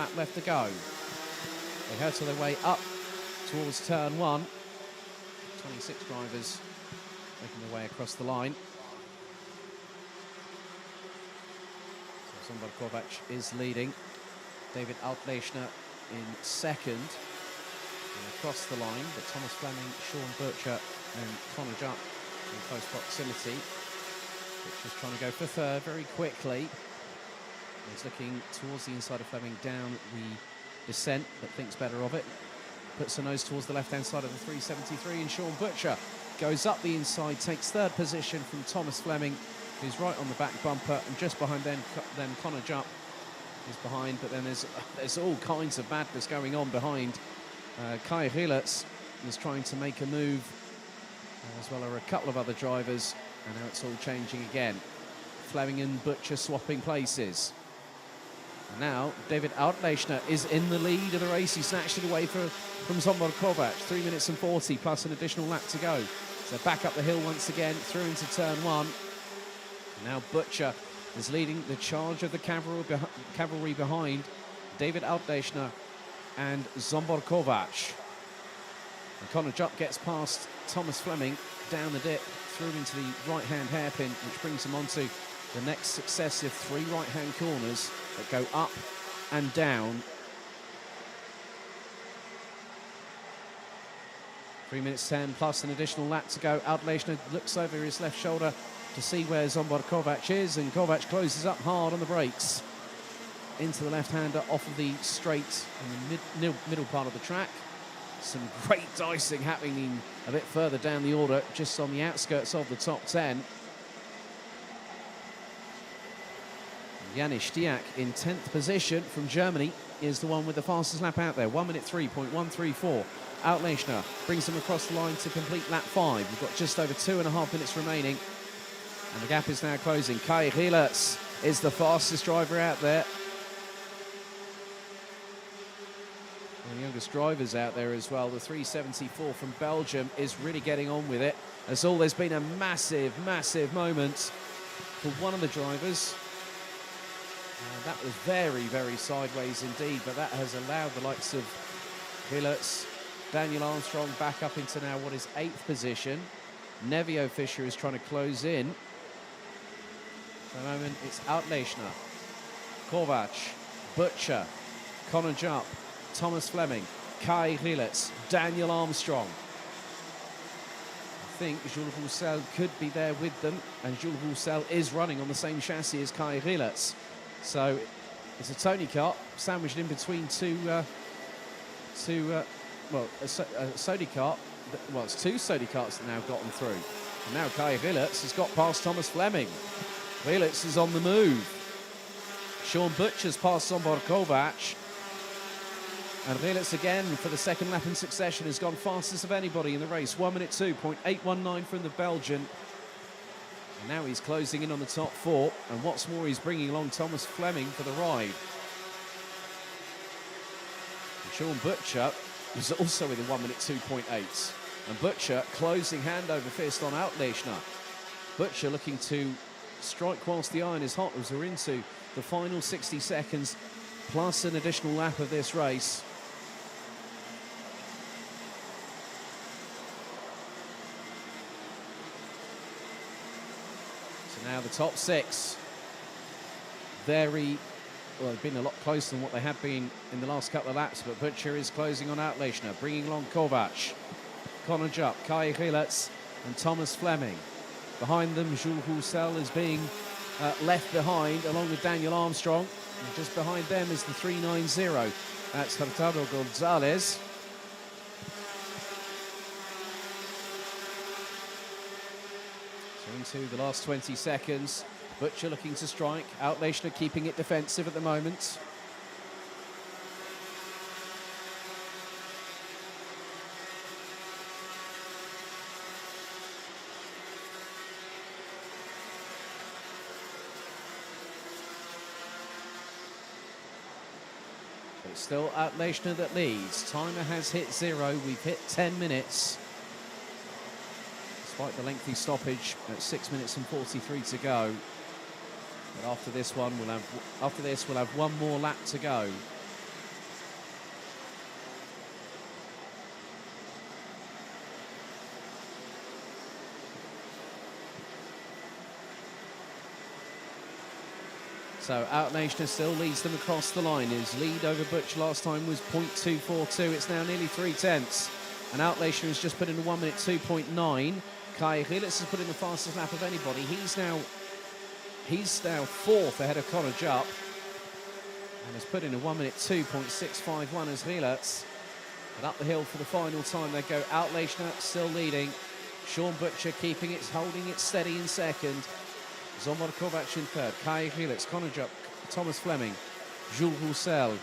lap left to go. They hurtle their way up towards turn 1. 26 drivers making their way across the line. So Zsombor Kovac is leading. David Altlechner in second. And across the line, but Thomas Fleming, Sean Butcher and Connor Jupp in close proximity. Butcher's trying to go for third very quickly. He's looking towards the inside of Fleming down the descent, but thinks better of it. Puts a nose towards the left-hand side of the 373, and Sean Butcher goes up the inside, takes third position from Thomas Fleming, who's right on the back bumper, and just behind then Connor Jupp is behind, but then there's all kinds of madness going on behind. Kai Rielers is trying to make a move, as well are a couple of other drivers, and now it's all changing again. Fleming and Butcher swapping places. And now David Altlechner is in the lead of the race. He snatched it away from Zsombor Kovac. 3 minutes and 40 plus an additional lap to go. So back up the hill once again, through into turn 1. And now Butcher is leading the charge of the cavalry behind David Altlechner and Zsombor Kovac. And Connor Jupp gets past Thomas Fleming down the dip, through into the right-hand hairpin, which brings him onto the next successive 3 right-hand corners that go up and down. 3 minutes 10 plus an additional lap to go. Altlechner looks over his left shoulder to see where Zsombor Kovac is, and Kovac closes up hard on the brakes into the left-hander off of the straight in the middle part of the track. Some great dicing happening a bit further down the order, just on the outskirts of the top 10. Janis Stiak in 10th position from Germany is the one with the fastest lap out there. 1 minute 3.134. Altlechner brings him across the line to complete lap 5. We've got just over 2.5 minutes remaining, and the gap is now closing. Kai Rielers is the fastest driver out there. One of the youngest drivers out there as well. The 374 from Belgium is really getting on with it. There's been a massive, massive moment for one of the drivers. That was very, very sideways indeed, but that has allowed the likes of Rielers, Daniel Armstrong back up into now what is 8th position. Nevio Fischer is trying to close in. For the moment, it's Altlechner, Kovac, Butcher, Connor Jupp, Thomas Fleming, Kai Rielers, Daniel Armstrong. I think Jules Roussel could be there with them, and Jules Roussel is running on the same chassis as Kai Rielers. So it's a Tony kart sandwiched in between a Sodi kart. Well, it's 2 Sodi karts that now gotten through. And now Kai Rielers has got past Thomas Fleming. Rielers is on the move. Sean Butcher's past Zsombor Kovac. And Rielers again, for the second lap in succession, has gone fastest of anybody in the race. 1 minute 2.819 from the Belgian. And now he's closing in on the top 4. And what's more, he's bringing along Thomas Fleming for the ride. And Sean Butcher was also in the 1 minute 2.8. And Butcher closing hand over fist on Altlechner. Butcher looking to strike whilst the iron is hot as we're into the final 60 seconds plus an additional lap of this race. So now the top 6. They've been a lot closer than what they have been in the last couple of laps, but Butcher is closing on Altlechner, bringing along Kovac, Connor Jupp, Kai Rielers and Thomas Fleming. Behind them, Jules Roussel is being left behind, along with Daniel Armstrong. And just behind them is the 390. That's Hurtado Gonzalez. So into the last 20 seconds. Butcher looking to strike. Altlechner keeping it defensive at the moment. But it's still Altlechner that leads. Timer has hit 0. We've hit 10 minutes. Despite the lengthy stoppage at 6 minutes and 43 to go. But after this one, we'll have one more lap to go. So Outlation still leads them across the line. His lead over Butch last time was 0.242. It's now nearly 3/10. And Outlation has just put in a 1 minute 2.9. Kai Rielitz has put in the fastest lap of anybody. He's now fourth ahead of Connor Jupp. And has put in a 1 minute 2.651 as Rielitz. But up the hill for the final time they go. Outlation still leading. Sean Butcher keeping it, holding it steady in second. Zsombor Kovacs in third. Kai Rielitz, Connor Jupp, Thomas Fleming, Jules Roussel,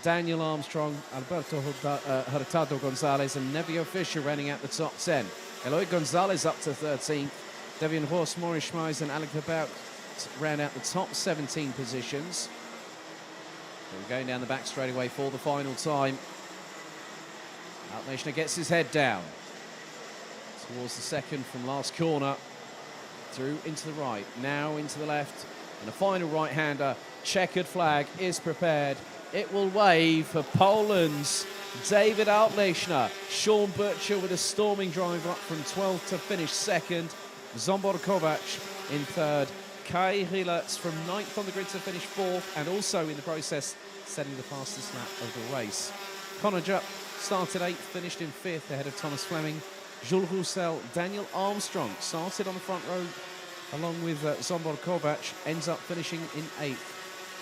Daniel Armstrong, Alberto Hurtado Gonzalez, and Nevio Fischer running out the top 10. Eloy Gonzalez up to 13th. Devian Horst, Maurice Schmeis, and Alec About round out the top 17 positions. We're going down the back straight away for the final time. Outlation gets his head down towards the second from last corner. Through into the right, now into the left, and a final right-hander. Checkered flag is prepared. It will wave for Poland's David Outlation. Sean Butcher with a storming drive up from 12th to finish second. Zsombor Kovacs in third. Kai Rielitz from 9th on the grid to finish fourth, and also in the process setting the fastest lap of the race. Connor Jupp started 8th, finished in 5th ahead of Thomas Fleming. Jules Roussel, Daniel Armstrong started on the front row along with Zsombor Kovacs, ends up finishing in 8th.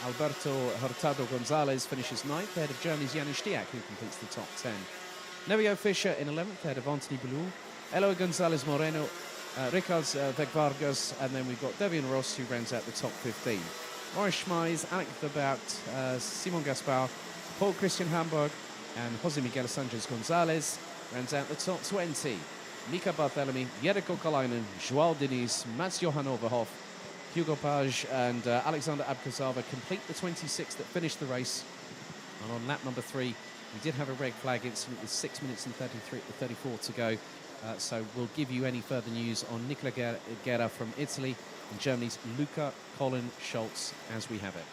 Alberto Hurtado Gonzalez finishes 9th ahead of Germany's Janis Stiak, who completes the top 10. Nevio Fischer in 11th ahead of Anthony Boulou. Eloy Gonzalez Moreno, Ricards Veg Vargas, and then we've got Devian Ross, who rounds out the top 15. Maurice Schmeis, Alec Verbout, Simon Gaspar, Paul Christian Hamburg, and Jose Miguel Sanchez Gonzalez rounds out the top 20. Mika Barthelemy, Jericho Kalainen, Joao Diniz, Mats Johan Overhoff, Hugo Page, and Alexander Abkazava complete the 26 that finished the race. And on lap number 3, we did have a red flag incident with 6 minutes and 34 to go. So we'll give you any further news on Nicola Guerra from Italy and Germany's Luca Colin Schultz as we have it.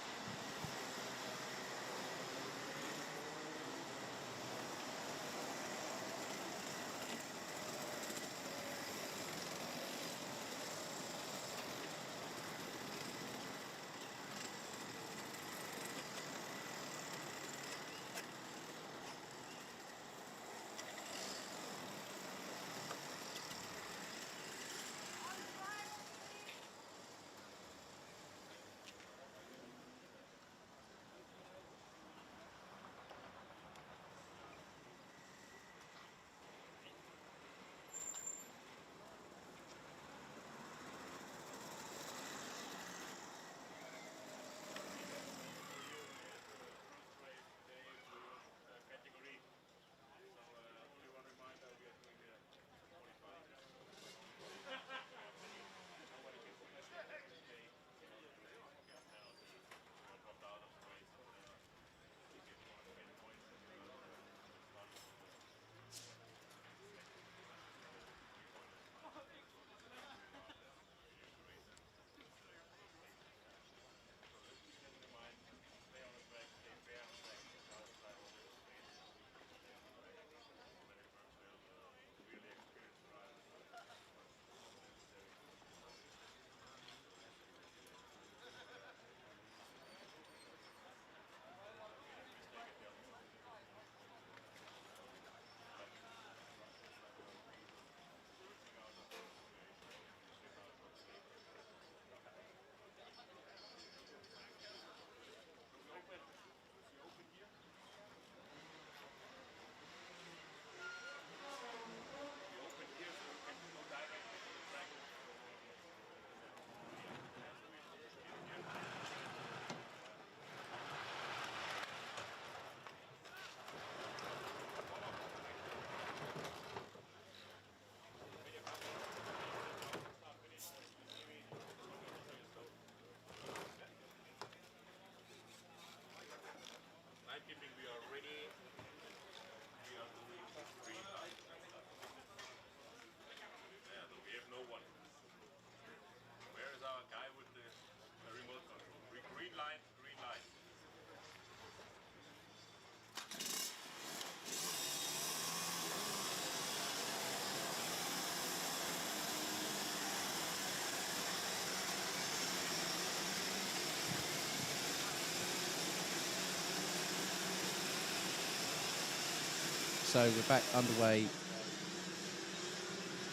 So we're back underway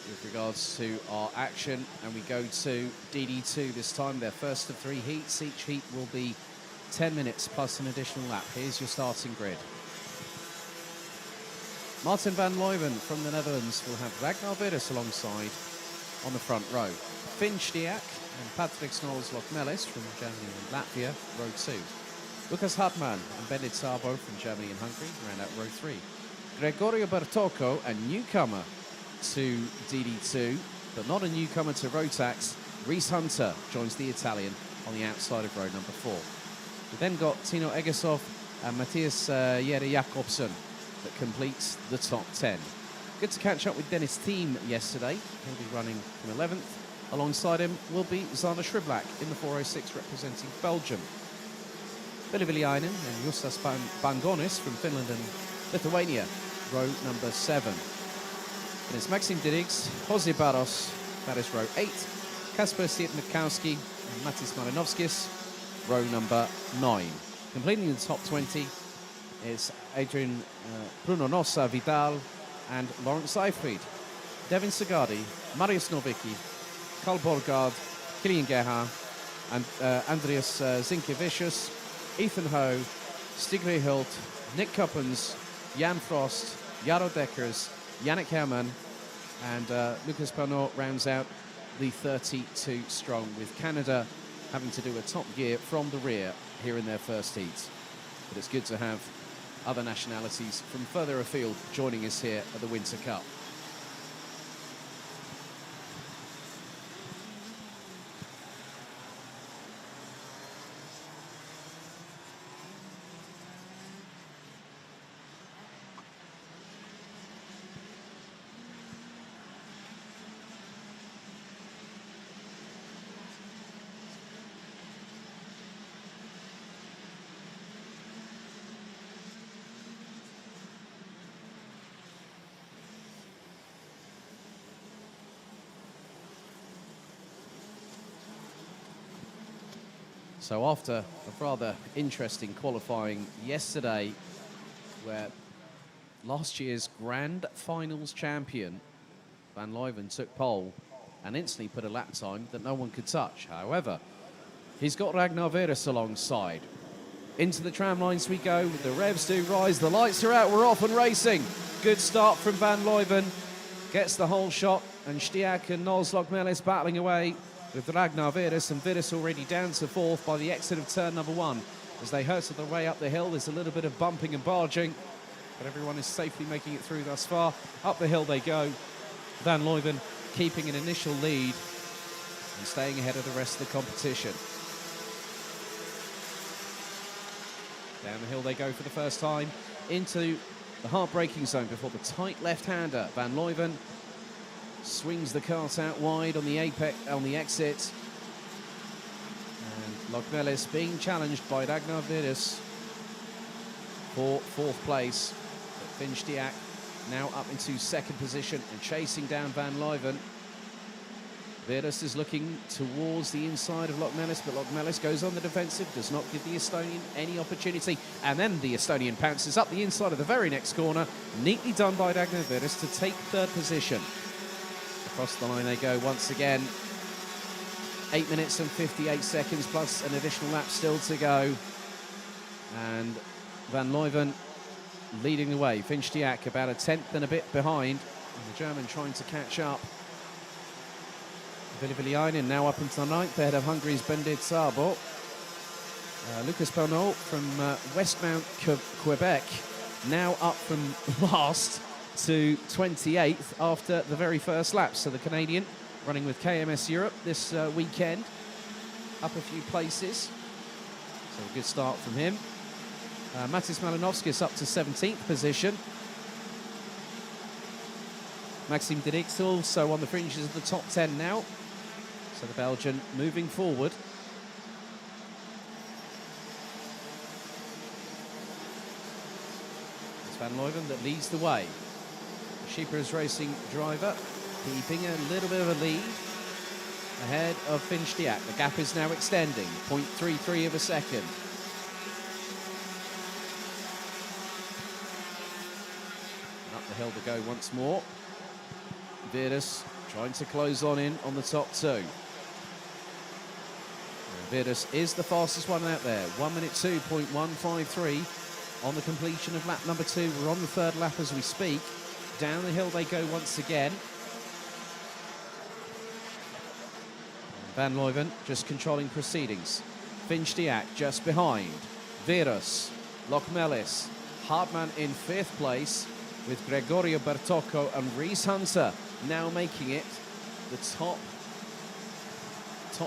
with regards to our action, and we go to DD2 this time. Their first of 3 heats. Each heat will be 10 minutes plus an additional lap. Here's your starting grid. Martin van Leuven from the Netherlands will have Ragnar Virus alongside on the front row. Finn Stiak and Patrick Snols-Lokmelis from Germany and Latvia, row 2. Lucas Hartmann and Bendit Sabo from Germany and Hungary round out row 3. Gregorio Bertocco, a newcomer to DD2, but not a newcomer to Rotax. Reese Hunter joins the Italian on the outside of row number 4. We then got Tino Egersov and Matthias Jere Jakobsen that completes the top 10. Good to catch up with Dennis Thiem yesterday. He'll be running from 11th. Alongside him will be Zana Shriblak in the 406 representing Belgium. Ville Viljainen and Justas Bangonis from Finland and Lithuania, row number 7. And it's Maxim Diddigs, Jose Barros, that is row 8. Kasper Sietmakowski and Matis Marinovskis, row number 9. Completing the top 20 is Adrian Bruno Nossa Vidal and Lawrence Seyfried. Devin Sagadi, Marius Novicki, Carl Borgard, Kilian Gerhard, and Andreas Zinkevicius, Ethan Ho, Stigray Hilt, Nick Cuppens, Jan Frost, Jaro Deckers, Yannick Herman, and Lucas Pernot rounds out the 32 strong, with Canada having to do a top gear from the rear here in their first heats. But it's good to have other nationalities from further afield joining us here at the Winter Cup. So after a rather interesting qualifying yesterday, where last year's Grand Finals champion Van Leuven took pole and instantly put a lap time that no one could touch. However, he's got Ragnar Virus alongside. Into the tram lines we go, the revs do rise, the lights are out, we're off and racing. Good start from Van Leuven, gets the whole shot, and Stiak and Nols-Lokmelis battling away with Ragnar Virus, and Virus already down to 4th by the exit of turn number 1. As they hurtle their way up the hill, there's a little bit of bumping and barging, but everyone is safely making it through thus far. Up the hill they go. Van Leuven keeping an initial lead and staying ahead of the rest of the competition. Down the hill they go for the first time into the hard braking zone before the tight left-hander. Van Leuven swings the kart out wide on the apex, on the exit. And Lokmelis being challenged by Ragnar Virus for 4th place. But Finn Stiak now up into 2nd position and chasing down Van Leuven. Virus is looking towards the inside of Lokmelis, but Lokmelis goes on the defensive, does not give the Estonian any opportunity. And then the Estonian pounces up the inside of the very next corner. Neatly done by Ragnar Virus to take 3rd position. Across the line they go once again. 8 minutes and 58 seconds plus an additional lap still to go. And Van Leuven leading the way. Finn Stiak about a 10th and a bit behind. And the German trying to catch up. Ville Viljainen now up into the 9th ahead of Hungary's Bendit Sabo. Lucas Pernot from Westmount, Quebec, now up from last to 28th after the very first lap. So the Canadian running with KMS Europe this weekend, up a few places. So a good start from him. Matis Malinovskis up to 17th position. Maxime Diddigs also on the fringes of the top 10 now. So the Belgian moving forward. It's Van Leuven that leads the way. Sheepers Racing driver keeping a little bit of a lead ahead of Finn Stiak. The gap is now extending, 0.33 of a second. the hill to go once more. Virtus trying to close on in on the top two. Virtus is the fastest one out there. 1 minute 2.153 on the completion of lap number 2. We're on the third lap as we speak. Down the hill they go once again. Van Leuven just controlling proceedings. Finchdiak just behind. Virus, Lochmelis, Hartmann in 5th place with Gregorio Bertocco and Rhys Hunter now making it the top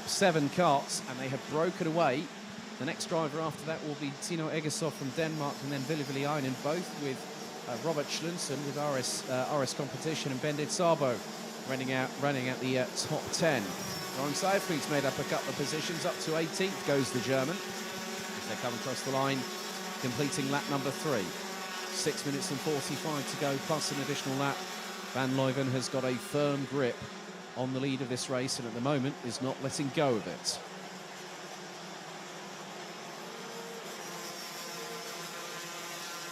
7 karts, and they have broken away. The next driver after that will be Tino Egersov from Denmark, and then Ville Villainen, both with Robert Schlunsen with RS Competition, and Bendit Sabo running out the top 10. Lawrence Seifried's made up a couple of positions. Up to 18th goes the German as they come across the line, completing lap number 3. 6 minutes and 45 to go, plus an additional lap. Van Leuven has got a firm grip on the lead of this race, and at the moment is not letting go of it.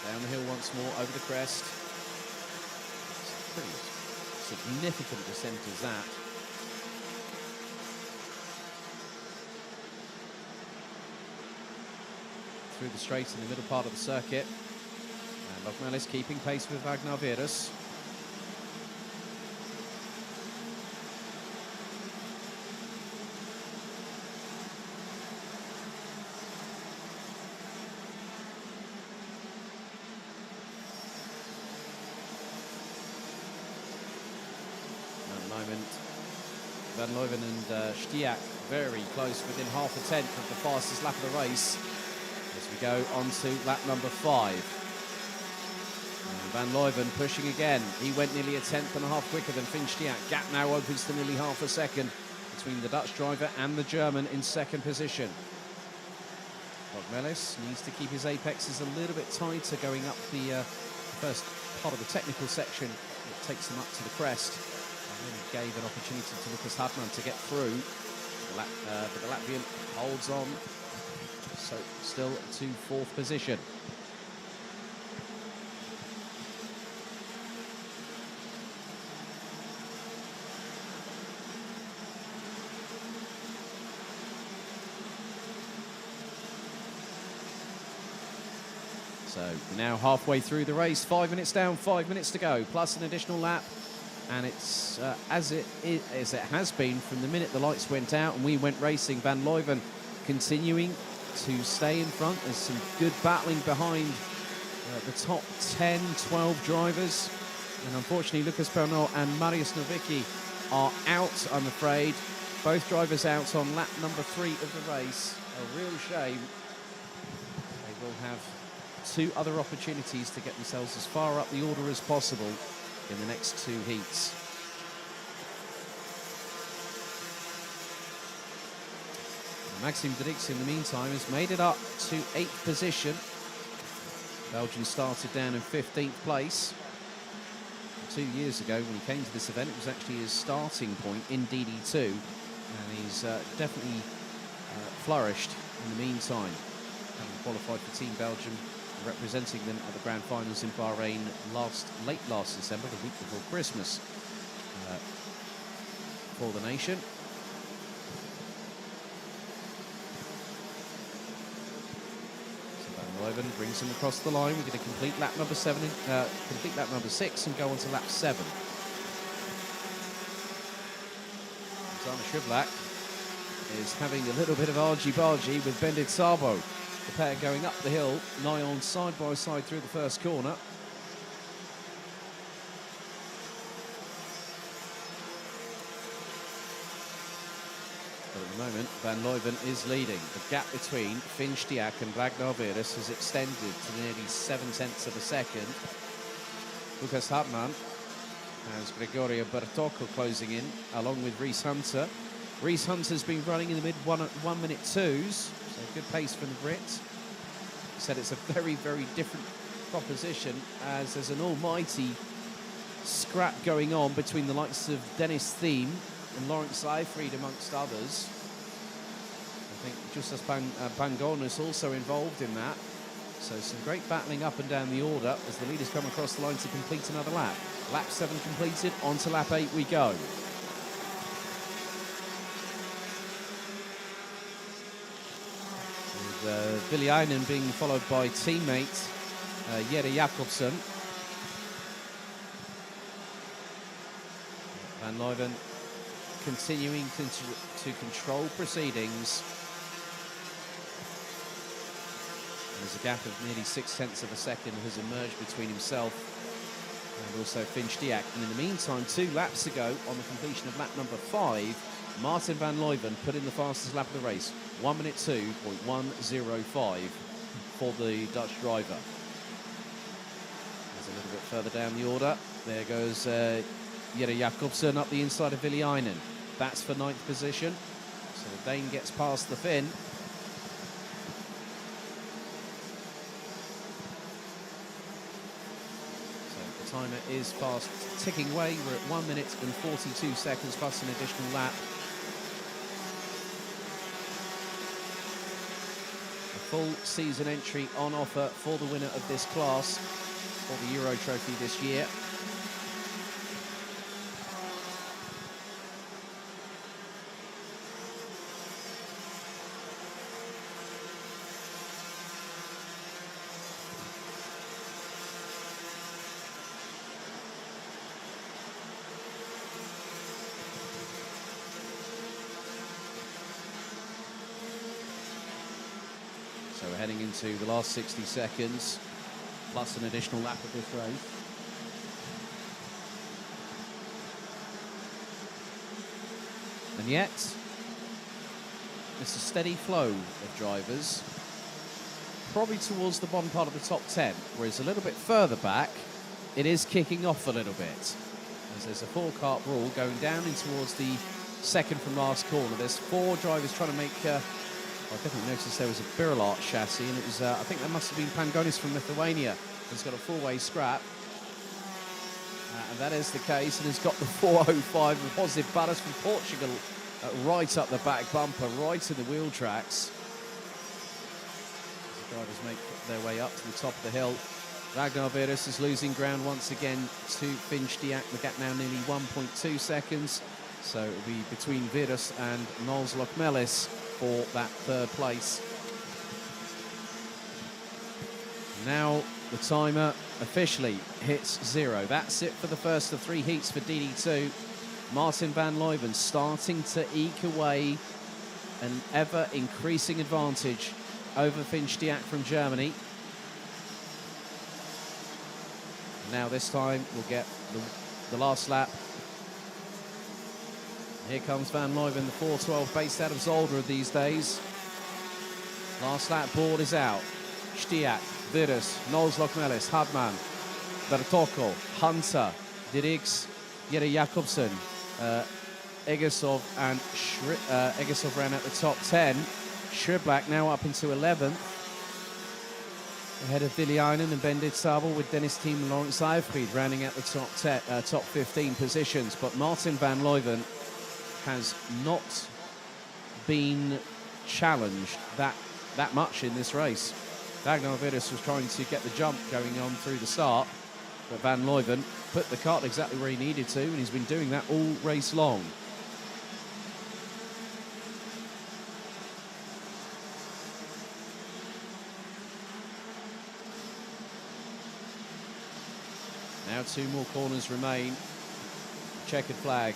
Down the hill once more, over the crest. It's a pretty significant descent as that. Through the straight in the middle part of the circuit. And Lochmelis keeping pace with Wagner Virus. Van Leuven and Stiak very close, within half a tenth of the fastest lap of the race as we go on to lap number 5. And Van Leuven pushing again. He went nearly a tenth and a half quicker than Finchdiak. Gap now opens to nearly half a second between the Dutch driver and the German in second position. Lochmelis needs to keep his apexes a little bit tighter going up the first part of the technical section that takes them up to the crest. Really gave an opportunity to Lucas Hartmann to get through, but the Latvian holds on, so still to 4th position. So we're now halfway through the race, 5 minutes down, 5 minutes to go, plus an additional lap. And it's as it has been from the minute the lights went out and we went racing. Van Leuven continuing to stay in front. There's some good battling behind the top 10, 12 drivers. And unfortunately, Lucas Pernod and Marius Nowicki are out, I'm afraid. Both drivers out on lap number 3 of the race. A real shame. They will have 2 other opportunities to get themselves as far up the order as possible in the next 2 heats. Maxime Drix, in the meantime, has made it up to 8th position. Belgium started down in 15th place. 2 years ago, when he came to this event, it was actually his starting point in DD2, and he's definitely flourished in the meantime, having qualified for Team Belgium, representing them at the grand finals in Bahrain late last December, the week before Christmas, for the nation. So Van Leuven brings him across the line. We're going to complete lap number 6 and go on to lap 7. Zana Shrivlak is having a little bit of argy-bargy with Bendit Sabo. The pair going up the hill, nigh on side by side through the first corner. But at the moment, Van Leuven is leading. The gap between Finchdiak and Ragnar Virus has extended to nearly 7/10 of a second. Lucas Hartmann has Gregorio Bertocco closing in, along with Rhys Hunter. Rhys Hunter's been running in the mid 1 minute 2s. So good pace from the Brits. Said it's a very, very different proposition, as there's an almighty scrap going on between the likes of Dennis Thiem and Lawrence Seyfried, amongst others. I think Justus Pangonis also involved in that. So some great battling up and down the order as the leaders come across the line to complete another lap. Lap 7 completed, on to lap 8 we go. With Villainen being followed by teammate Jere Jakobsen. Van Leuven continuing to control proceedings. There's a gap of nearly 0.6 of a second has emerged between himself and also Finch Diak. And in the meantime, 2 laps ago, on the completion of lap number 5, Martin van Leuven put in the fastest lap of the race, 1 minute 2.105 for the Dutch driver. There's a little bit further down the order. There goes Jere Jakobsen up the inside of Villainen. That's for 9th position. So the Dane gets past the Finn. Timer is fast ticking away. We're at 1 minute and 42 seconds plus an additional lap. A full season entry on offer for the winner of this class for the Euro Trophy this year. So we're heading into the last 60 seconds, plus an additional lap of this race. And yet, it's a steady flow of drivers, probably towards the bottom part of the top 10, whereas a little bit further back, it is kicking off a little bit. As there's a 4-kart brawl going down in towards the second from last corner. There's 4 drivers trying to make... I definitely noticed there was a Birolart chassis, and it was, I think that must have been Pangonis from Lithuania. He's got a 4-way scrap. And that is the case, and has got the 405 with José Barras from Portugal right up the back bumper, right in the wheel tracks. As the drivers make their way up to the top of the hill. Ragnar Virus is losing ground once again to Finch Diak. The gap now nearly 1.2 seconds. So it will be between Virus and Noels Lochmelis for that 3rd place. Now the timer officially hits 0. That's it for the first of 3 heats for DD2. Martin van Leuven starting to eke away an ever-increasing advantage over Finch Diak from Germany. Now this time we'll get the last lap. Here comes Van Leuven, the 412 based out of Zolder these days. Last lap board is out. Stiak, Virus, Noels Lochmelis, Hadman, Bertocco, Hunter, Dirks, Jere Jakobsen, Egersov and Egersov ran at the top 10. Schriblak now up into 11th. Ahead of Villainen and Bendit Sabel with Dennis Thiem and Lawrence Eifried rounding out the top 15 positions. But Martin van Leuven has not been challenged that much in this race. Ragnar Virus was trying to get the jump going on through the start, but Van Leuven put the kart exactly where he needed to, and he's been doing that all race long. Now 2 more corners remain. Checkered flag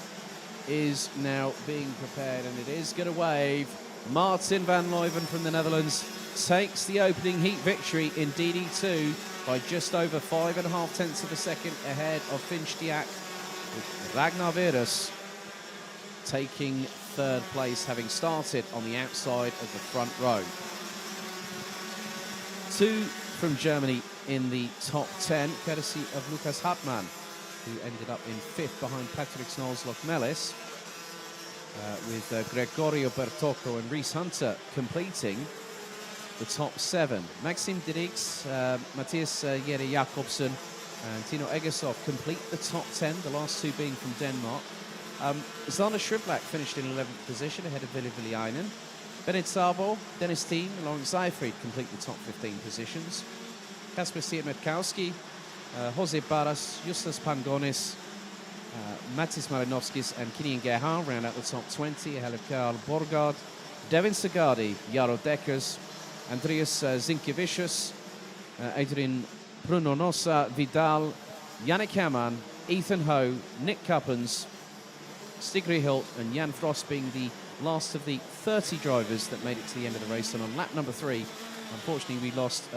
is now being prepared, and it is going to wave. Martin van Leuven from the Netherlands takes the opening heat victory in DD2 by just over 5.5 tenths of a second ahead of Finch Diak, with Ragnar Virus taking 3rd place, having started on the outside of the front row. 2 from Germany in the top 10, courtesy of Lukas Hartmann, who ended up in 5th behind Patrick Noels Lochmelis, with Gregorio Bertocco and Rhys Hunter completing the top 7. Maxim Dirks, Matthias Jere Jakobsen and Tino Egersov complete the top 10, the last 2 being from Denmark. Zana Schriblak finished in 11th position ahead of Ville Villainen. Bennett Sabo, Dennis Thiem alongside Seifried complete the top 15 positions. Kasper Siermetkowski, Jose Barras, Justus Pangonis, Matis Marinovskis and Kinian Gerhard round out the top 20 ahead of Karl Borgard, Devin Sagadi, Jaro Dekkers, Andreas Zinkevicius, Adrian Bruno Nossa, Vidal, Yannick Hammann, Ethan Ho, Nick Cuppens, Stig Hilt and Jan Frost being the last of the 30 drivers that made it to the end of the race. And on lap number 3, unfortunately, we lost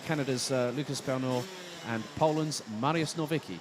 Canada's Lucas Bernot and Poland's Mariusz Nowicki.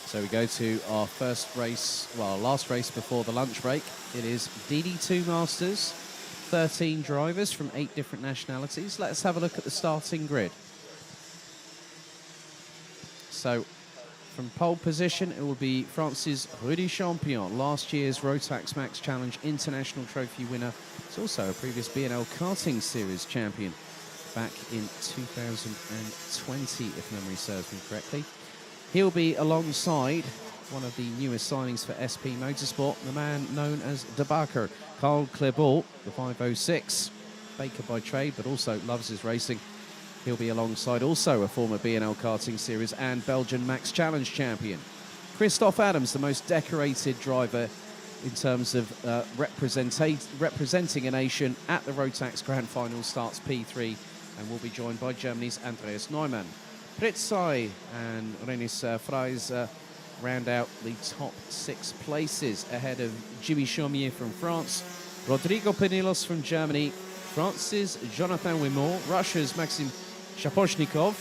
So we go to our first race, well, our last race before the lunch break. It is DD2 Masters, 13 drivers from 8 different nationalities. Let's have a look at the starting grid. So from pole position, it will be France's Rudy Champion, last year's Rotax Max Challenge International Trophy winner. He's also a previous B&L Karting Series champion back in 2020, if memory serves me correctly. He'll be alongside one of the newest signings for SP Motorsport, the man known as De Baker, Carl Clerbault, the 506. Baker by trade, but also loves his racing. He'll be alongside also a former B&L Karting Series and Belgian Max Challenge champion. Christophe Adams, the most decorated driver in terms of representing a nation at the Rotax Grand Final, starts P3 and will be joined by Germany's Andreas Neumann. Pritzai and Renis Fries round out the top 6 places ahead of Jimmy Chaumier from France, Rodrigo Pinilos from Germany, France's Jonathan Wimont, Russia's Maxim Shaposhnikov,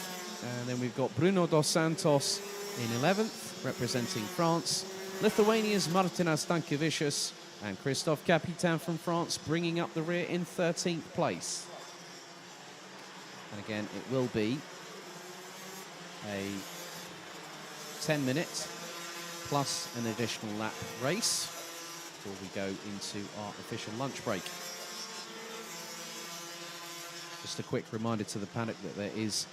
and then we've got Bruno Dos Santos in 11th, representing France, Lithuania's Martinas Stankiewicz, and Christophe Capitan from France bringing up the rear in 13th place. And again, it will be a 10-minute plus an additional lap race before we go into our official lunch break. Just a quick reminder to the paddock that there is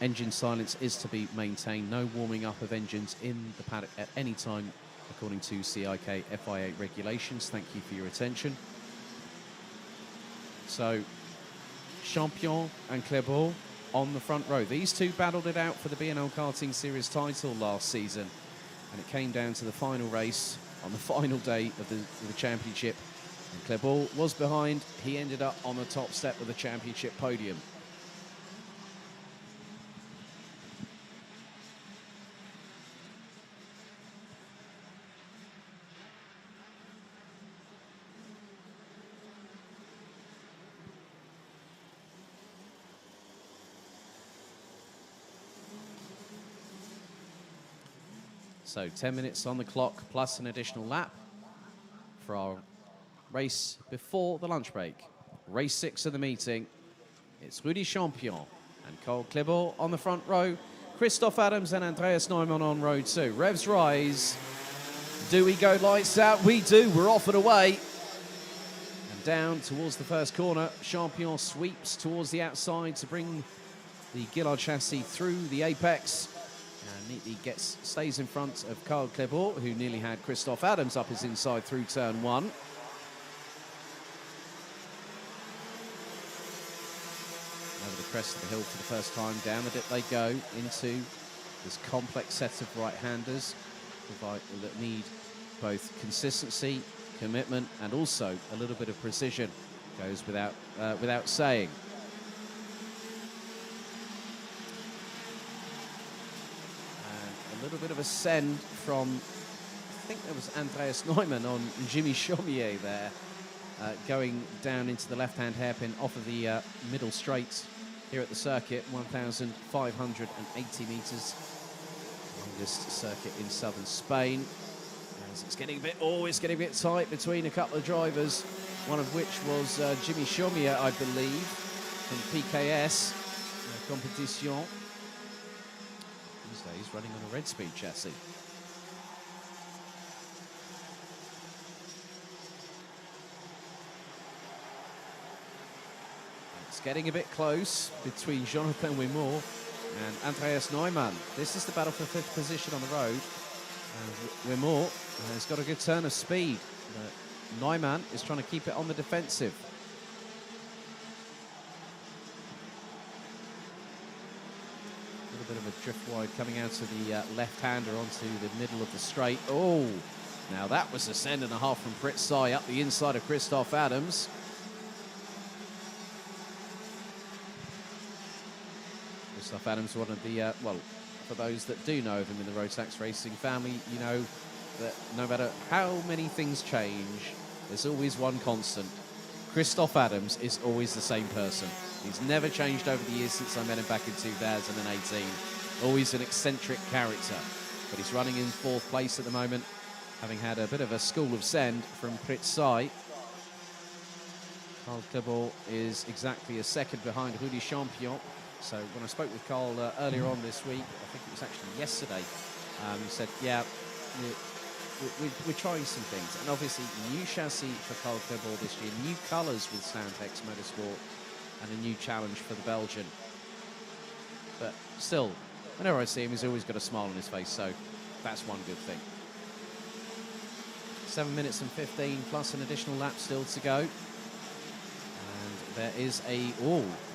engine silence is to be maintained. No warming up of engines in the paddock at any time according to CIK FIA regulations. Thank you for your attention. So, Champion and Clébaut on the front row. These two battled it out for the B&L Karting Series title last season, and it came down to the final race on the final day of the championship. And Clébaut was behind. He ended up on the top step of the championship podium. So 10 minutes on the clock plus an additional lap for our race before the lunch break. Race 6 of the meeting. It's Rudy Champion and Carl Clébaut on the front row. Christoph Adams and Andreas Neumann on row 2. Revs rise. Do we go lights out? We do. We're off and away. And down towards the first corner. Champion sweeps towards the outside to bring the Gillard chassis through the apex. And neatly stays in front of Carl Clébaut, who nearly had Christoph Adams up his inside through turn 1. Over the crest of the hill for the first time, down the dip they go into this complex set of right-handers that need both consistency, commitment, and also a little bit of precision. Goes without saying. A little bit of a send from, I think there was Andreas Neumann on Jimmy Chaumier there, going down into the left-hand hairpin off of the middle straight here at the circuit, 1,580 metres, longest circuit in southern Spain. As it's getting a bit tight between a couple of drivers, one of which was Jimmy Chaumier, I believe, from PKS Competition. He's running on a red speed chassis. It's getting a bit close between Jonathan Wimont and Andreas Neumann. This is the battle for 5th position on the road. And Wimont has got a good turn of speed. But Neumann is trying to keep it on the defensive. Bit of a drift wide coming out to the left-hander onto the middle of the straight. Oh, now that was a send and a half from Pritzai up the inside of Christoph Adams. Christoph Adams, one of the, well, for those that do know of him in the Rotax racing family, you know that no matter how many things change, there's always one constant. Christoph Adams is always the same person. He's never changed over the years since I met him back in 2018. Always an eccentric character. But he's running in 4th place at the moment, having had a bit of a school of send from Pritzai. Carl Clébaut is exactly a second behind Rudy Champion. So when I spoke with Carl earlier on this week, I think it was actually yesterday, he said, yeah, we're trying some things. And obviously, new chassis for Carl Clébaut this year, new colours with Soundtex Motorsport, and a new challenge for the Belgian. But still, whenever I see him, he's always got a smile on his face, so that's one good thing. 7 minutes and 15 plus an additional lap still to go. And there is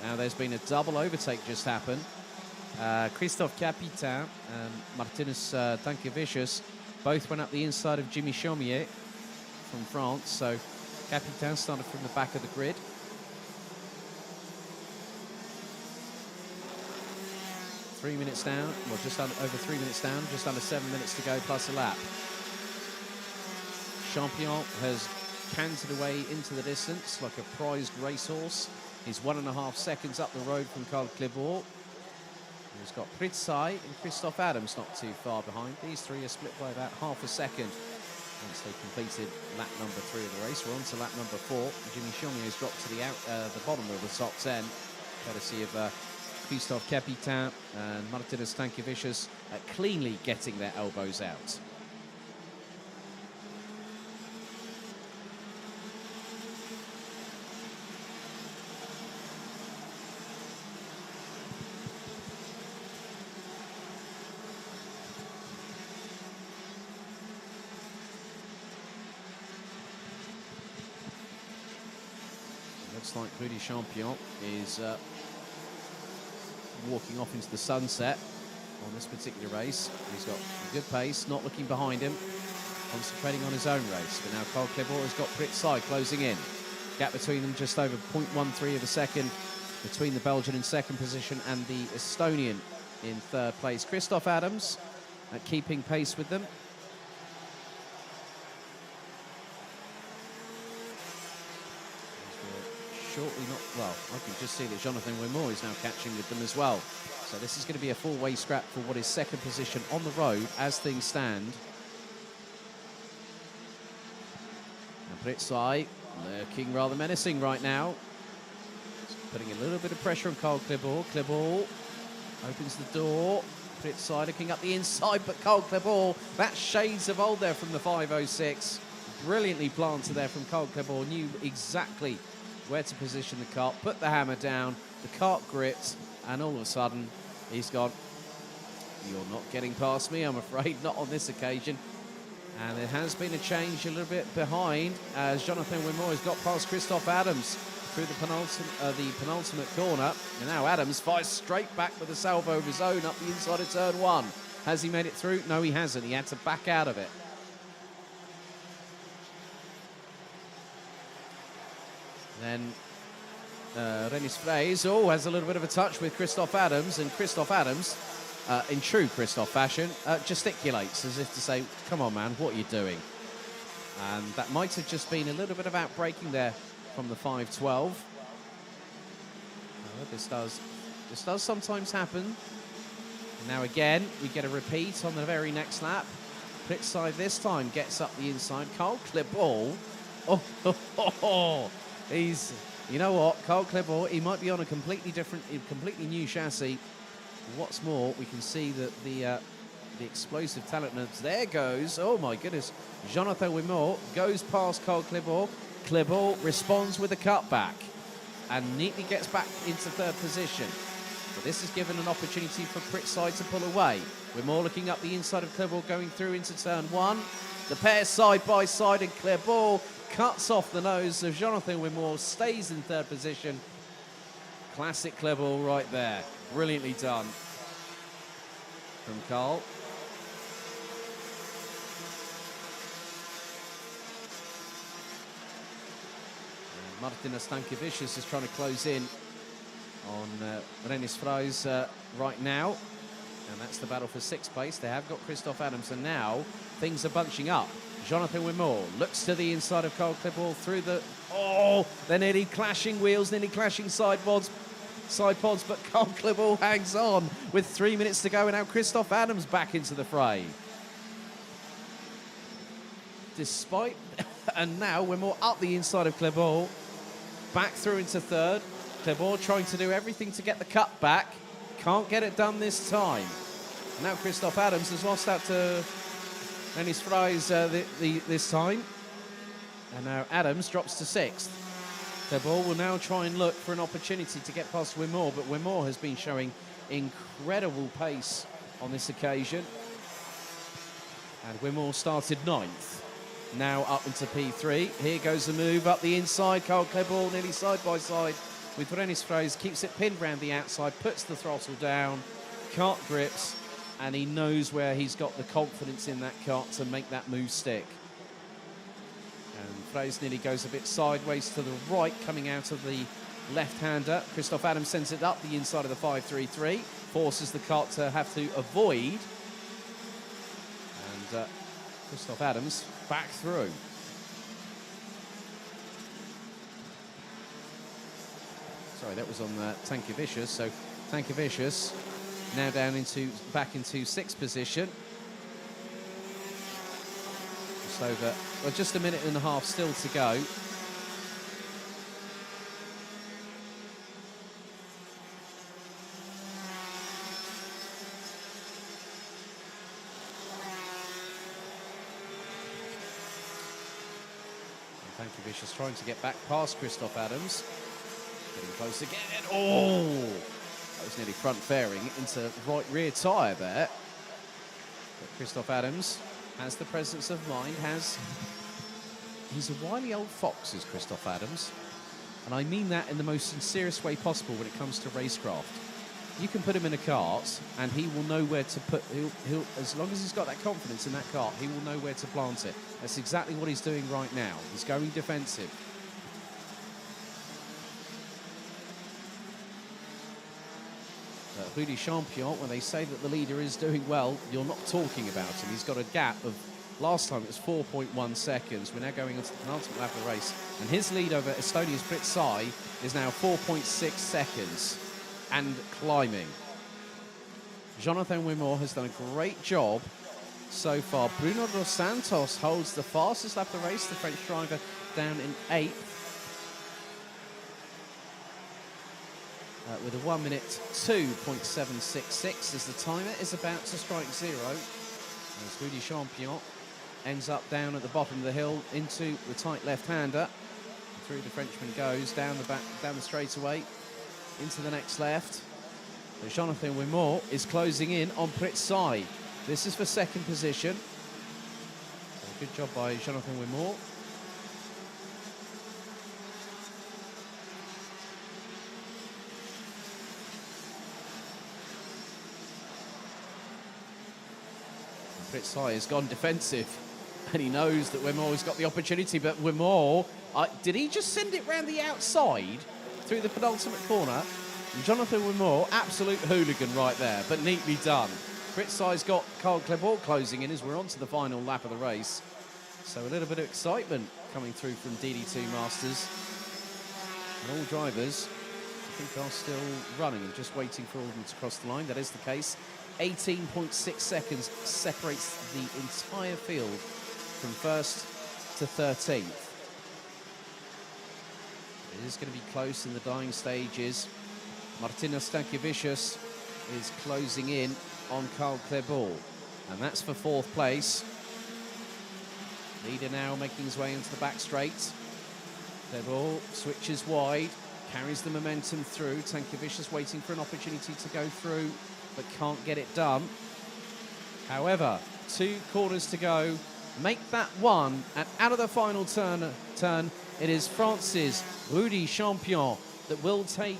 now there's been a double overtake just happen. Christophe Capitain and Martinus Tankevicius both went up the inside of Jimmy Chaumier from France, so Capitain started from the back of the grid. Three minutes down, well, just over 3 minutes down, just under 7 minutes to go, plus a lap. Champion has cantered away into the distance like a prized racehorse. He's 1.5 seconds up the road from Carl Clébaut. He's got Pritzai and Christoph Adams not too far behind. These three are split by about half a second once they completed lap number 3 of the race. We're on to lap number 4. Jimmy Chaumier has dropped to the bottom of the top 10, courtesy of Christophe Capitain and Martinus Tankevicius cleanly getting their elbows out. looks like Rudy Champion is walking off into the sunset on this particular race. He's got good pace, not looking behind him, concentrating on his own race. But now Carl Clément has got Pritzai closing in. Gap between them just over 0.13 of a second between the Belgian in second position and the Estonian in third place. Christoph Adams keeping pace with them. Shortly not, well, I can just see that Jonathan Wimore is now catching with them as well. So this is going to be a four-way scrap for what is second position on the road as things stand. And Pritzai looking rather menacing right now. Putting a little bit of pressure on Carl Clément. Clément opens the door. Pritzai looking up the inside, but Carl Clément, that shades of old there from the 506. Brilliantly planted there from Carl Clément. Knew exactly where to position the kart, put the hammer down, the kart gripped, and all of a sudden he's gone, you're not getting past me, I'm afraid, not on this occasion. And there has been a change a little bit behind as Jonathan Wimore has got past Christoph Adams through the penultimate corner. And now Adams fires straight back with a salvo of his own up the inside of turn one. Has he made it through? No, he hasn't. He had to back out of it. Then Rennis Freys has a little bit of a touch with Christoph Adams, and Christoph Adams, in true Christoph fashion, gesticulates as if to say, come on man, what are you doing? And that might have just been a little bit of outbraking there from the 512. This does sometimes happen. And now again, we get a repeat on the very next lap. Pritzai this time gets up the inside. Carl Clément, he's, you know what, Carl Clément, he might be on a completely new chassis. What's more, we can see that the explosive talent nubs, there goes, oh my goodness, Jonathan Wimore goes past Carl Clément. Clément responds with a cutback and neatly gets back into third position. But this is given an opportunity for Pritzai to pull away. Wimore looking up the inside of Clément going through into turn one. The pair side by side, and Clément cuts off the nose of Jonathan Wimore, stays in third position. Classic Clément right there. Brilliantly done from Carl. And Martin Stankiewicz is trying to close in on Rennis Freys right now. And that's the battle for sixth place. They have got Christoph Adams, and now things are bunching up. Jonathan Wimore looks to the inside of Carl Clément through the... Oh, they're nearly clashing wheels, nearly clashing side pods, but Carl Clément hangs on with 3 minutes to go, and now Christoph Adams back into the fray. Despite... and now Wimore up the inside of Clément, back through into third. Clément trying to do everything to get the cut back. Can't get it done this time. Now Christoph Adams has lost out to Rennis Freys this time. And now Adams drops to sixth. Clément will now try and look for an opportunity to get past Wimore, but Wimore has been showing incredible pace on this occasion. And Wimore started ninth. Now up into P3. Here goes the move up the inside. Carl Clément nearly side by side with Rennis Freys, keeps it pinned round the outside, puts the throttle down, kart grips, and he knows where he's got the confidence in that kart to make that move stick. And Freys nearly goes a bit sideways to the right, coming out of the left-hander. Christoph Adams sends it up the inside of the 533, forces the kart to have to avoid. And Christoph Adams back through. Sorry, that was on Stankiewicz. So Stankiewicz now back into sixth position. Just over, well, just a minute and a half still to go. And Stankiewicz is trying to get back past Christoph Adams. Getting close again. Oh! That was nearly front fairing into right rear tyre there. But Christoph Adams has the presence of mind, he's a wily old fox, is Christoph Adams. And I mean that in the most sincerest way possible when it comes to racecraft. You can put him in a cart and he will know where to put, he'll as long as he's got that confidence in that cart, he will know where to plant it. That's exactly what he's doing right now. He's going defensive. Rudy Champion, when they say that the leader is doing well, you're not talking about him. He's got a gap of, last time it was 4.1 seconds. We're now going into the penultimate lap of the race. And his lead over Estonia's Pritsai is now 4.6 seconds and climbing. Jonathan Wimore has done a great job so far. Bruno Dos Santos holds the fastest lap of the race, the French driver down in 8th. With a 1 minute 2.766 as the timer is about to strike 0. As Rudy Champion ends up down at the bottom of the hill into the tight left-hander. Through the Frenchman goes down the back, down the straightaway into the next left. But Jonathan Wimore is closing in on Pritsai. This is for second position. So good job by Jonathan Wimore. Pritsai has gone defensive, and he knows that Wimore's got the opportunity, but Wimore, did he just send it round the outside through the penultimate corner? And Jonathan Wimore, absolute hooligan right there, but neatly done. Pritsai's got Carl Clebord closing in as we're on to the final lap of the race. So a little bit of excitement coming through from DD2 Masters. And all drivers, I think, are still running and just waiting for all of them to cross the line. That is the case. 18.6 seconds separates the entire field from 1st to 13th. It is going to be close in the dying stages. Martina Stankiewicz is closing in on Carl Clebord, and that's for 4th place. Leader now making his way into the back straight. Clebord switches wide, carries the momentum through. Stankiewicz waiting for an opportunity to go through, but can't get it done. However, 2 corners to go. Make that one, and out of the final turn, it is France's Rudy Champion that will take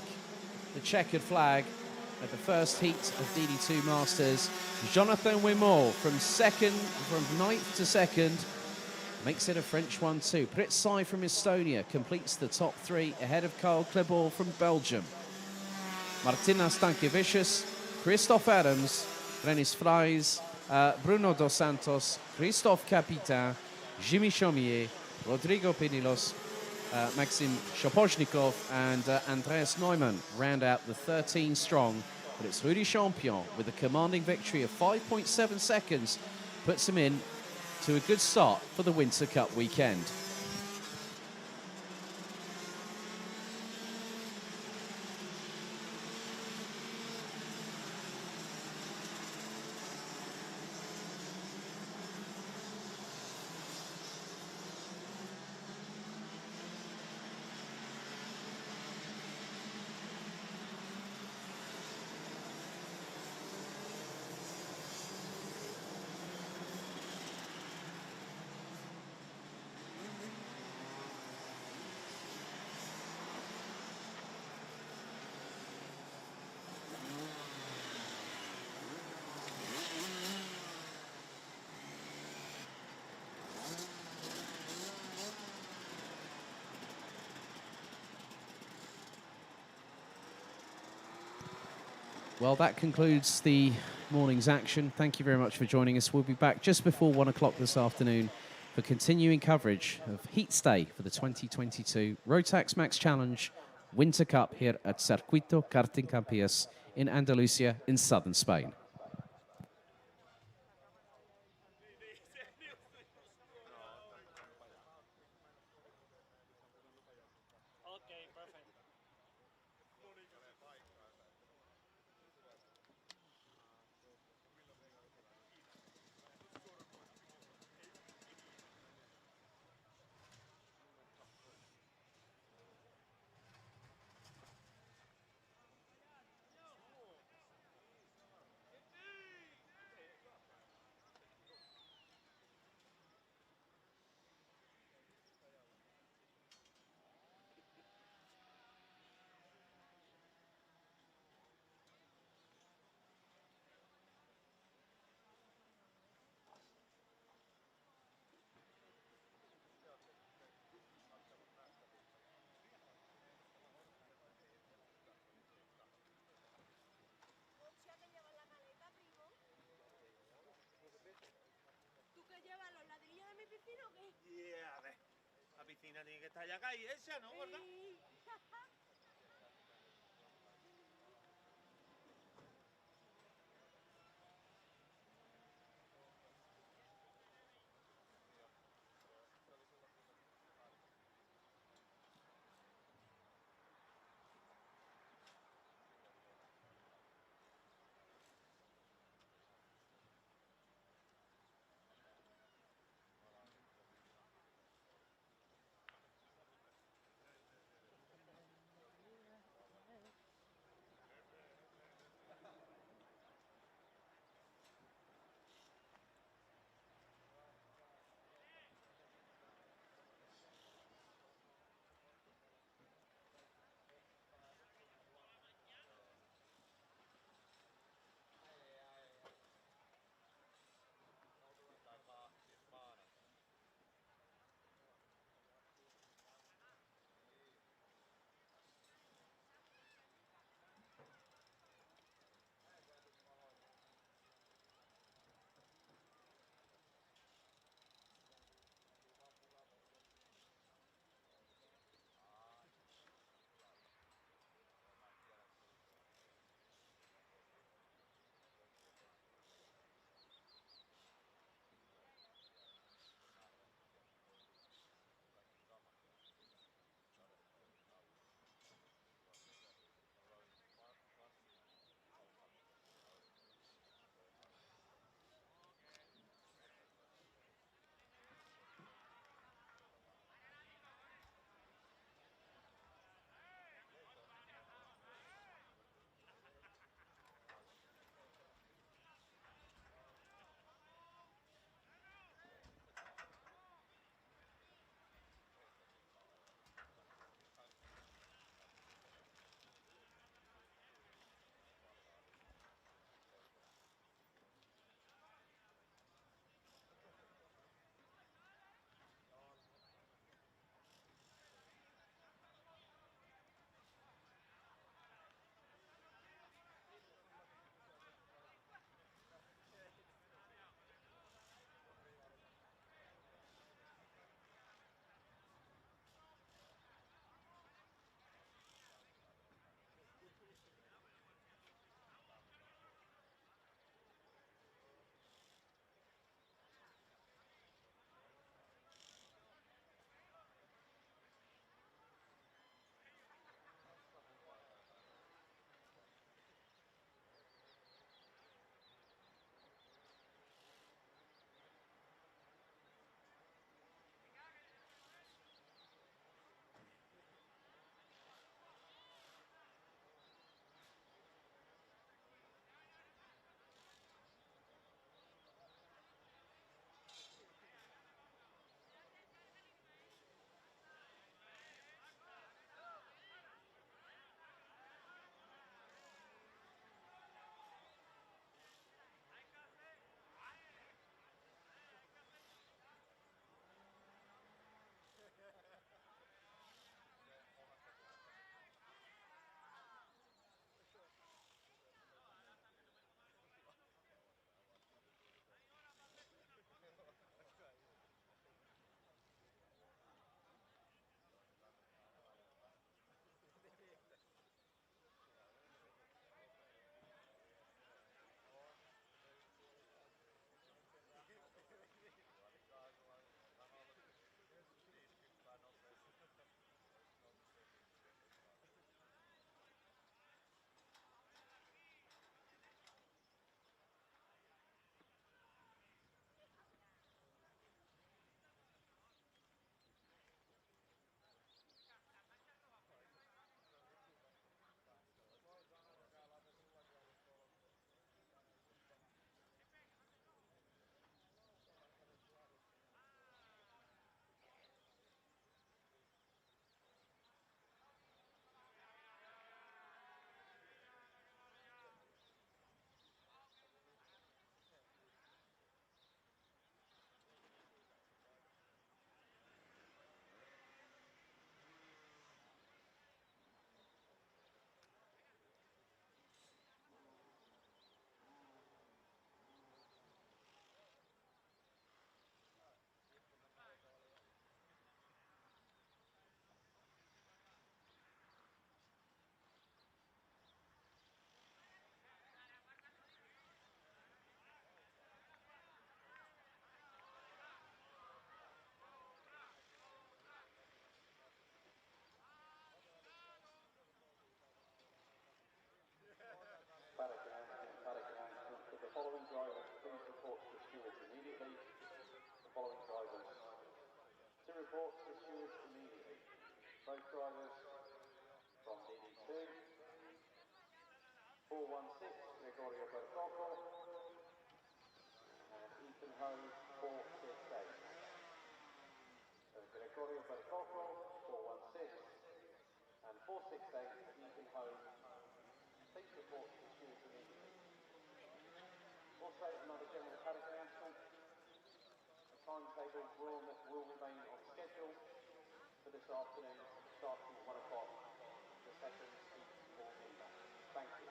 the checkered flag at the first heat of DD2 Masters. Jonathan Wimore from 9th to 2nd, makes it a French 1-2. Pritsai from Estonia completes the top 3 ahead of Carl Clebord from Belgium. Martina Stankiewicz, Christophe Adams, Renis Fries, Bruno Dos Santos, Christophe Capitain, Jimmy Chaumier, Rodrigo Pinilos, Maxim Shaposhnikov and Andreas Neumann round out the 13 strong. But it's Rudy Champion with a commanding victory of 5.7 seconds, puts him in to a good start for the Winter Cup weekend. Well, that concludes the morning's action. Thank you very much for joining us. We'll be back just before 1 o'clock this afternoon for continuing coverage of Heat Stay for the 2022 Rotax Max Challenge Winter Cup here at Circuito Karting Campias in Andalusia in southern Spain. Yeah, a ver. La piscina tiene que estar ya acá y esa, ¿no? ¿Verdad? following drivers to report to the stewards immediately. Both drivers from DD2, 416 Gregorio Bertocco and Ethan Ho 468. So Gregorio Bertocco 416 and 468 Ethan Ho, please report to the stewards immediately. Also, another general paddock announcement. The timetable will remain on schedule for this afternoon, starting at 1 o'clock, the second heat for Imola. Thank you.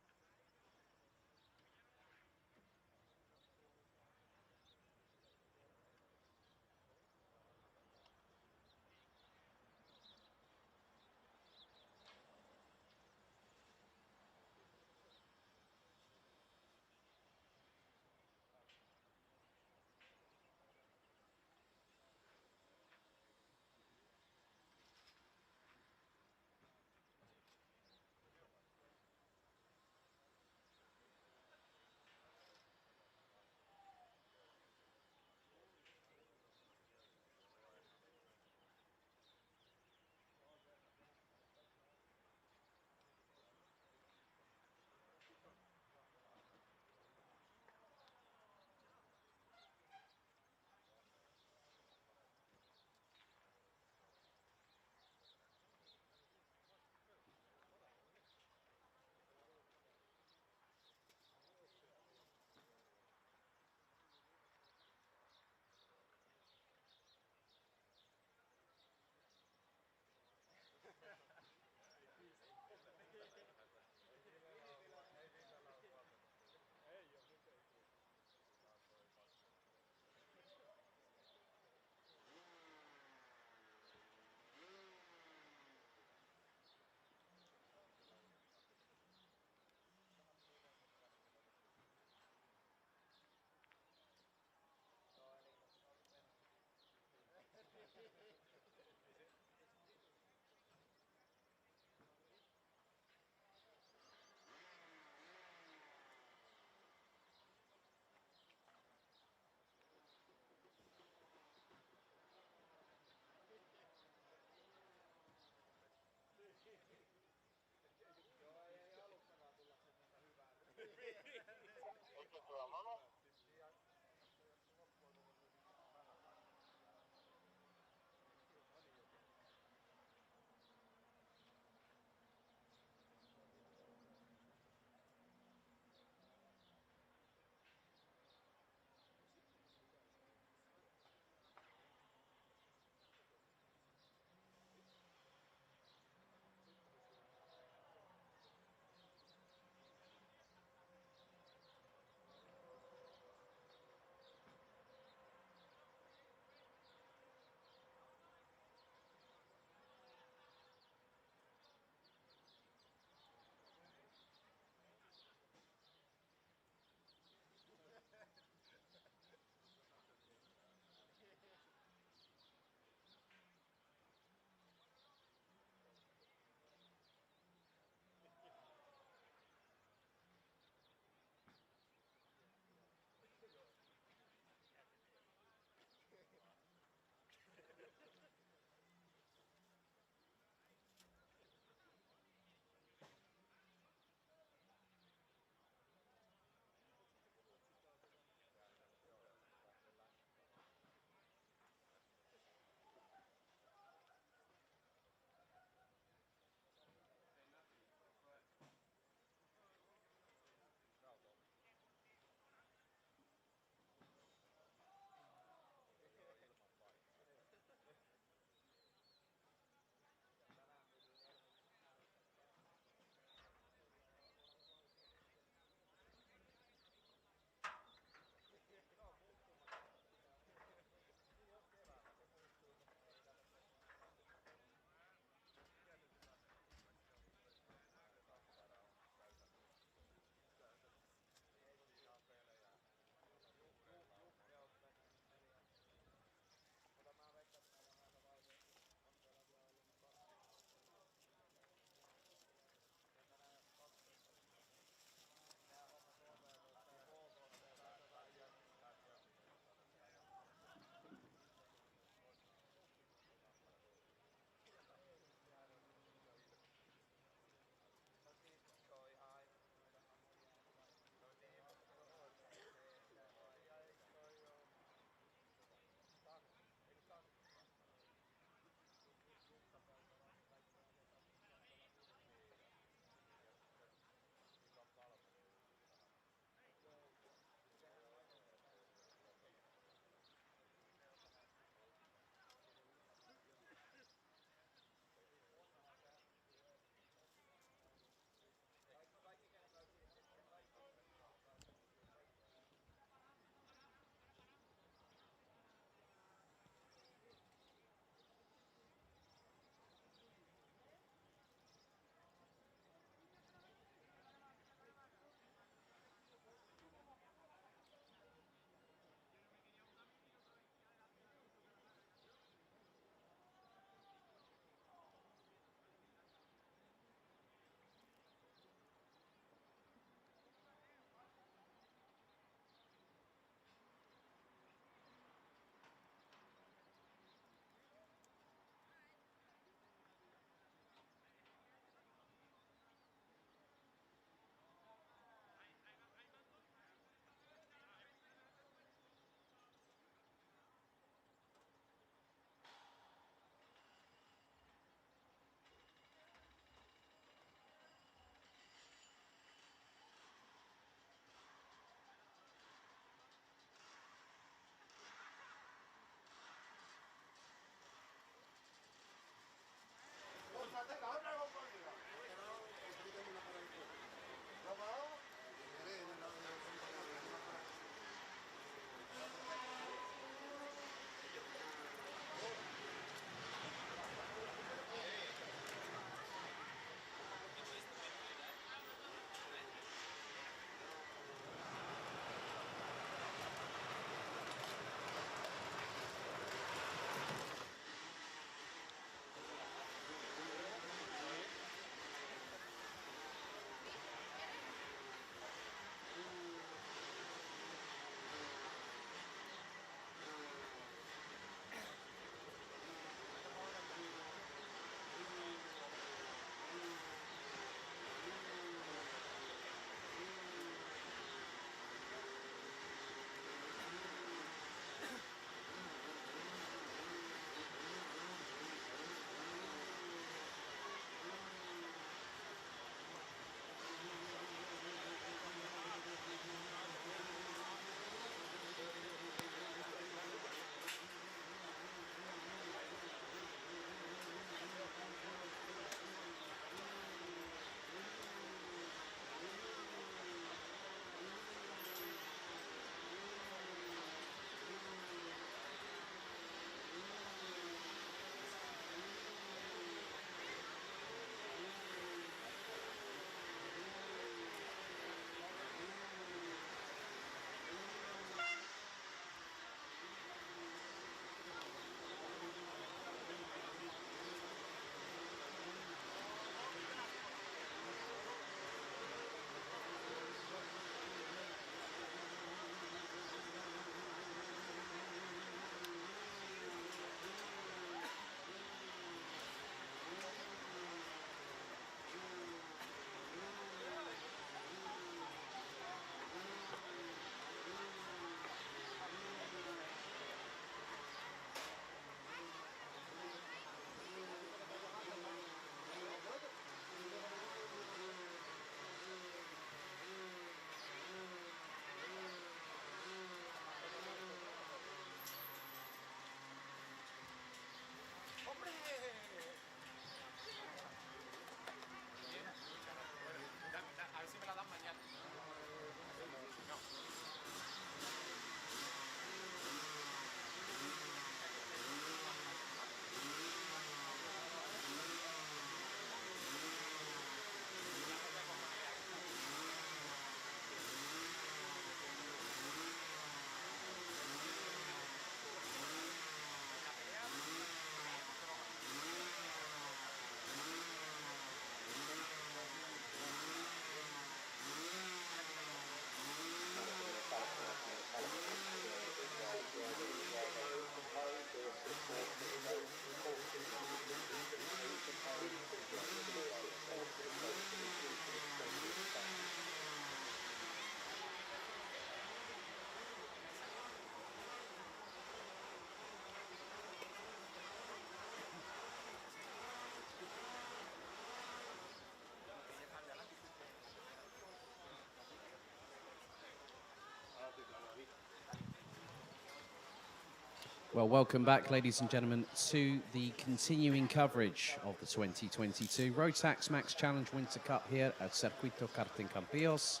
Well, welcome back, ladies and gentlemen, to the continuing coverage of the 2022 Rotax Max Challenge Winter Cup here at Circuito Karting Campillos.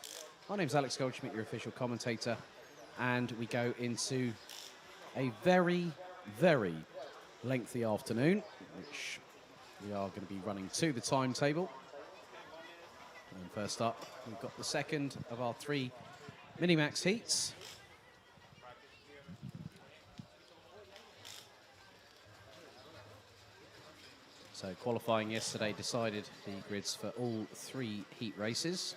My name's Alex Goldschmidt, your official commentator, and we go into a very, very lengthy afternoon, which we are going to be running to the timetable. And first up, we've got the second of our 3 Minimax heats. So qualifying yesterday decided the grids for all 3 heat races.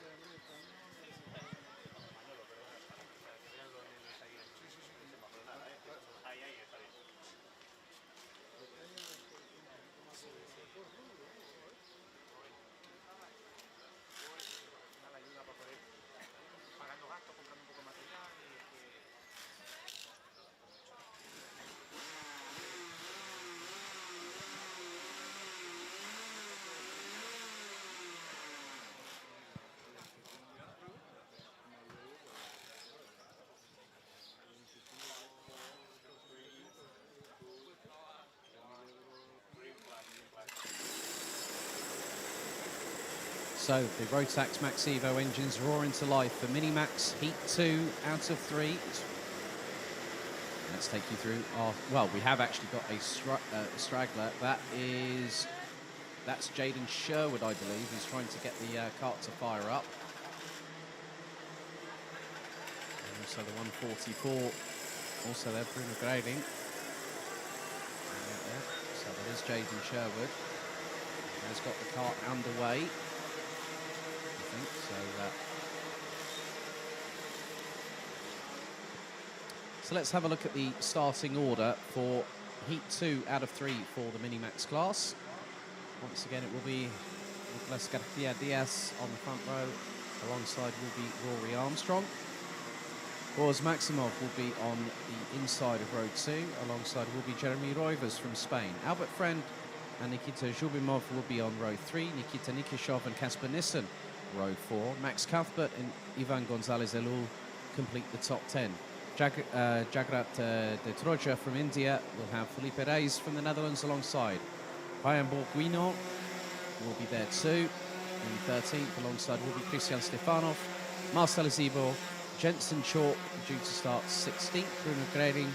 So the Rotax Max Evo engines roar into life for Minimax Heat 2 out of 3. Let's take you through our, well, we have actually got a straggler. That's Jaden Sherwood, I believe, who's trying to get the kart to fire up. And also the 144, also there, Bruno Grading. So that is Jaden Sherwood. Has got the kart underway. So let's have a look at the starting order for Heat 2 out of 3 for the Minimax class. Once again, it will be Nicolas Garcia Diaz on the front row. Alongside will be Rory Armstrong. Boaz Maximov will be on the inside of row 2. Alongside will be Jeremy Roivers from Spain. Albert Friend and Nikita Zhubimov will be on row 3. Nikita Nikishov and Kasper Nissen row 4. Max Cuthbert and Ivan Gonzalez Elul complete the top 10. Jagrat de Troja from India will have Felipe Reis from the Netherlands alongside. Ryan Borguino will be there too. In 13th alongside will be Christian Stefanov, Marcel Zibo, Jensen Chalk due to start 16th, Bruno Grading,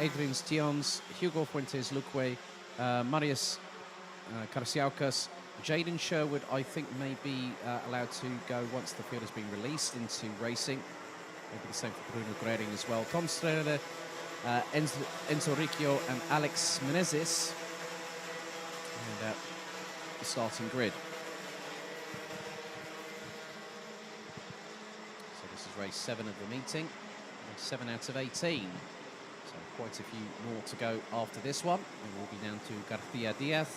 Adrian Stions, Hugo Fuentes Luque, Marius Karsiaukas. Jaden Sherwood, I think, may be allowed to go once the field has been released into racing. Maybe the same for Bruno Grading as well. Tom Strehler, Enzo Riccio and Alex Menezes. And the starting grid. So this is race 7 of the meeting. 7 out of 18. So quite a few more to go after this one. And we'll be down to Garcia Diaz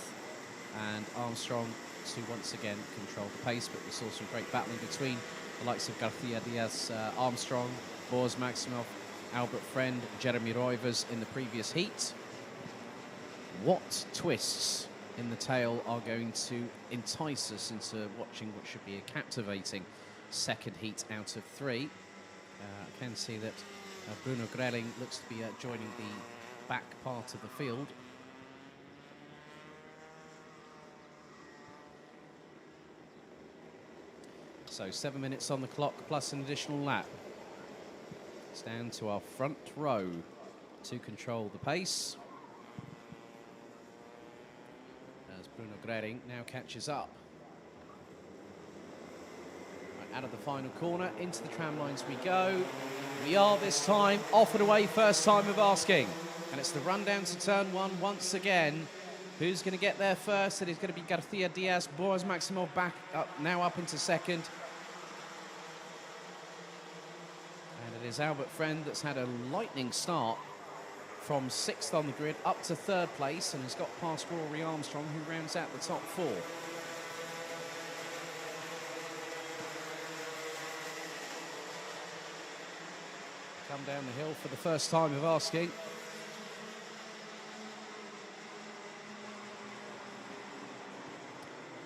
and Armstrong to once again control the pace, but we saw some great battling between the likes of Garcia Diaz, Armstrong, Boaz Maximov, Albert Friend, Jeremy Roivers in the previous heat. What twists in the tail are going to entice us into watching what should be a captivating second heat out of 3? I can see that Bruno Grelling looks to be joining the back part of the field. So 7 minutes on the clock plus an additional lap. It's down to our front row to control the pace. As Bruno Grering now catches up. Right, out of the final corner, into the tram lines we go. We are this time off and away, first time of asking. And it's the run down to turn 1 once again. Who's going to get there first? It is going to be Garcia Diaz. Boaz Maximov back up, now up into second. And it is Albert Friend that's had a lightning start from 6th on the grid up to 3rd place and has got past Rory Armstrong, who rounds out the top 4. Come down the hill for the first time of asking.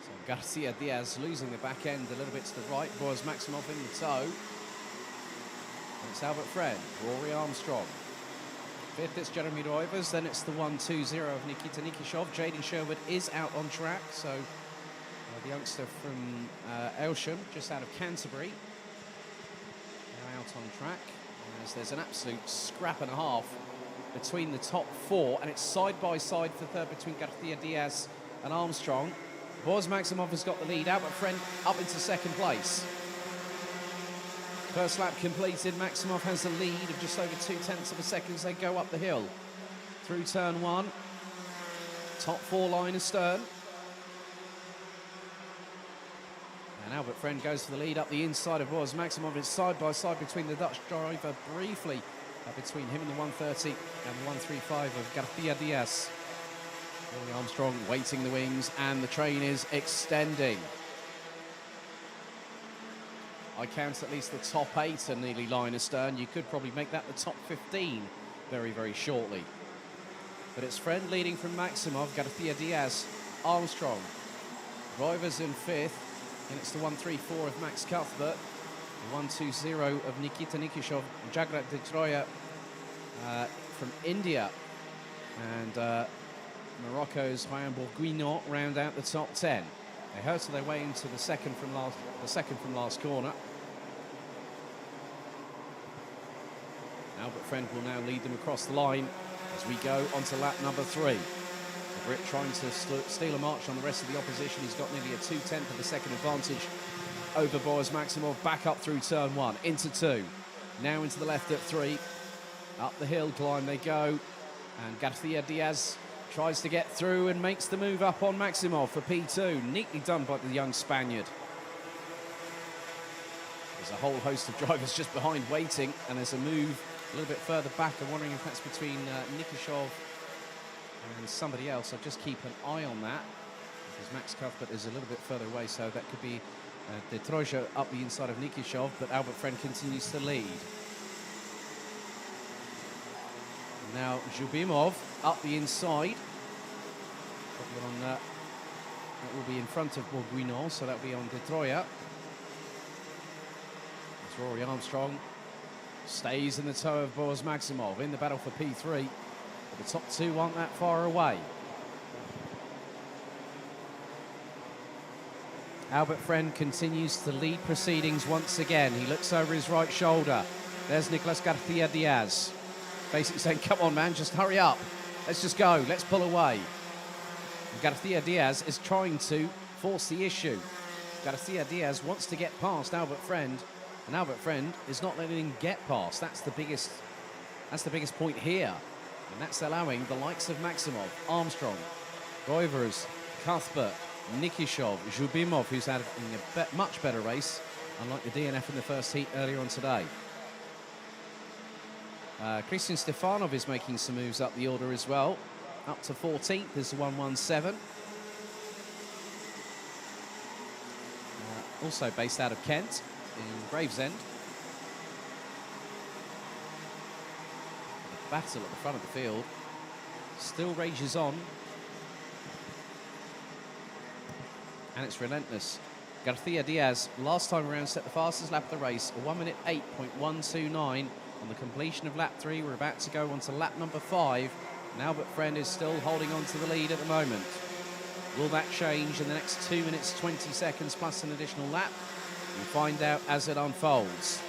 So Garcia Diaz losing the back end a little bit to the right. Boaz Maximov in the tow. And it's Albert Friend, Rory Armstrong. Fifth, it's Jeremy Roivers. Then it's the 1-2-0 of Nikita Nikishov. Jaden Sherwood is out on track. So the youngster from Aylsham, just out of Canterbury, now out on track. As there's an absolute scrap and a half between the top four. And it's side by side for third between Garcia Diaz and Armstrong. Boris Maximov has got the lead. Albert Friend up into second place. First lap completed. Maximov has the lead of just over 0.2 of a second as they go up the hill. Through turn one. Top four line astern. And Albert Friend goes for the lead up the inside of Boris Maximov. It's side by side between the Dutch driver briefly. Between him and the 130 and the 135 of Garcia Diaz. Rory Armstrong waiting the wings, and the train is extending. I count at least the top 8 are nearly line astern. You could probably make that the top 15 very, very shortly. But it's Friend leading from Maximov, Garcia Diaz, Armstrong. Roivers in fifth, and it's the 134 of Max Cuthbert, the 120 of Nikita Nikishov, Jagrat Detroya from India, and Morocco's Ryan Bourguignon round out the top 10. They hurtle their way into the second from last corner. Albert Friend will now lead them across the line as we go onto lap number 3. The Brit trying to steal a march on the rest of the opposition. He's got nearly a 0.2 of a second advantage over Boris Maximov. Back up through turn 1 into 2. Now into the left at 3. Up the hill climb they go, and Garcia Diaz tries to get through and makes the move up on Maximov for P2. Neatly done by the young Spaniard. There's a whole host of drivers just behind waiting, and there's a move a little bit further back. I'm wondering if that's between Nikishov and somebody else. I'll just keep an eye on that, because Max Cuthbert is a little bit further away, so that could be De Troja up the inside of Nikishov, but Albert Friend continues to lead. Now Zhubimov up the inside. Probably on that will be in front of Bourguignon, so that will be on De Troya. It's Rory Armstrong. Stays in the tow of Boris Maximov in the battle for P3. But the top 2 aren't that far away. Albert Friend continues to lead proceedings once again. He looks over his right shoulder. There's Nicolas Garcia Diaz. Basically saying, come on, man, just hurry up. Let's just go. Let's pull away. And Garcia Diaz is trying to force the issue. Garcia Diaz wants to get past Albert Friend, and Albert Friend is not letting him get past. That's the biggest point here. And that's allowing the likes of Maximov, Armstrong, Roivers, Cuthbert, Nikishov, Zhubimov, who's had a much better race, unlike the DNF in the first heat earlier on today. Christian Stefanov is making some moves up the order as well. Up to 14th is the 117. Also based out of Kent in Gravesend. The battle at the front of the field still rages on. And it's relentless. Garcia Diaz, last time around, set the fastest lap of the race, a 1:08.129. On the completion of lap 3, we're about to go on to lap number 5. And Albert Friend is still holding on to the lead at the moment. Will that change in the next 2 minutes, 20 seconds plus an additional lap? We'll find out as it unfolds.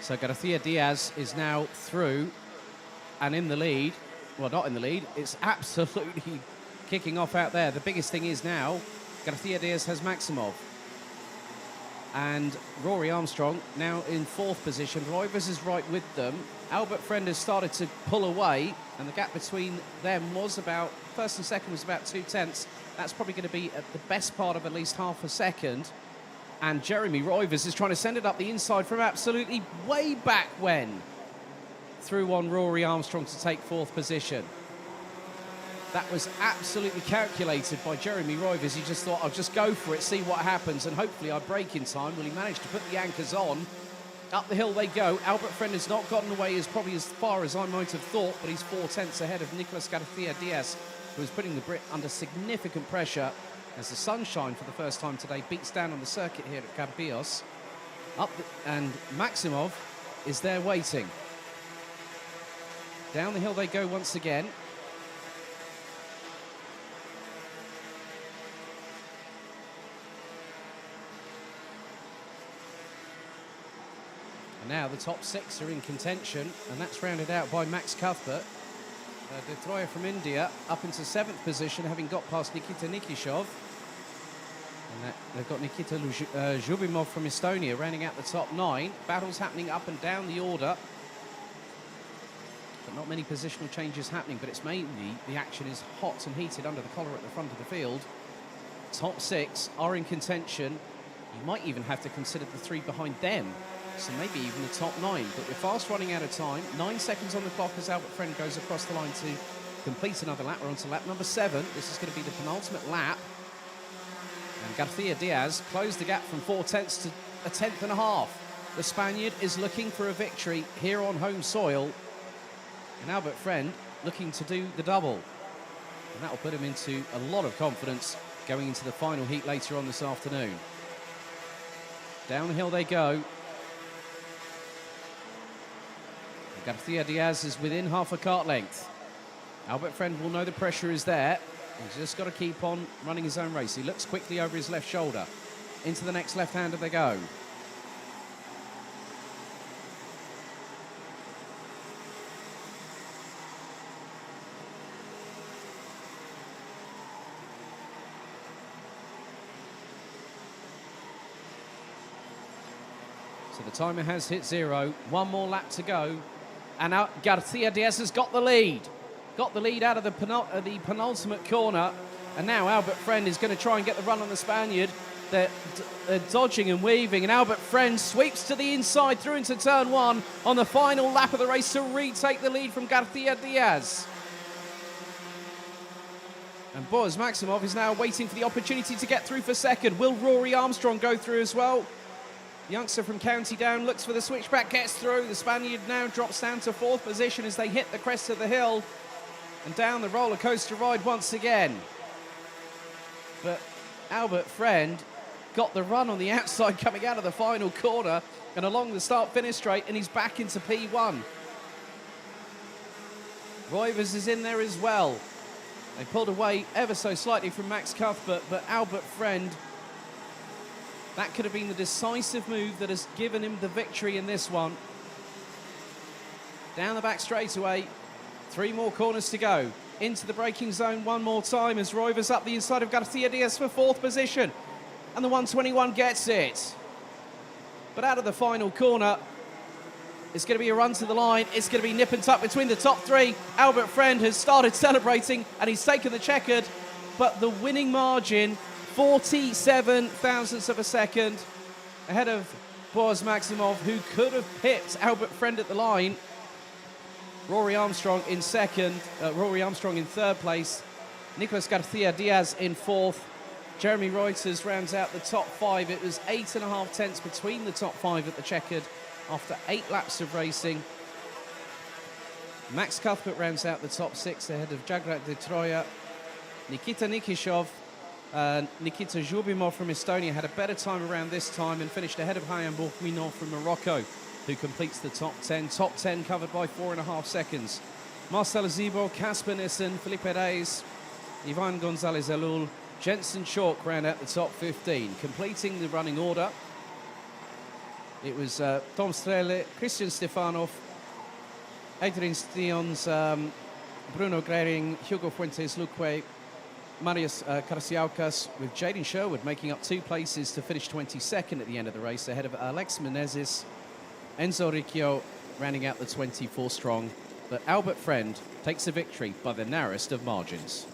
So Garcia Diaz is now through and in the lead. Well, not in the lead. It's absolutely kicking off out there. The biggest thing is now Garcia Diaz has Maximov. And Rory Armstrong now in 4th position. Roivers is right with them. Albert Friend has started to pull away, and the gap between them was about, first and second was about 0.2. That's probably going to be at the best part of at least half a second. And Jeremy Roivers is trying to send it up the inside from absolutely way back when. Through on Rory Armstrong to take 4th position. That was absolutely calculated by Jeremy Roivers. He just thought, I'll just go for it, see what happens, and hopefully I break in time. Well, he managed to put the anchors on. Up the hill they go. Albert Friend has not gotten away probably as far as I might have thought, but he's 4/10 ahead of Nicolas Garcia Diaz, who is putting the Brit under significant pressure as the sunshine for the first time today beats down on the circuit here at Campillos. And Maximov is there waiting. Down the hill they go once again. And now the top 6 are in contention, and that's rounded out by Max Cuthbert. De Troya from India up into 7th position, having got past Nikita Nikishov. And they've got Nikita Zhubimov from Estonia rounding out the top 9. Battles happening up and down the order. But not many positional changes happening, but it's mainly the action is hot and heated under the collar at the front of the field. Top 6 are in contention. You might even have to consider the 3 behind them. So maybe even the top 9, but we're fast running out of time. 9 seconds on the clock as Albert Friend goes across the line to complete another lap. We're on to lap number 7. This is going to be the penultimate lap. And Garcia Diaz closed the gap from 4/10 to a 10th and a half. The Spaniard is looking for a victory here on home soil. And Albert Friend looking to do the double. And that will put him into a lot of confidence going into the final heat later on this afternoon. Down the hill they go. Garcia Diaz is within half a kart length. Albert Friend will know the pressure is there. He's just got to keep on running his own race. He looks quickly over his left shoulder. Into the next left-hander they go. So the timer has hit 0. One more lap to go. And now Garcia Diaz has got the lead. Got the lead out of the penultimate corner. And now Albert Friend is going to try and get the run on the Spaniard. They're dodging and weaving. And Albert Friend sweeps to the inside through into turn 1 on the final lap of the race to retake the lead from Garcia Diaz. And Boaz Maximov is now waiting for the opportunity to get through for second. Will Rory Armstrong go through as well? The youngster from County Down looks for the switchback, gets through. The Spaniard now drops down to 4th position as they hit the crest of the hill. And down the roller coaster ride once again. But Albert Friend got the run on the outside coming out of the final corner and along the start-finish straight, and he's back into P1. Roivers is in there as well. They pulled away ever so slightly from Max Cuthbert, but Albert Friend, that could have been the decisive move that has given him the victory in this one. Down the back straightaway, 3 more corners to go. Into the braking zone one more time as Roivers up the inside of Garcia Diaz for 4th position. And the 121 gets it. But out of the final corner, it's going to be a run to the line. It's going to be nip and tuck between the top 3. Albert Friend has started celebrating and he's taken the checkered. But the winning margin, 47 thousandths of a second ahead of Boaz Maximov, who could have pipped Albert Friend at the line. Rory Armstrong in 3rd place. Nicolas Garcia Diaz in 4th. Jeremy Reuters rounds out the top 5. It was 8.5 tenths between the top 5 at the checkered after 8 laps of racing. Max Cuthbert rounds out the top 6 ahead of Jagrat de Troya. Nikita Nikishov, Nikita Zhubimov from Estonia had a better time around this time and finished ahead of Hayam Bourguignon from Morocco, who completes the top 10. Top 10 covered by 4.5 seconds. Marcel Zibo, Casper Nissen, Felipe Reyes, Ivan Gonzalez Alul, Jensen Chalk round out the top 15. Completing the running order, it was Tom Strele, Christian Stefanov, Adrian Stions, Bruno Grering, Hugo Fuentes, Luque, Marius Karasiaukas, with Jaden Sherwood making up 2 places to finish 22nd at the end of the race, ahead of Alex Menezes. Enzo Riccio rounding out the 24 strong. But Albert Friend takes the victory by the narrowest of margins.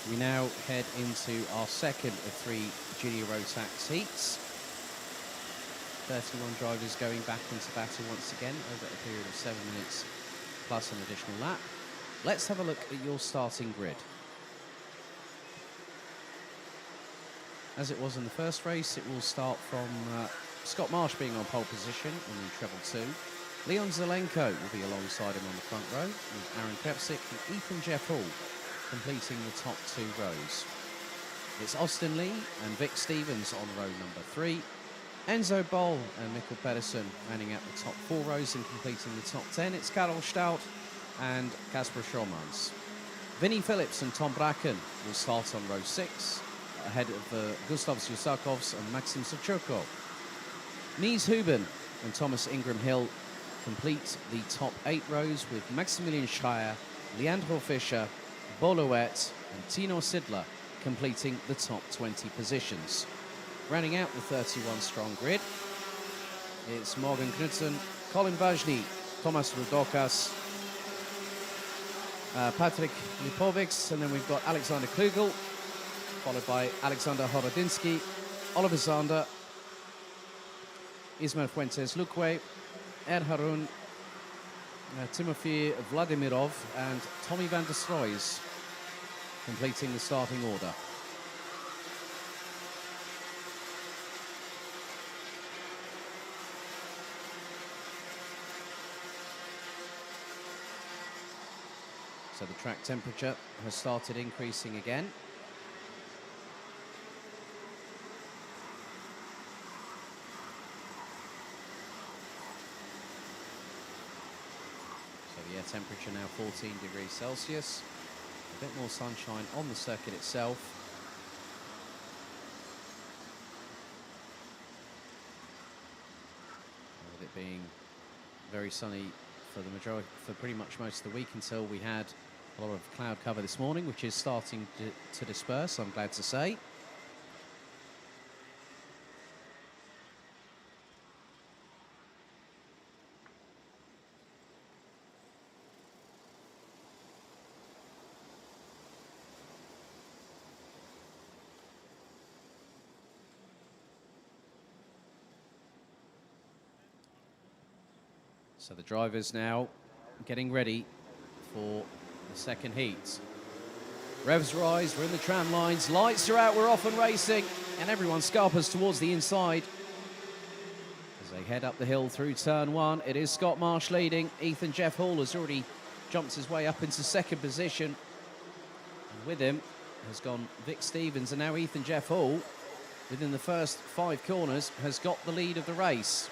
We now head into our second of 3 junior Rotax heats. 31 drivers going back into battle once again over a period of 7 minutes plus an additional lap. Let's have a look at your starting grid. As it was in the first race, it will start from Scott Marsh being on pole position in the treble 2. Leon Zelenko will be alongside him on the front row, with Aaron Krepsik and Ethan Jeff Hall completing the top 2 rows. It's Austin Lee and Vic Stevens on row number 3. Enzo Boll and Mikkel Pedersen rounding out the top 4 rows and completing the top 10. It's Karel Stout and Kasper Schomans. Vinnie Phillips and Tom Bracken will start on row 6, ahead of Gustav Susakovs and Maxim Sochurko. Nies Huben and Thomas Ingram Hill complete the top 8 rows, with Maximilian Schreier, Leandro Fischer, Boluet and Tino Sidler completing the top 20 positions. Rounding out the 31-strong grid, it's Morgan Knudsen, Colin Vajny, Thomas Rudokas, Patrick Lipovics, and then we've got Alexander Klugel, followed by Alexander Horodinsky, Oliver Zander, Ismail Fuentes-Luque, Ed Harun, Timofey Vladimirov, and Tommy van der Stroys completing the starting order. So the track temperature has started increasing again. So the air temperature now 14 degrees Celsius. A bit more sunshine on the circuit itself. With it being very sunny for pretty much most of the week, until we had a lot of cloud cover this morning, which is starting to disperse, I'm glad to say. So the drivers now getting ready for the second heat. Revs rise, we're in the tram lines, lights are out, we're off and racing, and everyone scarpers towards the inside. As they head up the hill through turn 1, it is Scott Marsh leading. Ethan Jeff Hall has already jumped his way up into second position. And with him has gone Vic Stevens, and now Ethan Jeff Hall, within the first 5 corners, has got the lead of the race.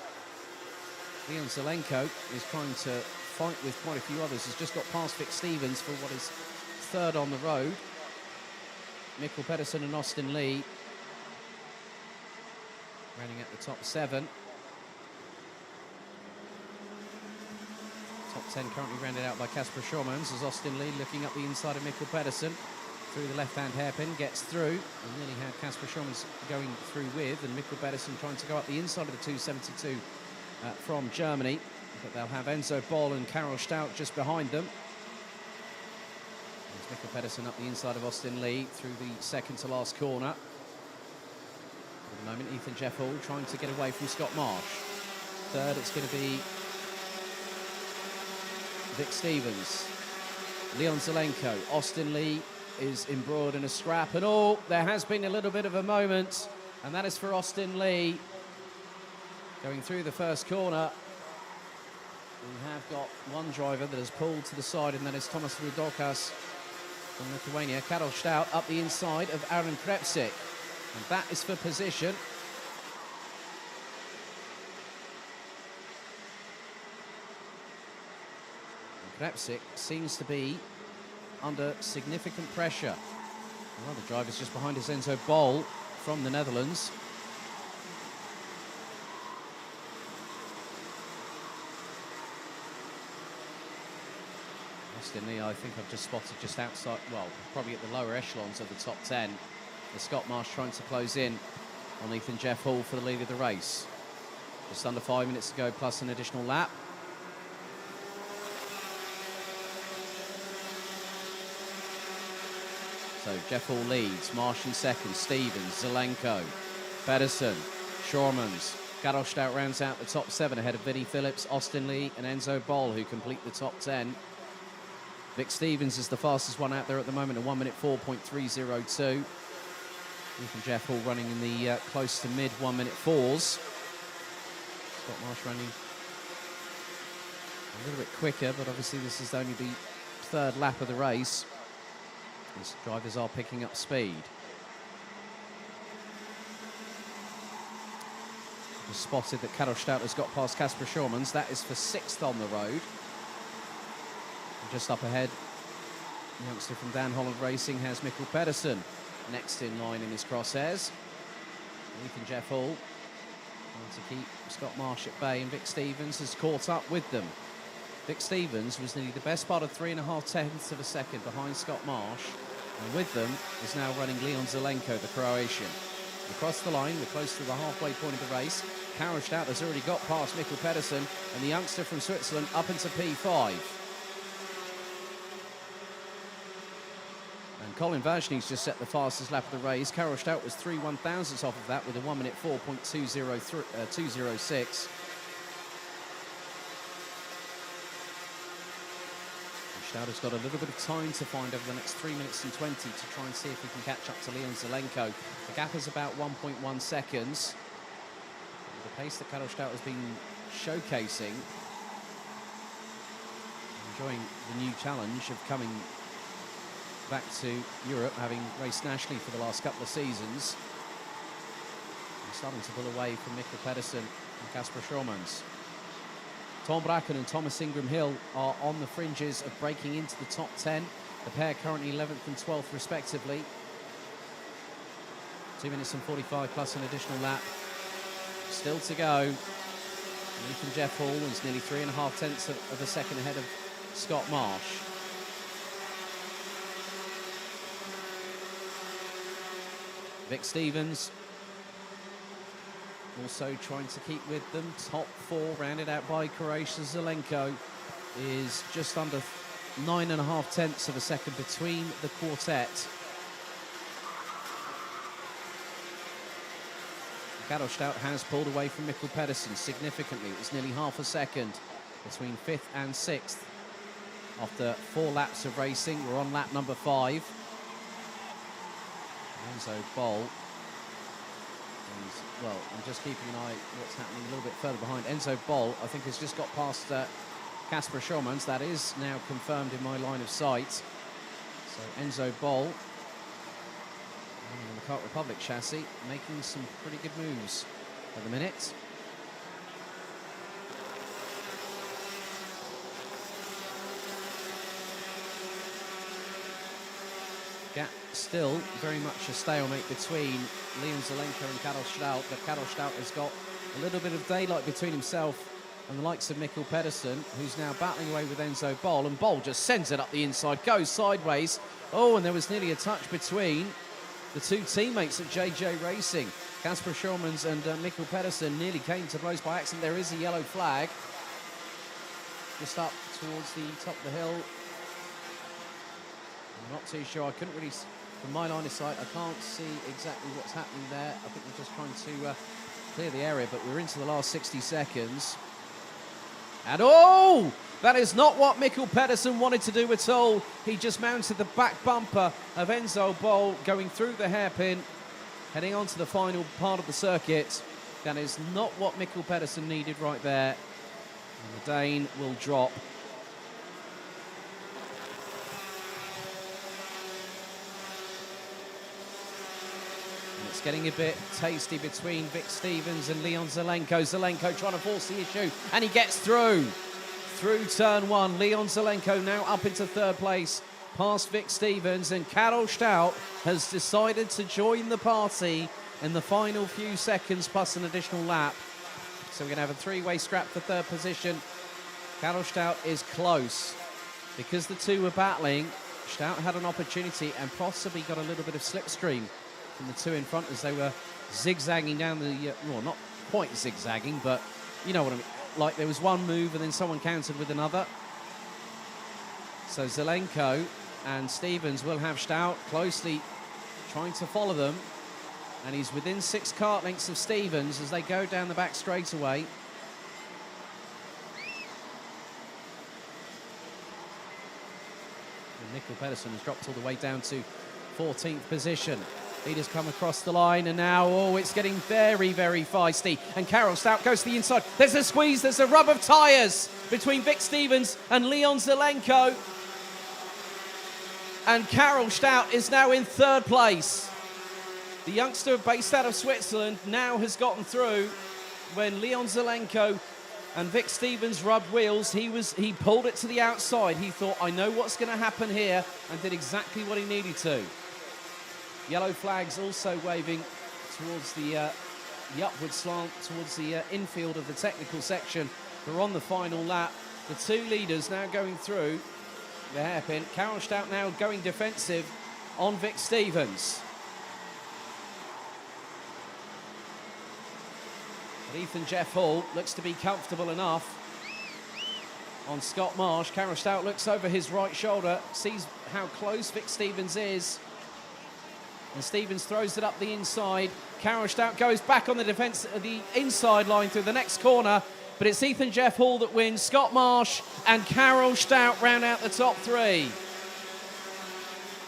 Leon Zelenko is trying to fight with quite a few others. He's just got past Vic Stevens for what is third on the road. Mikkel Pedersen and Austin Lee running at the top 7. Top 10 currently rounded out by Kasper Schomans, as Austin Lee looking up the inside of Mikkel Pedersen through the left-hand hairpin, gets through, and nearly had Kasper Schomans going through with, and Mikkel Pedersen trying to go up the inside of the 272 from Germany, but they'll have Enzo Boll and Karel Stout just behind them. There's Mikkel Pedersen up the inside of Austin Lee through the second to last corner. At the moment, Ethan Jeff Hall trying to get away from Scott Marsh. Third, it's going to be Vic Stevens, Leon Zelenko. Austin Lee is embroiled in a scrap, and there has been a little bit of a moment, and that is for Austin Lee. Going through the first corner, we have got one driver that has pulled to the side, and that is Thomas Rudokas from Lithuania. Karel Stout up the inside of Aaron Krepsik, and that is for position. And Krepsik seems to be under significant pressure. Well, the driver's just behind us, Enzo Boll from the Netherlands. Austin Lee, I think I've just spotted just outside, well, probably at the lower echelons of the top 10. The Scott Marsh trying to close in on Ethan Jeff Hall for the lead of the race. Just under 5 minutes to go, plus an additional lap. So Jeff Hall leads, Marsh in second, Stevens, Zelenko, Pedersen, Shormans. Karlstadt rounds out the top 7 ahead of Vinnie Phillips, Austin Lee and Enzo Boll, who complete the top 10. Vic Stevens is the fastest one out there at the moment, a 1 minute 4.302. Even Jeff Hall running in the close to mid 1 minute 4s. Scott Marsh running a little bit quicker, but obviously this is only the 3rd lap of the race. These drivers are picking up speed. Just spotted that Karlstadt has got past Kasper Schurmans. That is for 6th on the road. And just up ahead, the youngster from Dan Holland Racing has Mikkel Pedersen next in line in his crosshairs. Ethan Jeff Hall trying to keep Scott Marsh at bay, and Vic Stevens has caught up with them. Vic Stevens was nearly the best part of 3.5 tenths of a second behind Scott Marsh, and with them is now running Leon Zelenko, the Croatian. Across the line, we're close to the halfway point of the race. Karlstadt has already got past Mikkel Pedersen, and the youngster from Switzerland up into P5. And Colin Vajny's just set the fastest lap of the race. Karlstadt was 3 1/1000ths off of that with a 1 minute 4.206. Karlstadt has got a little bit of time to find over the next 3 minutes and 20 to try and see if he can catch up to Leon Zelenko. The gap is about 1.1 seconds. The pace that Karlstadt has been showcasing, enjoying the new challenge of coming back to Europe, having raced nationally for the last couple of seasons. And starting to pull away from Mikkel Pedersen and Kasper Schurmans. Tom Bracken and Thomas Ingram Hill are on the fringes of breaking into the top 10. The pair currently 11th and 12th respectively. 2 minutes and 45 plus an additional lap. Still to go. Ethan Jeff Hall is nearly 3.5 tenths of a second ahead of Scott Marsh. Vic Stevens also trying to keep with them. Top 4 rounded out by Croatia. Zelenko is just under 9.5 tenths of a second between the quartet. Karlstadt has pulled away from Mikkel Pedersen significantly. It was nearly half a second between 5th and 6th. After 4 laps of racing, we're on lap number 5. Enzo Boll. And, well, I'm just keeping an eye what's happening a little bit further behind. Enzo Boll, I think, has just got past Kasper Schurmans. That is now confirmed in my line of sight. So Enzo Boll, in the Kart Republic chassis, making some pretty good moves at the minute. Gap still very much a stalemate between Leon Zelenko and Karlstadt, but Karlstadt has got a little bit of daylight between himself and the likes of Mikkel Pedersen, who's now battling away with Enzo Boll, and Boll just sends it up the inside, goes sideways. Oh, and there was nearly a touch between the 2 teammates at JJ Racing. Kasper Schurmans and Mikkel Pedersen nearly came to blows by accident. There is a yellow flag just up towards the top of the hill. I'm not too sure. I couldn't really, from my line of sight, I can't see exactly what's happening there. I think we're just trying to clear the area, but we're into the last 60 seconds. And oh, that is not what Mikkel Pedersen wanted to do at all. He just mounted the back bumper of Enzo Boll going through the hairpin, heading on to the final part of the circuit. That is not what Mikkel Pedersen needed right there. And the Dane will drop. It's getting a bit tasty between Vic Stevens and Leon Zelenko. Zelenko trying to force the issue, and he gets through turn 1. Leon Zelenko now up into 3rd place, past Vic Stevens, and Karlstadt has decided to join the party in the final few seconds plus an additional lap. So we're going to have a 3-way scrap for 3rd position. Karlstadt is close. Because the 2 were battling, Stout had an opportunity and possibly got a little bit of slipstream from the 2 in front as they were zigzagging down the, well, not quite zigzagging, but you know what I mean. Like there was one move and then someone countered with another. So Zelenko and Stevens will have Stout closely trying to follow them. And he's within 6 kart lengths of Stevens as they go down the back straightaway. And Mikkel Pedersen has dropped all the way down to 14th position. Leaders come across the line, and now, oh, it's getting very, very feisty. And Karel Stout goes to the inside. There's a squeeze, there's a rub of tyres between Vic Stevens and Leon Zelenko. And Karel Stout is now in 3rd place. The youngster based out of Switzerland now has gotten through. When Leon Zelenko and Vic Stevens rubbed wheels, he pulled it to the outside. He thought, I know what's going to happen here, and did exactly what he needed to. Yellow flags also waving towards the upward slant, towards the infield of the technical section. We're on the final lap. The 2 leaders now going through the hairpin. Karel Stout now going defensive on Vic Stevens. But Ethan Jeff Hall looks to be comfortable enough on Scott Marsh. Karel Stout looks over his right shoulder, sees how close Vic Stevens is. And Stevens throws it up the inside. Karel Stout goes back on the defence, the inside line through the next corner. But it's Ethan Jeff Hall that wins. Scott Marsh and Karel Stout round out the top 3.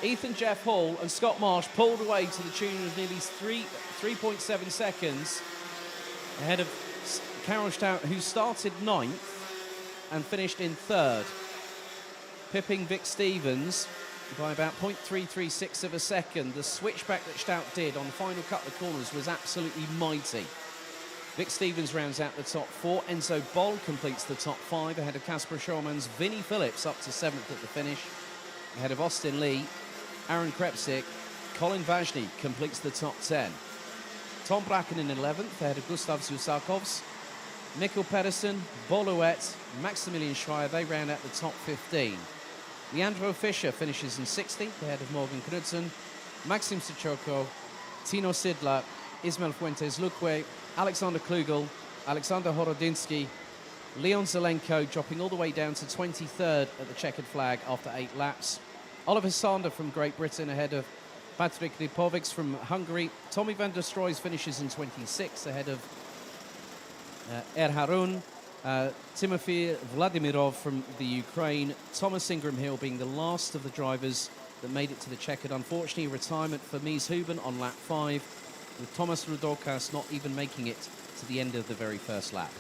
Ethan Jeff Hall and Scott Marsh pulled away to the tune of nearly 3.7 seconds ahead of Karel Stout, who started 9th and finished in 3rd, pipping Vic Stevens by about 0.336 of a second. The switchback that Stout did on the final couple of corners was absolutely mighty. Vic Stevens rounds out the top 4. Enzo Boll completes the top 5 ahead of Casper Schormann's Vinnie Phillips up to 7th at the finish. Ahead of Austin Lee, Aaron Krepsik, Colin Vajny completes the top 10. Tom Bracken in 11th ahead of Gustav Zusakovs. Mikkel Pedersen, Boluet, Maximilian Schreier, they round out the top 15. Leandro Fischer finishes in 16th ahead of Morgan Knudsen, Maxim Sichoko, Tino Sidla, Ismail Fuentes Luque, Alexander Klugel, Alexander Horodinsky, Leon Zelenko dropping all the way down to 23rd at the checkered flag after 8 laps. Oliver Sander from Great Britain ahead of Patrick Lipovics from Hungary. Tommy van der Stroys finishes in 26th ahead of Harun. Timofey Vladimirov from the Ukraine. Thomas Ingram Hill being the last of the drivers that made it to the checkered. Unfortunately, retirement for Mies Huben on lap 5, with Thomas Rudokas not even making it to the end of the very first lap.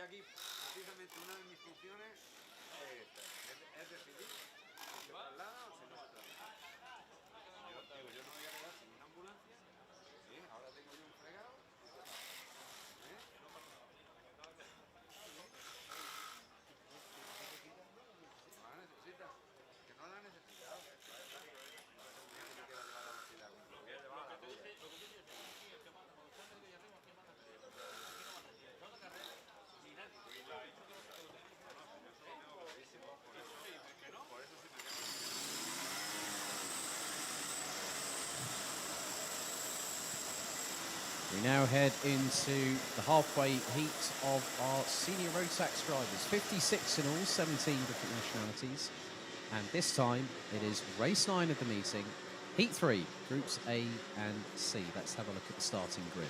aquí precisamente una de mis funciones es decidir si se traslada o si no se traslada. Yo no voy a quedar sin una ambulancia. Sí, ahora tengo yo un fregado. ¿Eh? No la necesita. Que no la ha necesitado. We now head into the halfway heat of our senior Rotax drivers. 56 in all, 17 different nationalities. And this time it is race 9 of the meeting. Heat 3, groups A and C. Let's have a look at the starting grid.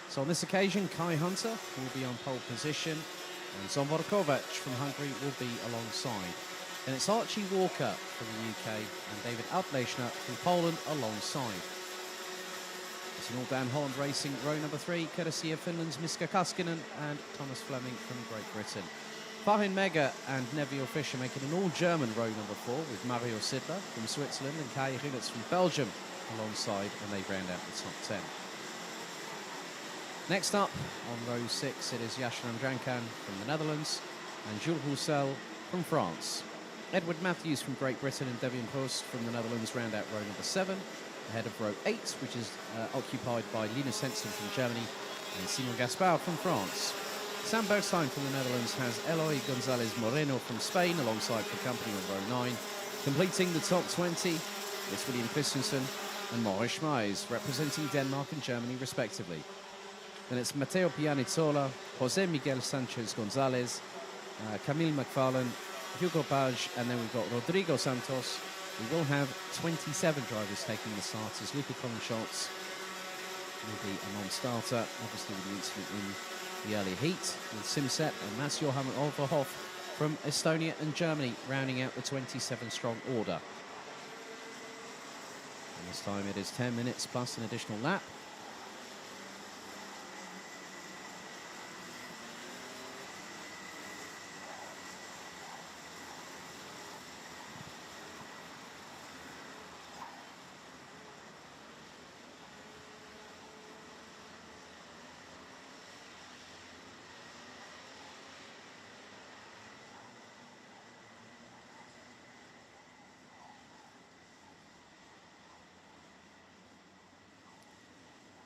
So on this occasion, Kai Hunter will be on pole position and Zsombor Kovács from Hungary will be alongside. And it's Archie Walker from the UK and David Altlechner from Poland alongside. It's an all-down Holland Racing row number 3, courtesy of Finland's Miska Kaskinen and Thomas Fleming from Great Britain. Farin Mega and Neville Fischer making an all-German row number 4 with Mario Sidler from Switzerland and Kai Rinitz from Belgium alongside, and they round out the top 10. Next up on row 6 it is Yashnam Jankan from the Netherlands and Jules Roussel from France. Edward Matthews from Great Britain and Debian Post from the Netherlands round out row number 7, ahead of row 8, which is occupied by Linus Henson from Germany and Simon Gaspard from France. Sam Bergstein from the Netherlands has Eloy Gonzalez Moreno from Spain alongside for company on row 9. Completing the top 20 is William Christensen and Maurice Schmeis, representing Denmark and Germany respectively. Then it's Matteo Pianizola, Jose Miguel Sanchez Gonzalez, Camille McFarlane, Hugo Page, and then we've got Rodrigo Santos. We will have 27 drivers taking the start as Luca Collin-Schultz will be a non-starter, obviously with the incident in the early heat, with Simset and Mats Johan Overhoff from Estonia and Germany rounding out the 27-strong order. And this time it is 10 minutes plus an additional lap.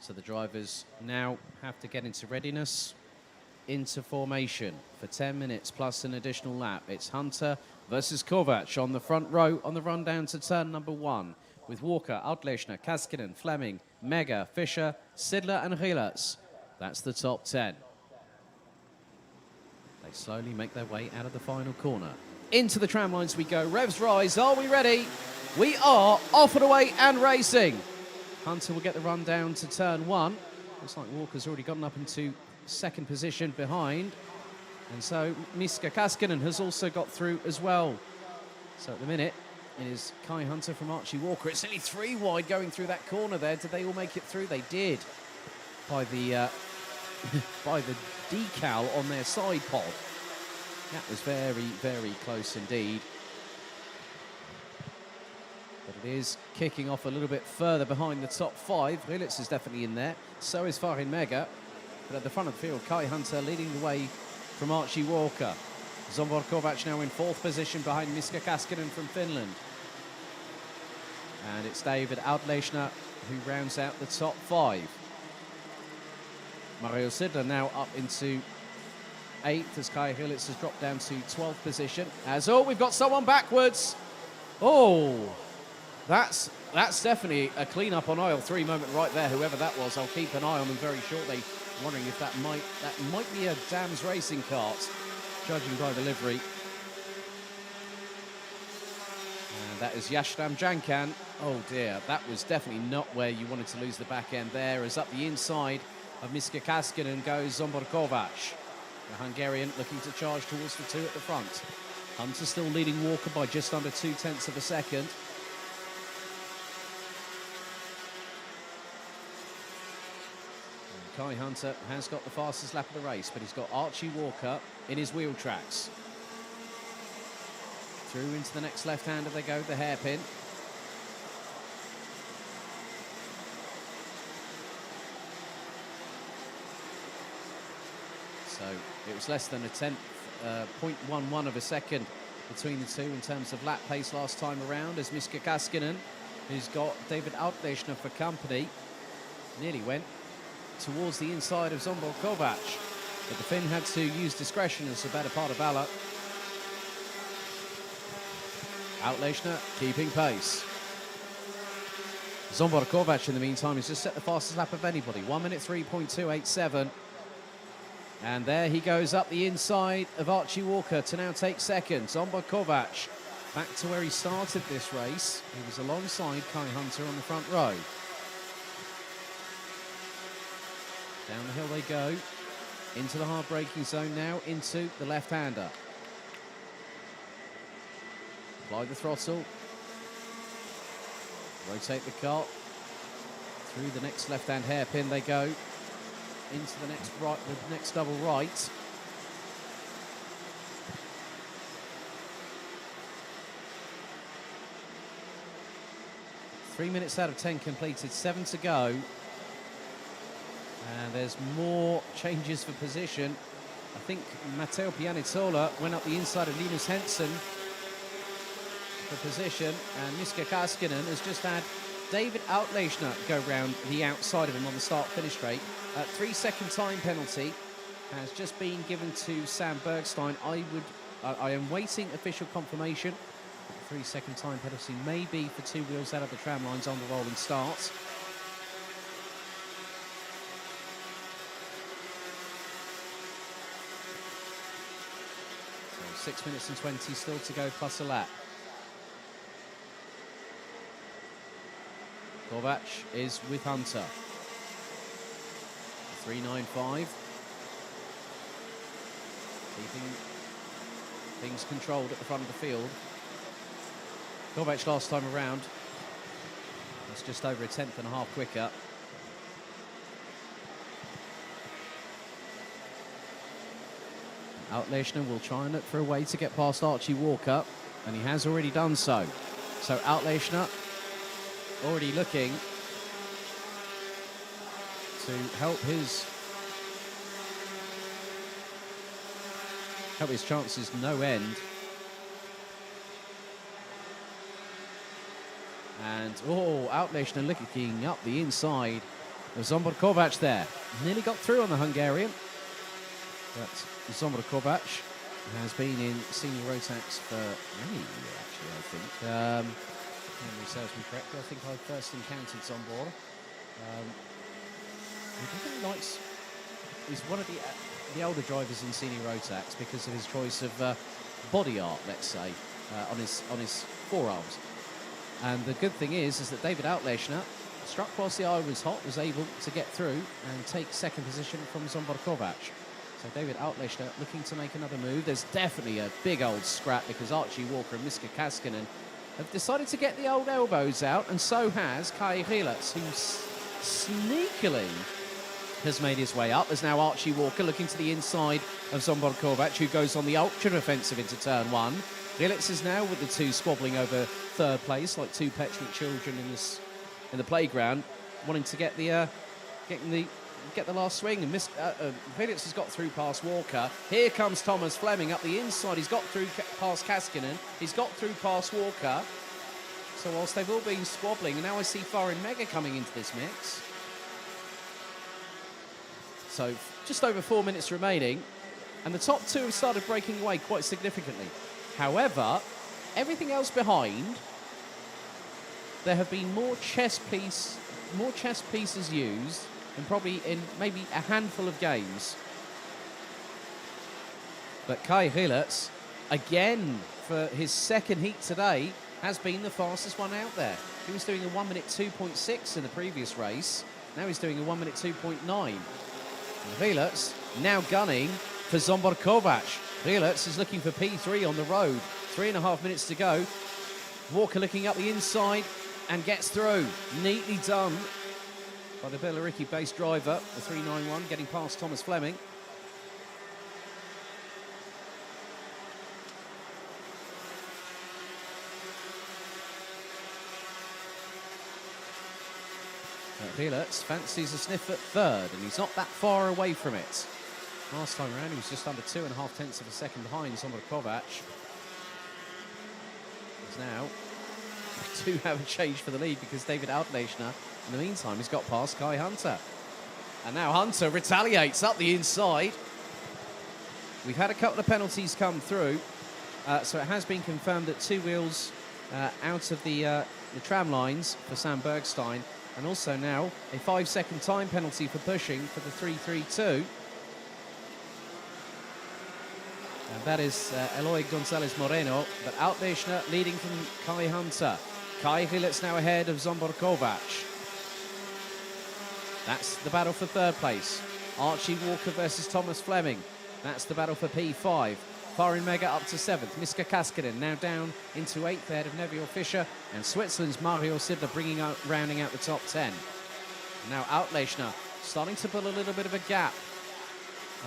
So the drivers now have to get into readiness, into formation for 10 minutes plus an additional lap. It's Hunter versus Kovács on the front row on the run down to turn number 1 with Walker, Altlechner, Kaskinen, Fleming, Mega, Fischer, Sidler and Rinitz. That's the top 10. They slowly make their way out of the final corner. Into the tram lines we go. Revs rise. Are we ready? We are off and away and racing. Hunter will get the run down to turn 1. Looks like Walker's already gotten up into second position behind. And so Miska Kaskinen has also got through as well. So at the minute, it is Kai Hunter from Archie Walker. It's only 3 wide going through that corner there. Did they all make it through? They did. By the by the decal on their side pod. That was very, very close indeed. But it is kicking off a little bit further behind the top 5. Rinitz is definitely in there. So is Farin Mega. But at the front of the field, Kai Hunter leading the way from Archie Walker. Zsombor Kovács now in 4th position behind Miska Kaskinen from Finland. And it's David Altlechner who rounds out the top 5. Mario Sidler now up into 8th as Kai Rinitz has dropped down to 12th position. We've got someone backwards. Oh, that's definitely a clean up on aisle 3 moment right there. Whoever that was, I'll keep an eye on them very shortly. Wondering if that might be a Dams racing cart, judging by the livery. And that is Yashnam Jankan. Oh dear, that was definitely not where you wanted to lose the back end there. As up the inside of Miska Kaskinen goes Zsombor Kovács. The Hungarian looking to charge towards the 2 at the front. Hunter still leading Walker by just under 0.2 of a second. Kai Hunter has got the fastest lap of the race, but he's got Archie Walker in his wheel tracks. Through into the next left-hander they go, the hairpin. So it was less than a tenth, 0.11 of a second between the two in terms of lap pace last time around, as Miska Kaskinen, who's got David Altlechner for company, nearly went towards the inside of Zsombor Kovac. But the Finn had to use discretion as the better part of Bala. Altlechner keeping pace. Zsombor Kovac, in the meantime, has just set the fastest lap of anybody. 1 minute 3.287. And there he goes up the inside of Archie Walker to now take second. Zsombor Kovac back to where he started this race. He was alongside Kai Hunter on the front row. Down the hill they go. Into the hard braking zone now, into the left-hander. Apply the throttle. Rotate the car. Through the next left-hand hairpin they go. Into the next right, the next double right. Three minutes out of 10 completed, 7 to go. And there's more changes for position. I think Matteo Pianezzola went up the inside of Linus Henson for position, and Miska Kaskinen has just had David Altlechner go round the outside of him on the start-finish straight. A 3-second time penalty has just been given to Sam Bergstein. I am waiting official confirmation. 3-second time penalty may be for 2 wheels out of the tram lines on the rolling starts. So 6 minutes and 20 still to go, plus a lap. Kovac is with Hunter. 3.95. Keeping things controlled at the front of the field. Kovac last time around was just over a tenth and a half quicker. Altlechner will try and look for a way to get past Archie Walker, and he has already done so. So Altlechner already looking to help his chances no end. And Altlechner looking up the inside of Zsombor Kovac there. Nearly got through on the Hungarian, but Zsombor Kovac has been in senior Rotax for many years, actually, I think. If memory serves me correctly, I think I first encountered Zsombor. He definitely likes. He's one of the older drivers in senior Rotax because of his choice of body art, let's say, on his forearms. And the good thing is that David Altlechner, struck whilst the eye was hot, was able to get through and take second position from Zsombor Kovac. So David Altlechner looking to make another move. There's definitely a big old scrap because Archie Walker and Miska Kaskinen have decided to get the old elbows out, and so has Kai Rilets, who sneakily has made his way up. There's now Archie Walker looking to the inside of Zsombor Kovac, who goes on the ultra-offensive into turn one. Rilets is now with the two squabbling over third place, like two petulant children in the playground, wanting to get the last swing. And Rilets has got through past Walker. Here comes Thomas Fleming up the inside. He's got through past Kaskinen. He's got through past Walker. So whilst they've all been squabbling, and now I see Foreign Mega coming into this mix. So just over 4 minutes remaining, and the top two have started breaking away quite significantly. However, everything else behind, there have been more chess pieces used than probably in maybe a handful of games. But Kai Rilets, again for his second heat today, has been the fastest one out there. He was doing a 1 minute 2.6 in the previous race. Now he's doing a 1 minute 2.9. Rilets now gunning for Zsombor Kovac. Rilets is looking for P3 on the road. 3.5 minutes to go. Walker looking up the inside and gets through. Neatly done by the Billericay-based driver, the 391, getting past Thomas Fleming. Gilles fancies a sniff at third, and he's not that far away from it. Last time around, he was just under 2.5 tenths of a second behind Zomber Kovac. Now, we do have a change for the lead because David Outlechner, in the meantime, has got past Kai Hunter. And now Hunter retaliates up the inside. We've had a couple of penalties come through, so it has been confirmed that 2 wheels out of the tram lines for Sam Bergstein, and also now a 5-second time penalty for pushing for the 332. And that is Eloy Gonzalez Moreno, but Outlechner leading from Kai Hunter. Kai Gilles now ahead of Zomber Kovac. That's the battle for third place. Archie Walker versus Thomas Fleming. That's the battle for P5. Farin Mega up to 7th. Miska Kaskinen now down into 8th ahead of Neville Fischer. And Switzerland's Mario Sidler rounding out the top 10. Now Outlechner starting to pull a little bit of a gap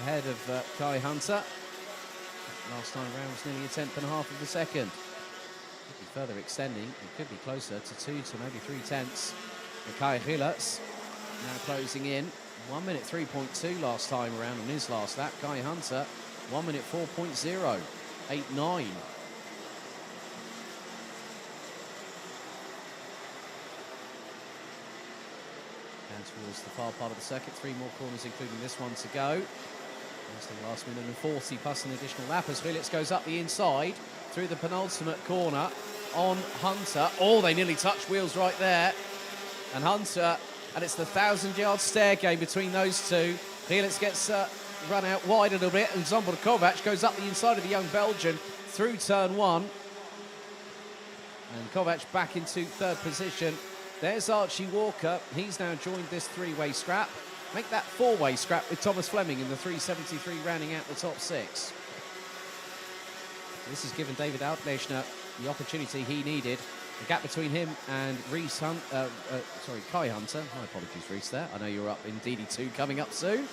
ahead of Kai Hunter. Last time round was nearly a 1/10.5 of a second. Could be further extending. It could be closer to 2 to maybe 3 tenths. And Kai Gilles now closing in. 1 minute 3.2 last time around on his last lap. Kai Hunter 1 minute 4.0, 8.9. And towards the far part of the circuit, 3 more corners, including this one to go. That's the last minute and 40 plus an additional lap as Gilles goes up the inside through the penultimate corner on Hunter. Oh, they nearly touch wheels right there. And Hunter, and it's the 1,000-yard stare game between those two. Gilles gets run out wide a little bit, and Zomber Kovac goes up the inside of the young Belgian through turn 1. And Kovac back into 3rd position. There's Archie Walker. He's now joined this 3-way scrap. Make that 4-way scrap with Thomas Fleming in the 373 rounding out the top 6. This has given David Outlechner the opportunity he needed. The gap between him and Kai Hunter. My apologies, Reese, there. I know you're up in DD2 coming up soon.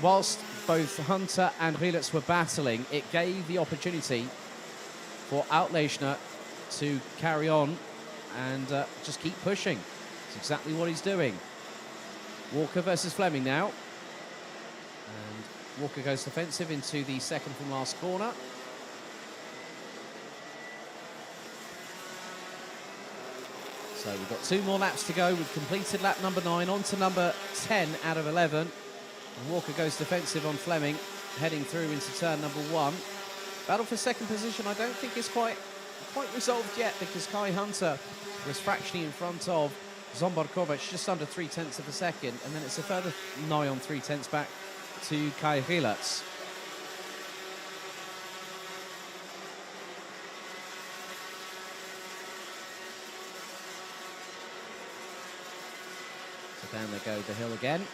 Whilst both Hunter and Gilles were battling, it gave the opportunity for Outlechner to carry on and just keep pushing. It's exactly what he's doing. Walker versus Fleming now. And Walker goes defensive into the second from last corner. So we've got 2 more laps to go. We've completed lap number 9, on to number 10 out of 11. And Walker goes defensive on Fleming, heading through into turn number 1. Battle for second position, I don't think is quite resolved yet, because Kai Hunter was fractionally in front of Zomber Kovac, just under 3 tenths of a second, and then it's a further nigh on 3 tenths back to Kai Gilles. So down they go the hill again.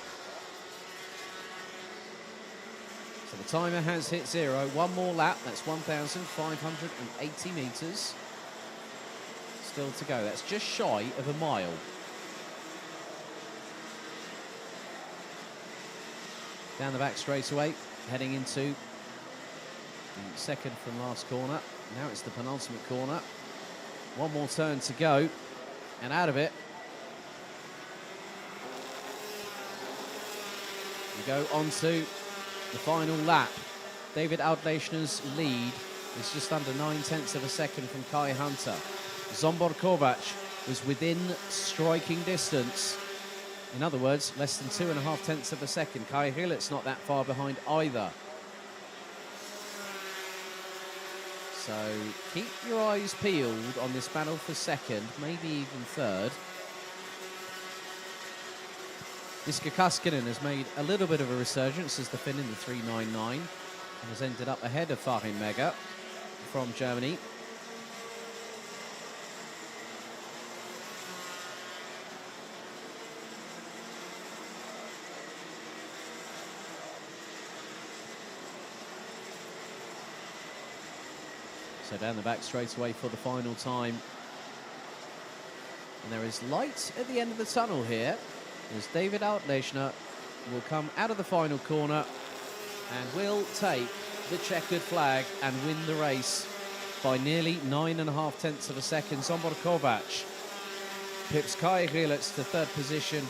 So the timer has hit 0. 1 more lap, that's 1,580 metres. Still to go, that's just shy of a mile. Down the back straightaway, heading into the second from last corner. Now it's the penultimate corner. 1 more turn to go, and out of it we go on to the final lap. David Outlechner's lead is just under 9 tenths of a second from Kai Hunter. Zomber Kovac was within striking distance. In other words, less than 2.5 tenths of a second. Kai Gilles not that far behind either. So keep your eyes peeled on this battle for second, maybe even third. Miska Kaskinen has made a little bit of a resurgence as the Finn in the 399 and has ended up ahead of Farin Mega from Germany. So down the back straight away for the final time. And there is light at the end of the tunnel here, as David Altlechner will come out of the final corner and will take the checkered flag and win the race by nearly 9.5 tenths of a second. Zsombor Kovács pips Kai Rillets to third position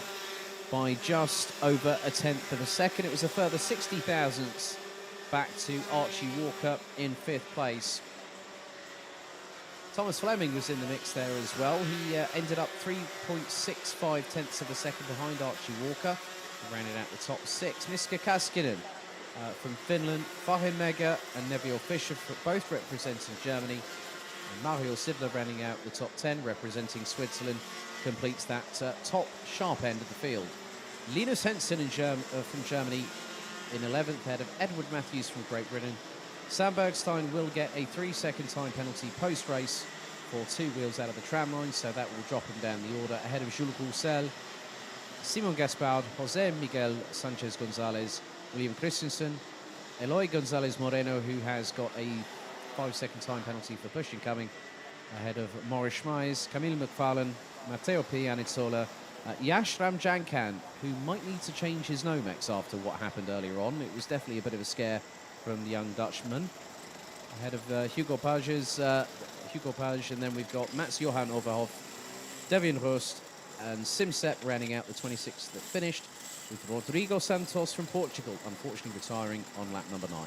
by just over a tenth of a second. It was a further 60 thousandths back to Archie Walker in fifth place. Thomas Fleming was in the mix there as well. He ended up 3.65 tenths of a second behind Archie Walker. He rounded out the top six. Miska Kaskinen from Finland, Fahim Mega and Neville Fischer, both representing Germany. And Mario Sidler rounding out the top 10, representing Switzerland, completes that top sharp end of the field. Linus Hensen from Germany in 11th, ahead of Edward Matthews from Great Britain. Sam Bergstein will get a 3-second time penalty post-race for 2 wheels out of the tram line, so that will drop him down the order, ahead of Jules Courcelles, Simon Gaspard, Jose Miguel Sanchez Gonzalez, William Christensen, Eloy Gonzalez Moreno, who has got a 5-second time penalty for pushing coming, ahead of Morris Schmeiss, Camille McFarlane, Matteo Pianizzola, Yash Ramjankan, who might need to change his Nomex after what happened earlier on. It was definitely a bit of a scare from the young Dutchman. Ahead of Hugo Page, and then we've got Mats Johan Overhoff, Devian Rust, and Simsep rounding out the 26th that finished, with Rodrigo Santos from Portugal, unfortunately retiring on lap number 9.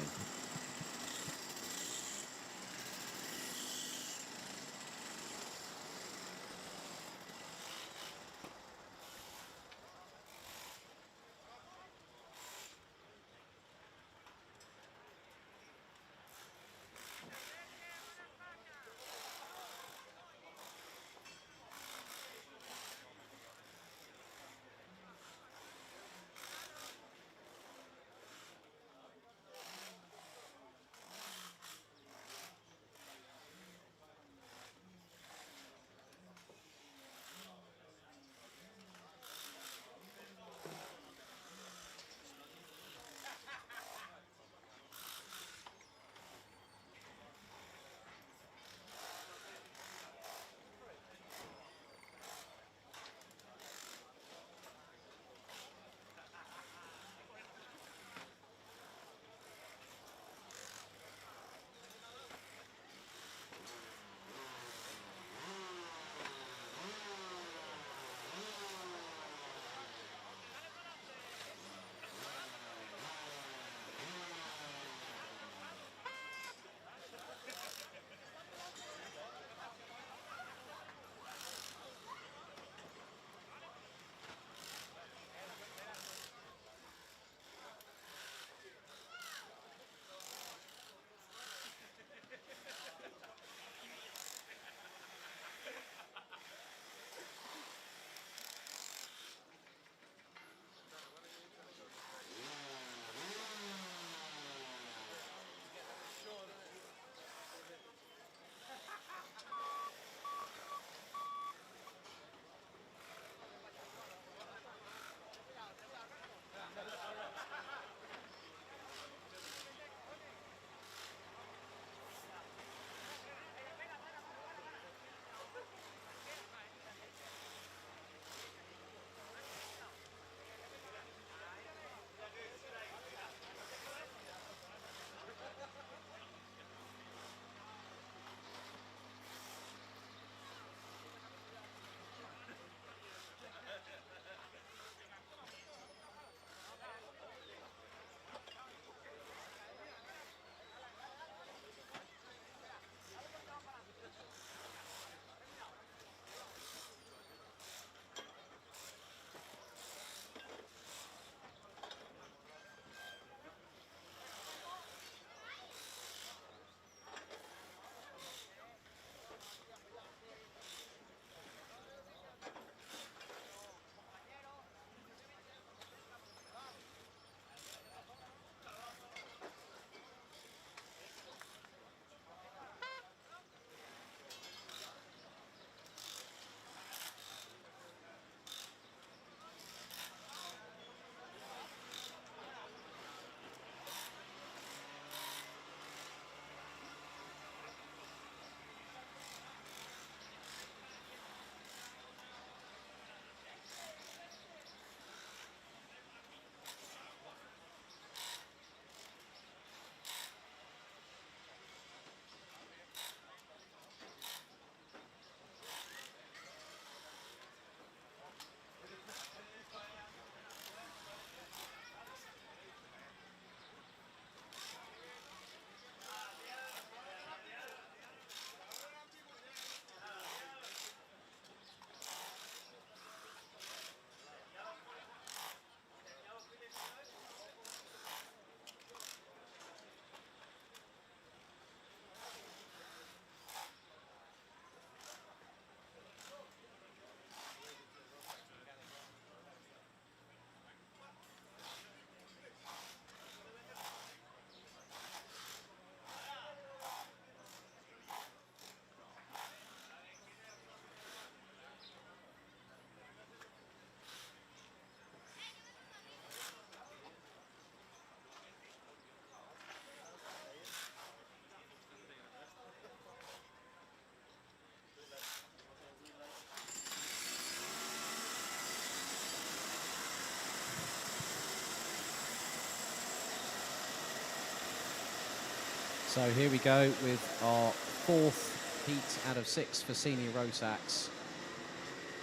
So here we go with our fourth heat out of 6 for senior Rotax.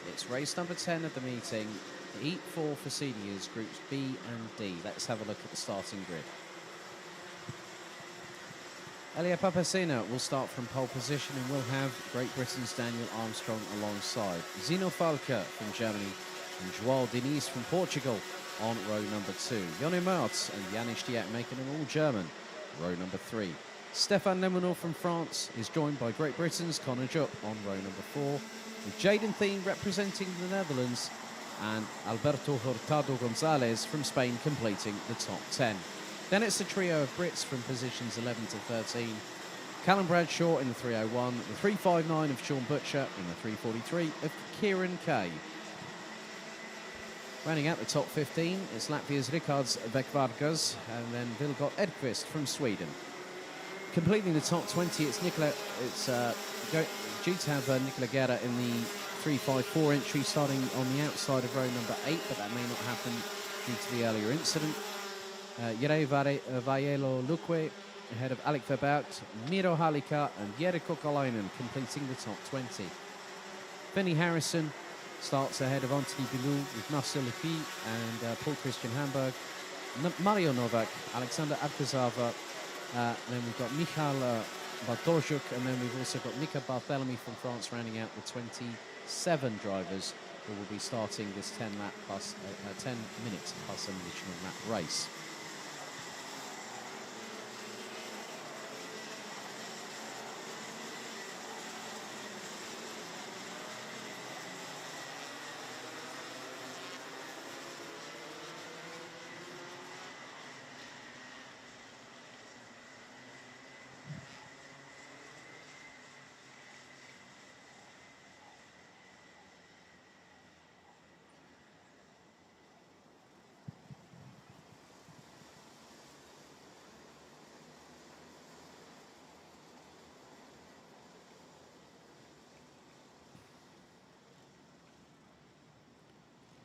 It's race number 10 of the meeting. Heat 4 for seniors, groups B and D. Let's have a look at the starting grid. Elia Papacena will start from pole position and will have Great Britain's Daniel Armstrong alongside. Zino Falca from Germany and João Diniz from Portugal on row number 2. Jonny Mertz and Janis Diak making an all-German, row number 3. Stefan Lemonor from France is joined by Great Britain's Conor Jupp on row number 4, with Jaden Thiem representing the Netherlands and Alberto Hurtado Gonzalez from Spain completing the top 10. Then it's a trio of Brits from positions 11 to 13. Callum Bradshaw in the 301, the 359 of Sean Butcher and the 343 of Kieran Kay. Rounding out the top 15, it's Latvia's Rikards Bekvargas and then Vilgot Edqvist from Sweden. Completing the top 20, it's due to have Nicola Guerra in the 354 entry starting on the outside of row number 8, but that may not happen due to the earlier incident. Jere Vaielo Luque ahead of Alec Verbout, Miro Halika and Jere Kokalainen completing the top 20. Benny Harrison starts ahead of Anthony Bilou with Marcel Lepi and Paul Christian Hamburg, Mario Novak, Alexander Abkazava, then we've got Michal Bartoszuk, and then we've also got Mika Barthélemy from France rounding out the 27 drivers who will be starting this 10 minutes plus an additional lap race.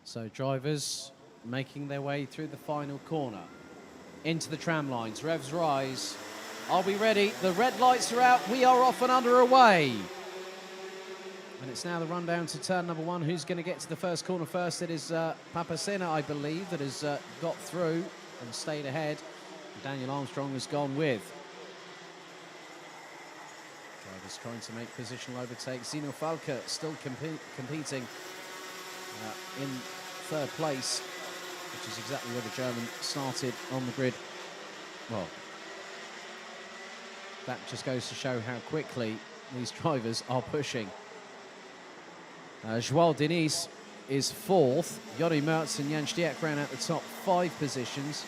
So drivers making their way through the final corner. Into the tram lines, revs rise. Are we ready? The red lights are out, we are off and underway. And it's now the run down to turn number 1. Who's going to get to the first corner first? It is Papacena, I believe, that has got through and stayed ahead. And Daniel Armstrong has gone with. Drivers trying to make positional overtakes. Zino Falca still competing in third place, which is exactly where the German started on the grid. Well, that just goes to show how quickly these drivers are pushing. João Diniz is 4th. Jonny Mertz and Janis Diak ran out the top 5 positions.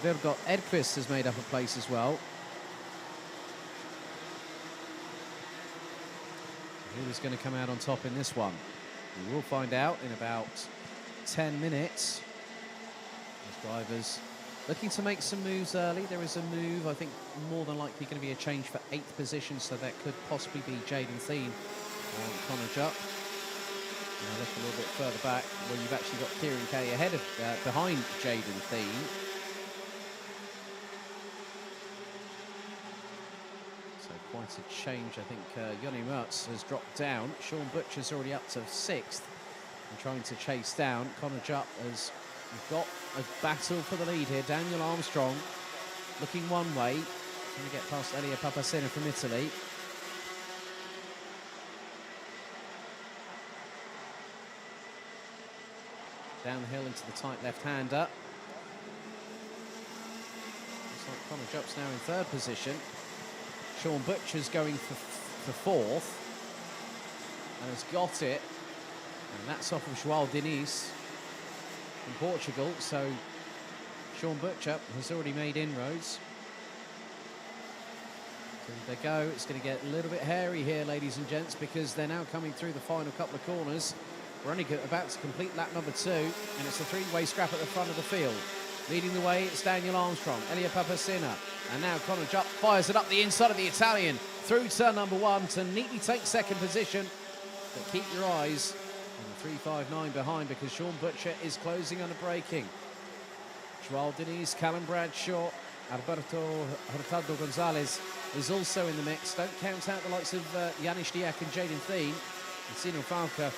Vilgot Edqvist has made up a place as well. Who is going to come out on top in this one? We will find out in about 10 minutes. These drivers looking to make some moves early. There is a move, I think, more than likely going to be a change for 8th position, so that could possibly be Jaden Thiem and Conor Jupp. Now look a little bit further back, where you've actually got Kieran Kay ahead of, behind Jaden Thiem. So quite a change. I think Jonny Mertz has dropped down. Sean Butcher's already up to 6th and trying to chase down. Conor Jupp has got a battle for the lead here. Daniel Armstrong looking one way, trying to get past Elia Papacena from Italy. Down the hill into the tight left-hander. Looks like Conor Jupp's now in 3rd position. Sean Butcher's going for 4th and has got it, and that's off of João Diniz from Portugal. So Sean Butcher has already made inroads. So there they go. It's going to get a little bit hairy here, ladies and gents, because they're now coming through the final couple of corners. We're only about to complete lap number 2, and it's a 3-way scrap at the front of the field. Leading the way, it's Daniel Armstrong, Elia Papacena, and now Conor Jupp fires it up the inside of the Italian through turn number 1 to neatly take 2nd position. But keep your eyes on the 359 behind, because Sean Butcher is closing under braking. João Diniz, Callum Bradshaw, Alberto Hurtado Gonzalez is also in the mix. Don't count out the likes of Janis Diak and Jaden Thien and Sino Falca.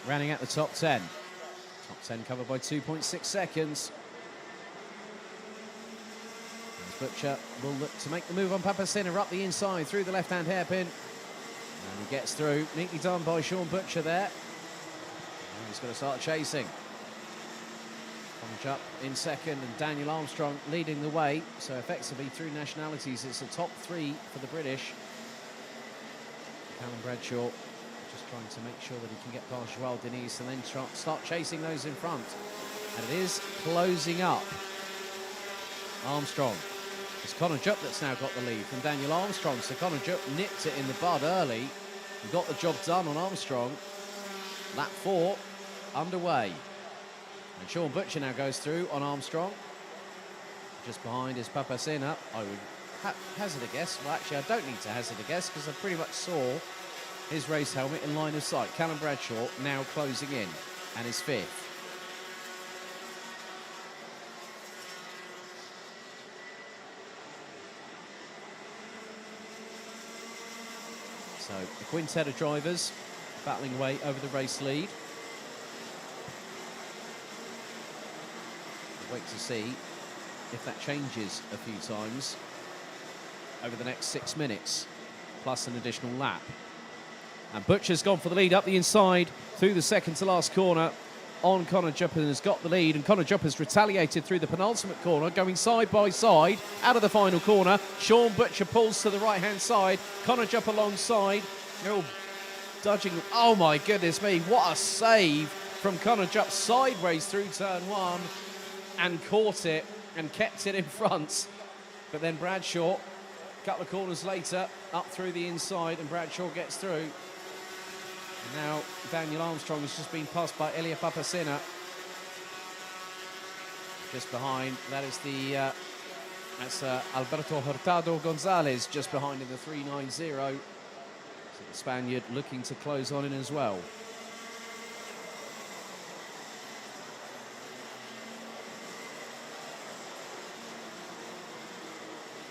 Rounding out the top 10. Top 10 covered by 2.6 seconds. As Butcher will look to make the move on Papacena up the inside through the left-hand hairpin. And he gets through. Neatly done by Sean Butcher there. Now he's going to start chasing. Up in second, and Daniel Armstrong leading the way. So effectively through nationalities, it's the top 3 for the British. Callum Bradshaw just trying to make sure that he can get past Joel Denise and then start chasing those in front. And it is closing up. Armstrong. It's Connor Jupp that's now got the lead from Daniel Armstrong. So Connor Jupp nipped it in the bud early and got the job done on Armstrong. Lap 4 underway. And Sean Butcher now goes through on Armstrong. Just behind is Papacena. I would hazard a guess. Well, actually, I don't need to hazard a guess because I pretty much saw his race helmet in line of sight. Callum Bradshaw now closing in and is 5th. So the quintet of drivers battling away over the race lead. Wait to see if that changes a few times over the next 6 minutes, plus an additional lap. And Butcher's gone for the lead up the inside through the second to last corner on Connor Jupp and has got the lead. And Connor Jupp has retaliated through the penultimate corner, going side by side out of the final corner. Sean Butcher pulls to the right-hand side. Connor Jupp alongside. They're all dodging. Oh my goodness me, what a save from Connor Jupp sideways through turn 1. And caught it and kept it in front. But then Bradshaw, a couple of corners later, up through the inside, and Bradshaw gets through. And now Daniel Armstrong has just been passed by Elia Papacena. Just behind, that is that's Alberto Hurtado Gonzalez just behind in the 390. So the Spaniard looking to close on in as well.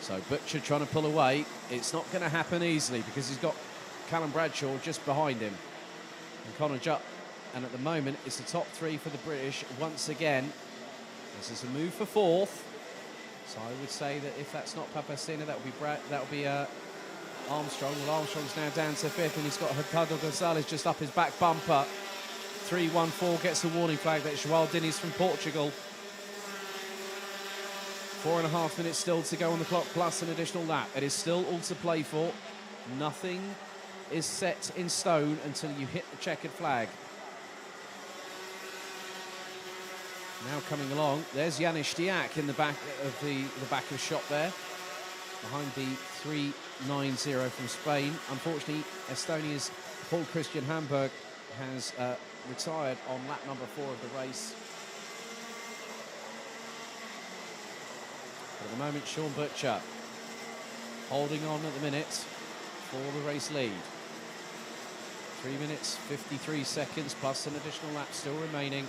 So Butcher trying to pull away. It's not going to happen easily because he's got Callum Bradshaw just behind him. And Connor Jupp. And at the moment, it's the top 3 for the British once again. This is a move for 4th. So I would say that if that's not Papacena, that would be Armstrong. Well, Armstrong's now down to 5th, and he's got Hurtado Gonzalez just up his back bumper. 3-1-4 gets a warning flag. That's Joel Diniz from Portugal. 4.5 minutes still to go on the clock, plus an additional lap. It is still all to play for. Nothing is set in stone until you hit the checkered flag. Now coming along, there's Janis Diak in the back of shot there, behind the 390 from Spain. Unfortunately, Estonia's Paul Christian Hamburg has retired on lap number 4 of the race. But at the moment, Sean Butcher holding on at the minute for the race lead. 3 minutes, 53 seconds, plus an additional lap still remaining.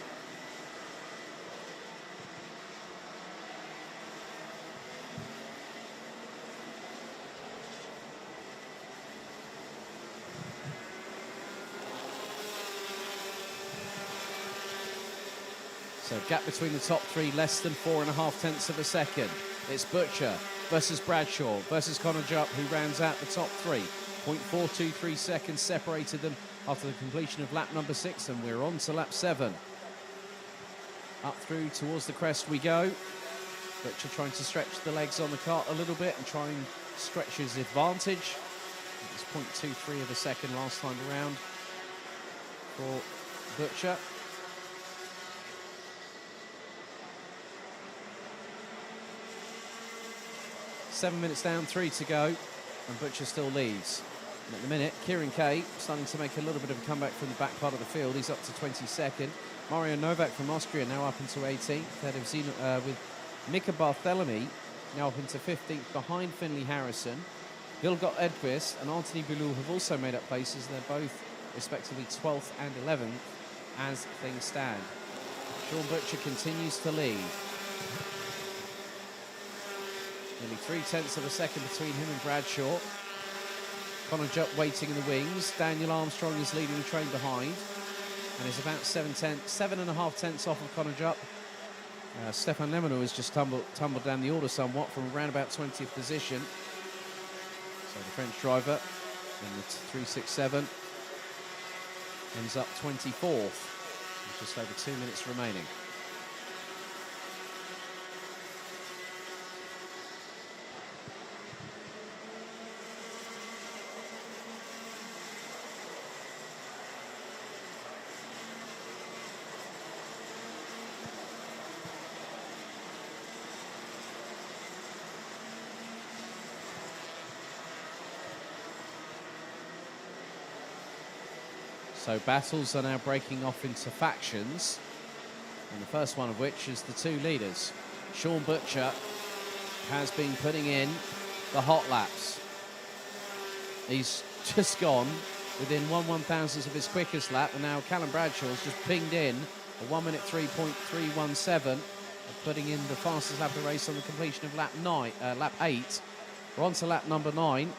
So gap between the top 3, less than 4.5 tenths of a second. It's Butcher versus Bradshaw versus Connor Jupp, who rounds out the top 3. 0.423 seconds separated them after the completion of lap number 6, and we're on to lap 7. Up through towards the crest we go. Butcher trying to stretch the legs on the cart a little bit and try and stretch his advantage. It was 0.23 of a second last time around for Butcher. Seven minutes down, 3 to go, and Butcher still leads. And at the minute, Kieran Kay starting to make a little bit of a comeback from the back part of the field. He's up to 22nd. Mario Novak from Austria now up into 18th. Ahead of with Mika Barthelemy now up into 15th behind Finley Harrison. Vilgot Edquist and Anthony Boulou have also made up places. They're both respectively 12th and 11th as things stand. Sean Butcher continues to lead. Nearly 0.3 of a second between him and Bradshaw. Connor Jupp waiting in the wings. Daniel Armstrong is leading the train behind and is about 7.5 tenths off of Connor Jupp. Stefan Lemonu has just tumbled down the order somewhat from around about 20th position. So the French driver in the 367 ends up 24th with just over 2 minutes remaining. So battles are now breaking off into factions, and the first one of which is the two leaders. Sean Butcher has been putting in the hot laps. He's just gone within 1/1000th of his quickest lap, and now Callum Bradshaw's just pinged in a 1 minute 3.317, putting in the fastest lap of the race on the completion of lap 8. We're on to lap number 9.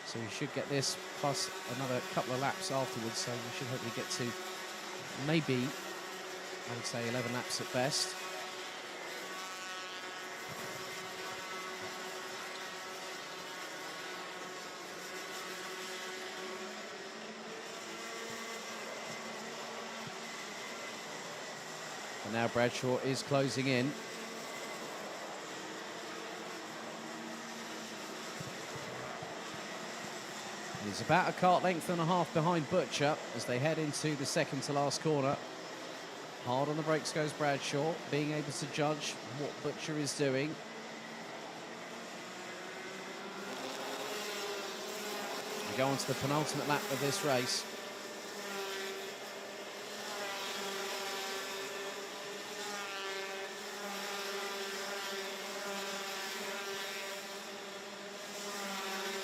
So we should get this plus another couple of laps afterwards. So we should hopefully get to maybe, I would say, 11 laps at best. And now Bradshaw is closing in. He's about a kart length and a half behind Butcher as they head into the second to last corner. Hard on the brakes goes Bradshaw, being able to judge what Butcher is doing. We go on to the penultimate lap of this race.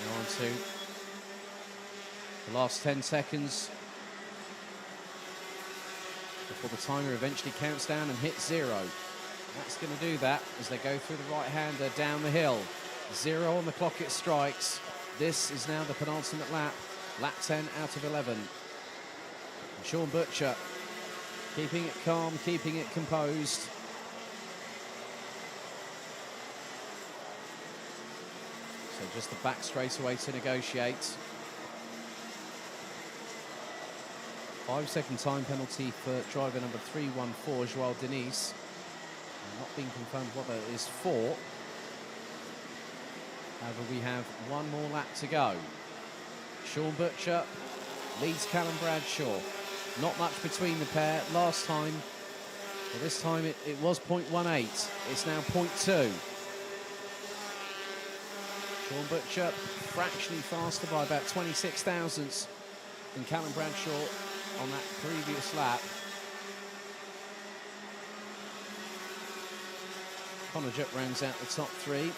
Go on to the last 10 seconds before the timer eventually counts down and hits 0. That's going to do that as they go through the right-hander down the hill. 0 on the clock, it strikes. This is now the penultimate lap. Lap 10 out of 11. And Sean Butcher keeping it calm, keeping it composed. So just the back straightaway to negotiate. 5-second time penalty for driver number 314, Joao Diniz. Not being confirmed whether it is 4. However, we have one more lap to go. Sean Butcher leads Callum Bradshaw. Not much between the pair. Last time, well, this time it was 0.18. It's now 0.2. Sean Butcher fractionally faster by about 26 thousandths than Callum Bradshaw on that previous lap. Connor Jupp rounds out the top 3.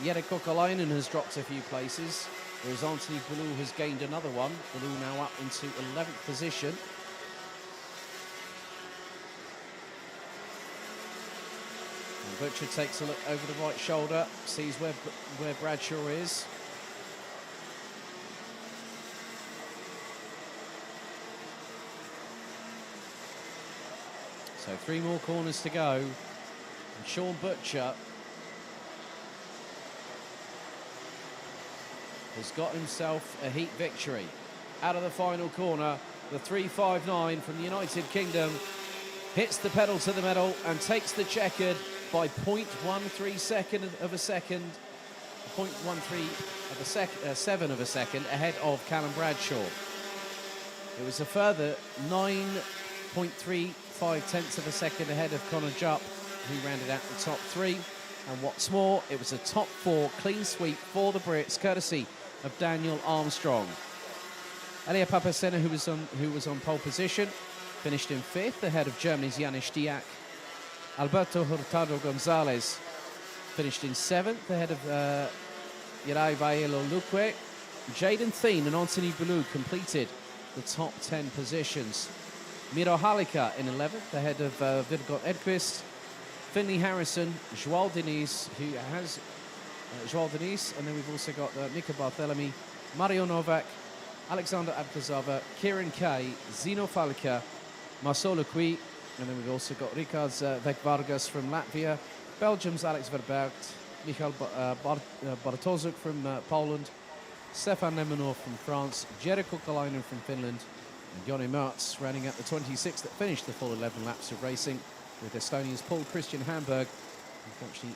Jere Kokalainen has dropped a few places, whereas Anthony Boulou has gained another one. Boulou now up into 11th position. And Butcher takes a look over the right shoulder, sees where Bradshaw is. So 3 more corners to go. And Sean Butcher has got himself a heat victory. Out of the final corner, the 359 from the United Kingdom hits the pedal to the metal and takes the checkered by 0.13 of a second, 7 of a second ahead of Callum Bradshaw. It was a further 9.35 tenths of a second ahead of Connor Jupp, who rounded out the top 3. And what's more, it was a top 4 clean sweep for the Brits, courtesy of Daniel Armstrong. Elia Papacena, who was on pole position, finished in 5th ahead of Germany's Janis Diak. Alberto Hurtado Gonzalez finished in 7th ahead of Irai Baelo Luque. Jaden Thien and Anthony Boulou completed the top 10 positions. Miro Halika in 11th, ahead of Vidgot Edquist. Finley Harrison, Joao Diniz, who has Joao Diniz, and then we've also got Mika Barthelemy, Mario Novak, Alexander Abkazava, Kieran Kay, Zino Falka, Marcelo Cui, and then we've also got Ricards Vek Vargas from Latvia, Belgium's Alex Verbergt, Michal Bartosuk from Poland, Stefan Nemanov from France, Jericho Kalainen from Finland, and Joni Mertz rounding out the 26th that finished the full 11 laps of racing, with Estonia's Paul Christian Hamburg unfortunately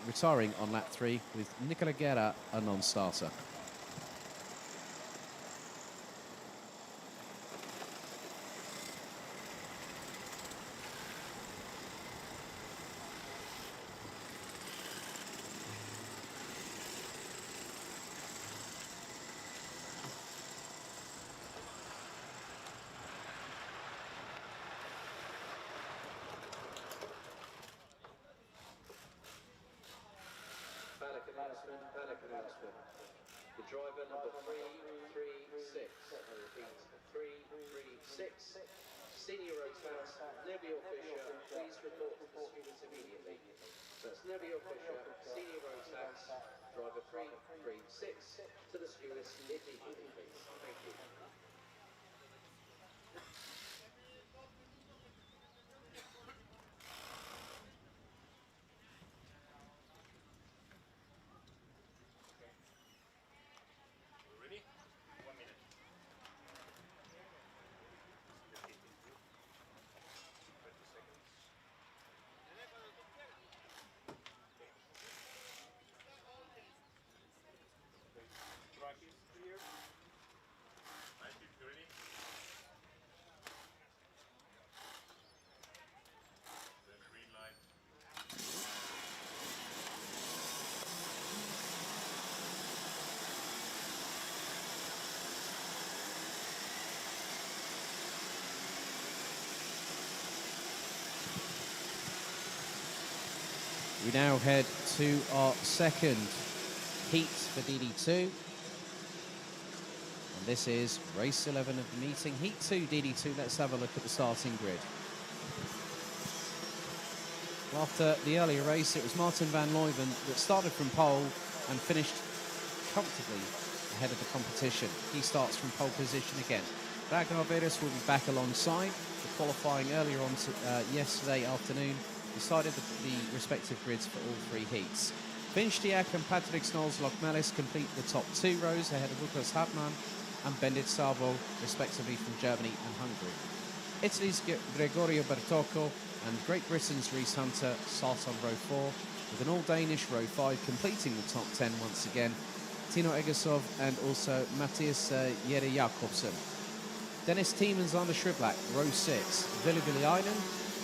retiring on lap 3, with Nicola Guerra a non-starter. Paddock announcement. The driver number 336, I repeat, 336, Senior Rotax, Neville Fisher, please report to the stewards immediately. That's Neville Fisher, Senior Rotax, driver 336, to the stewards immediately, please. Thank you. Ready? 1 minute. Track is clear. Nice, ready? Then green light. We now head to our second heat for DD2. And this is race 11 of the meeting. Heat 2, DD2. Let's have a look at the starting grid. After the earlier race, it was Martin van Leuven that started from pole and finished comfortably ahead of the competition. He starts from pole position again. Ragnar Veres will be back alongside. The qualifying earlier on yesterday afternoon decided the respective grids for all 3 heats. Finstiak and Patrick Snolls-Lockmelis complete the top 2 rows ahead of Lukas Hartmann and Bendit Sabo, respectively from Germany and Hungary. Italy's Gregorio Bertocco and Great Britain's Rhys Hunter start on row 4, with an all-Danish row 5 completing the top 10 once again, Tino Egersov and also Matthias Jere Jakobsen. Dennis Tiemens on the Shriblack, row 6, Vili Villainen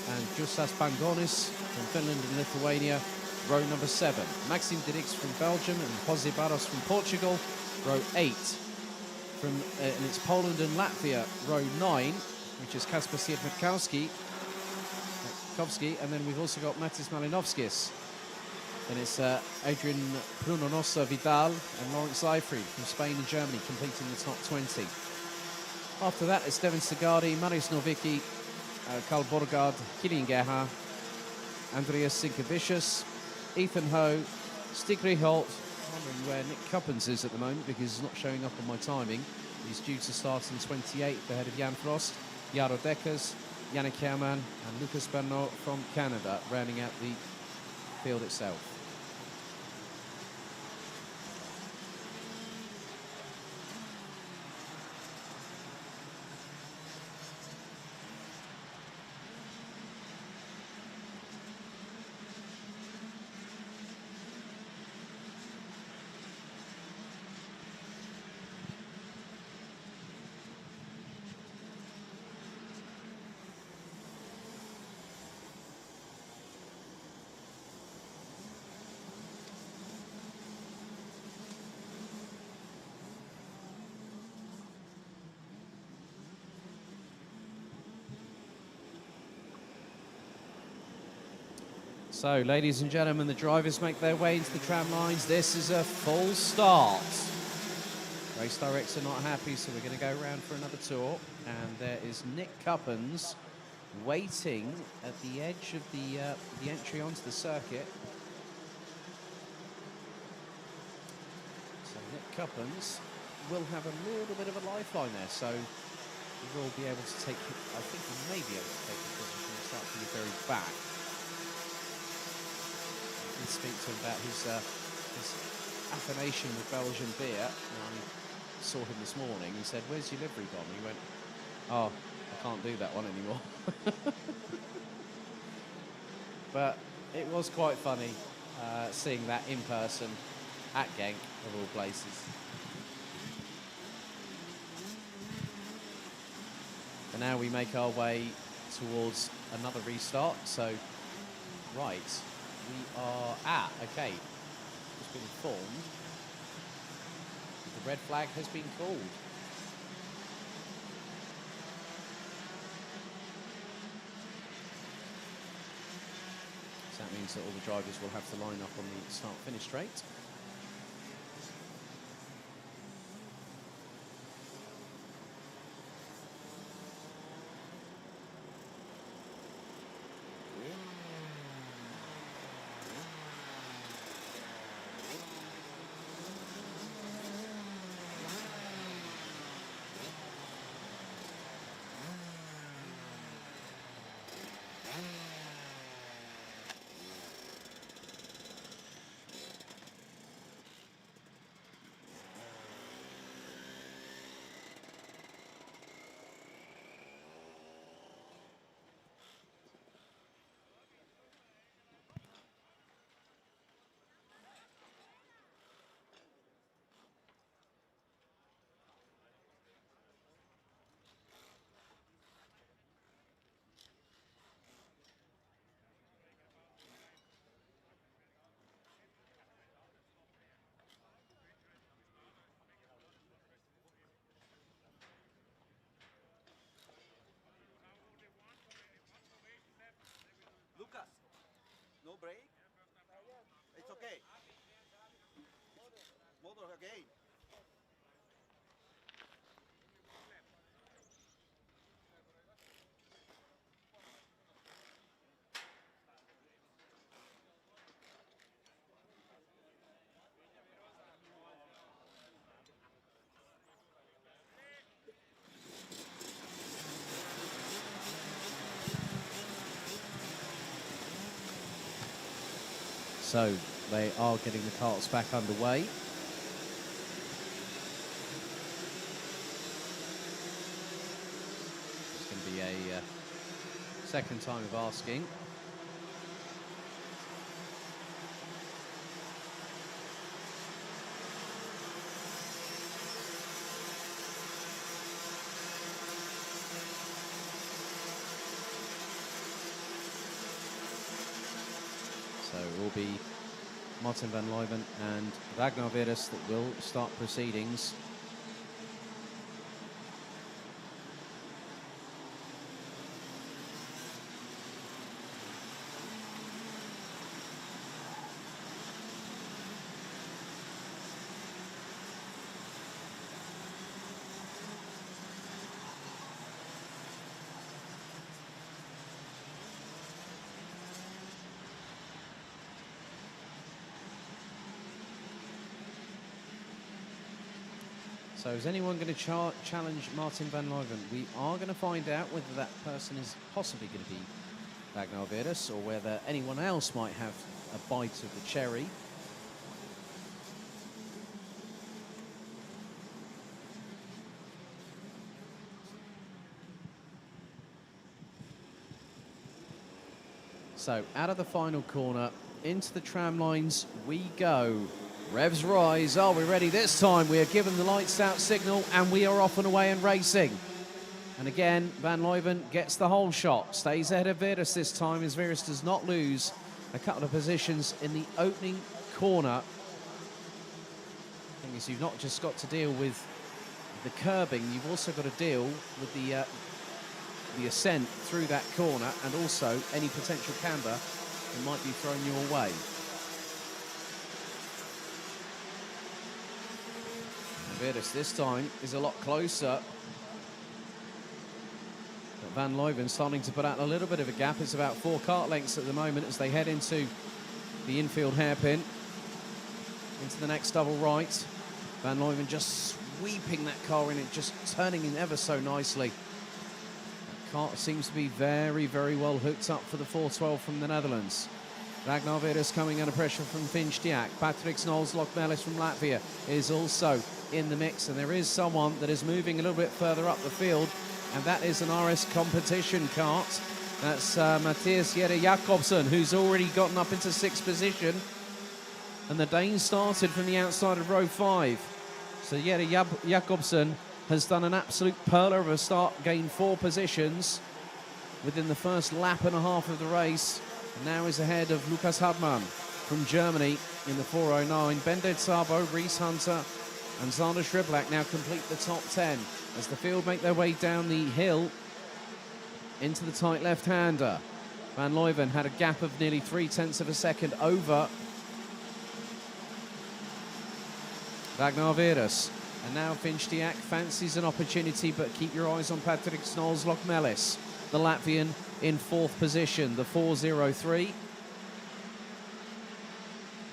and Justas Pangonis from Finland and Lithuania, row number 7. Maxime Didix from Belgium and Jose Barros from Portugal, row 8. And it's Poland and Latvia, row 9, which is Kasper Siedmitkowski, and then we've also got Matis Malinovskis. Then it's Adrian Prunonosa Vidal and Lawrence Seifried from Spain and Germany completing the top 20. After that, it's Devin Segardi, Marius Novicki, Karl Borgard, Kilian Gerha, Andreas Sinkevicius, Ethan Ho, Stig Riholt. I'm wondering where Nick Cuppins is at the moment because he's not showing up on my timing. He's due to start in 28th ahead of Jan Frost, Jaro Dekkers, Yannick Herman and Lucas Bernot from Canada, rounding out the field itself. So, ladies and gentlemen, the drivers make their way into the tram lines. This is a full start. Race director not happy, so we're going to go around for another tour. And there is Nick Cuppins waiting at the edge of the entry onto the circuit. So Nick Cuppins will have a little bit of a lifeline there, so he will be able to take, I think he may be able to take the position and start from the very back. You can speak to him about his affirmation with Belgian beer. I saw him this morning and said, "Where's your livery gone?" He went, "Oh, I can't do that one anymore." But it was quite funny seeing that in person at Genk, of all places. And now we make our way towards another restart. So, right, we are okay. Just been informed. The red flag has been called. So that means that all the drivers will have to line up on the start-finish straight. Lucas, no break? It's okay. Motor again. So they are getting the carts back underway. It's going to be a second time of asking. So it will be Martin van Leuven and Ragnar Virus that will start proceedings. So is anyone going to challenge Martin van Leuven? We are going to find out whether that person is possibly going to be Ragnar Virus or whether anyone else might have a bite of the cherry. So out of the final corner, into the tram lines we go. Revs rise. Are we ready this time? We are given the lights out signal and we are off and away and racing. And again, Van Leuven gets the whole shot. Stays ahead of Virus this time as Virus does not lose a couple of positions in the opening corner. The thing is, you've not just got to deal with the curbing, you've also got to deal with the ascent through that corner and also any potential camber that might be thrown your way. Virdus this time is a lot closer. But Van Leuven starting to put out a little bit of a gap. It's about 4 kart lengths at the moment as they head into the infield hairpin. Into the next double right. Van Leuven just sweeping that car in, it just turning in ever so nicely. That car seems to be very, very well hooked up for the 412 from the Netherlands. Ragnar Virdus coming under pressure from Finn Stiak. Patrick Snols-Lokmelis from Latvia is also in the mix, and there is someone that is moving a little bit further up the field, and that is an RS competition kart. That's Matthias Jere Jakobsen, who's already gotten up into 6th position, and the Dane started from the outside of row 5. So Jere Jakobsen has done an absolute perler of a start, gained 4 positions within the first lap and a half of the race, and now is ahead of Lukas Hartmann from Germany in the 409. Bendit Sabo, Reese Hunter and Zander Schriblak now complete the top 10 as the field make their way down the hill into the tight left-hander. Van Leuven had a gap of nearly 0.3 of a second over Ragnar Virdus. And now Finn Stiak fancies an opportunity, but keep your eyes on Patrick Snols-Lokmelis, the Latvian in 4th position, the 403.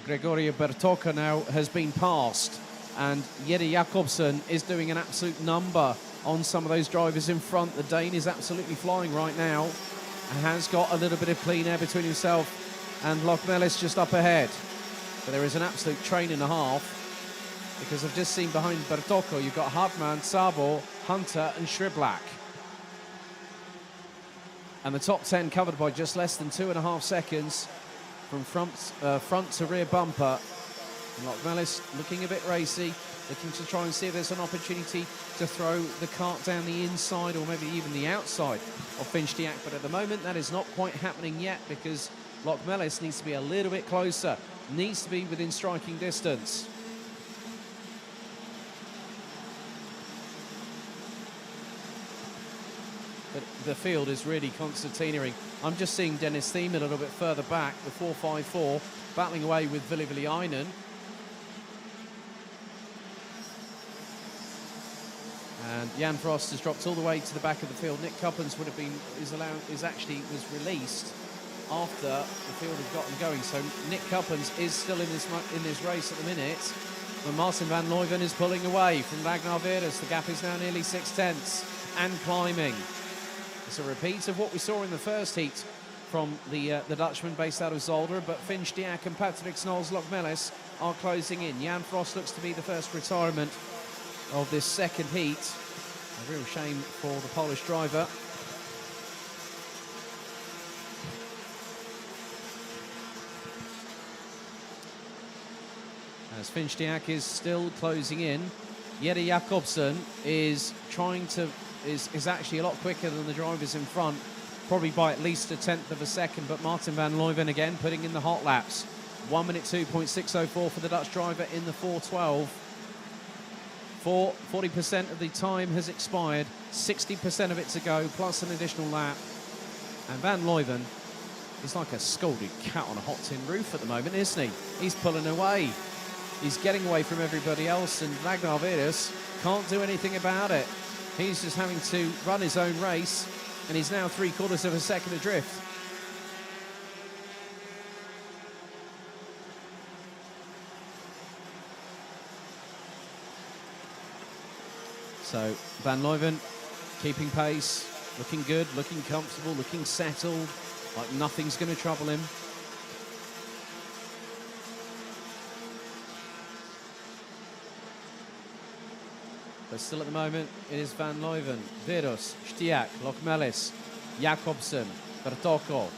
Gregorio Bertocca now has been passed, and Jere Jakobsen is doing an absolute number on some of those drivers in front. The Dane is absolutely flying right now and has got a little bit of clean air between himself and Lokmelis just up ahead. But there is an absolute train and a half, because I've just seen behind Bertocco, you've got Hartmann, Sabo, Hunter and Schriblak. And the top 10 covered by just less than 2.5 seconds from front to rear bumper. And Lokmelis looking a bit racy, looking to try and see if there's an opportunity to throw the kart down the inside or maybe even the outside of Finn Stiak. But at the moment, that is not quite happening yet, because Lokmelis needs to be a little bit closer, needs to be within striking distance. But the field is really concertinaing. I'm just seeing Dennis Thiem a little bit further back, the 454, battling away with Vili Ainen. And Jan Frost has dropped all the way to the back of the field. Nick Cuppens was released after the field had gotten going. So Nick Cuppens is still in this race at the minute. But Martin Van Leuven is pulling away from Ragnar Virdus. The gap is now nearly 0.6 and climbing. It's a repeat of what we saw in the first heat from the Dutchman based out of Zolder, but Finn Stiak and Patrick Snols-Lokmelis are closing in. Jan Frost looks to be the first retirement of this second heat. A real shame for the Polish driver. As Finn Stiak is still closing in, Jere Jakobsen is actually a lot quicker than the drivers in front, probably by at least 1/10 of a second, but Martin Van Leuven again putting in the hot laps. 1 minute 2.604 for the Dutch driver in the 412. 40% of the time has expired, 60% of it to go, plus an additional lap. And Van Leuven is like a scalded cat on a hot tin roof at the moment, isn't he? He's pulling away. He's getting away from everybody else, and Ragnar Virdus can't do anything about it. He's just having to run his own race, and he's now 3/4 of a second adrift. So Van Leuven keeping pace, looking good, looking comfortable, looking settled, like nothing's going to trouble him. But still at the moment, it is Van Leuven, Virdus, Stiak, Lokmelis, Jakobsen, Bertocco.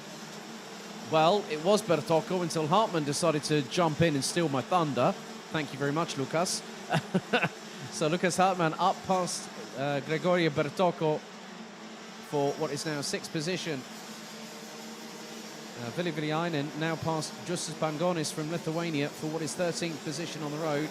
Well, it was Bertocco until Hartmann decided to jump in and steal my thunder. Thank you very much, Lucas. So Lucas Hartmann up past Gregorio Bertocco for what is now 6th position. Vili Ainen now past Justus Bangonis from Lithuania for what is 13th position on the road.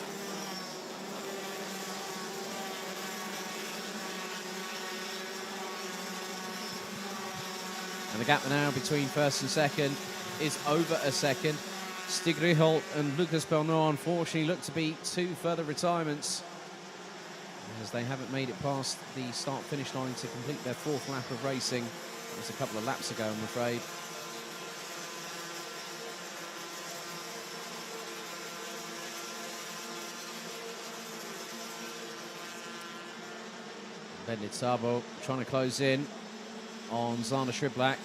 And the gap now between first and second is over a second. Stig Ryholt and Lucas Belnot unfortunately look to be 2 further retirements as they haven't made it past the start-finish line to complete their 4th lap of racing. That was a couple of laps ago, I'm afraid. Bendit Sabo trying to close in on Zana Shriblak.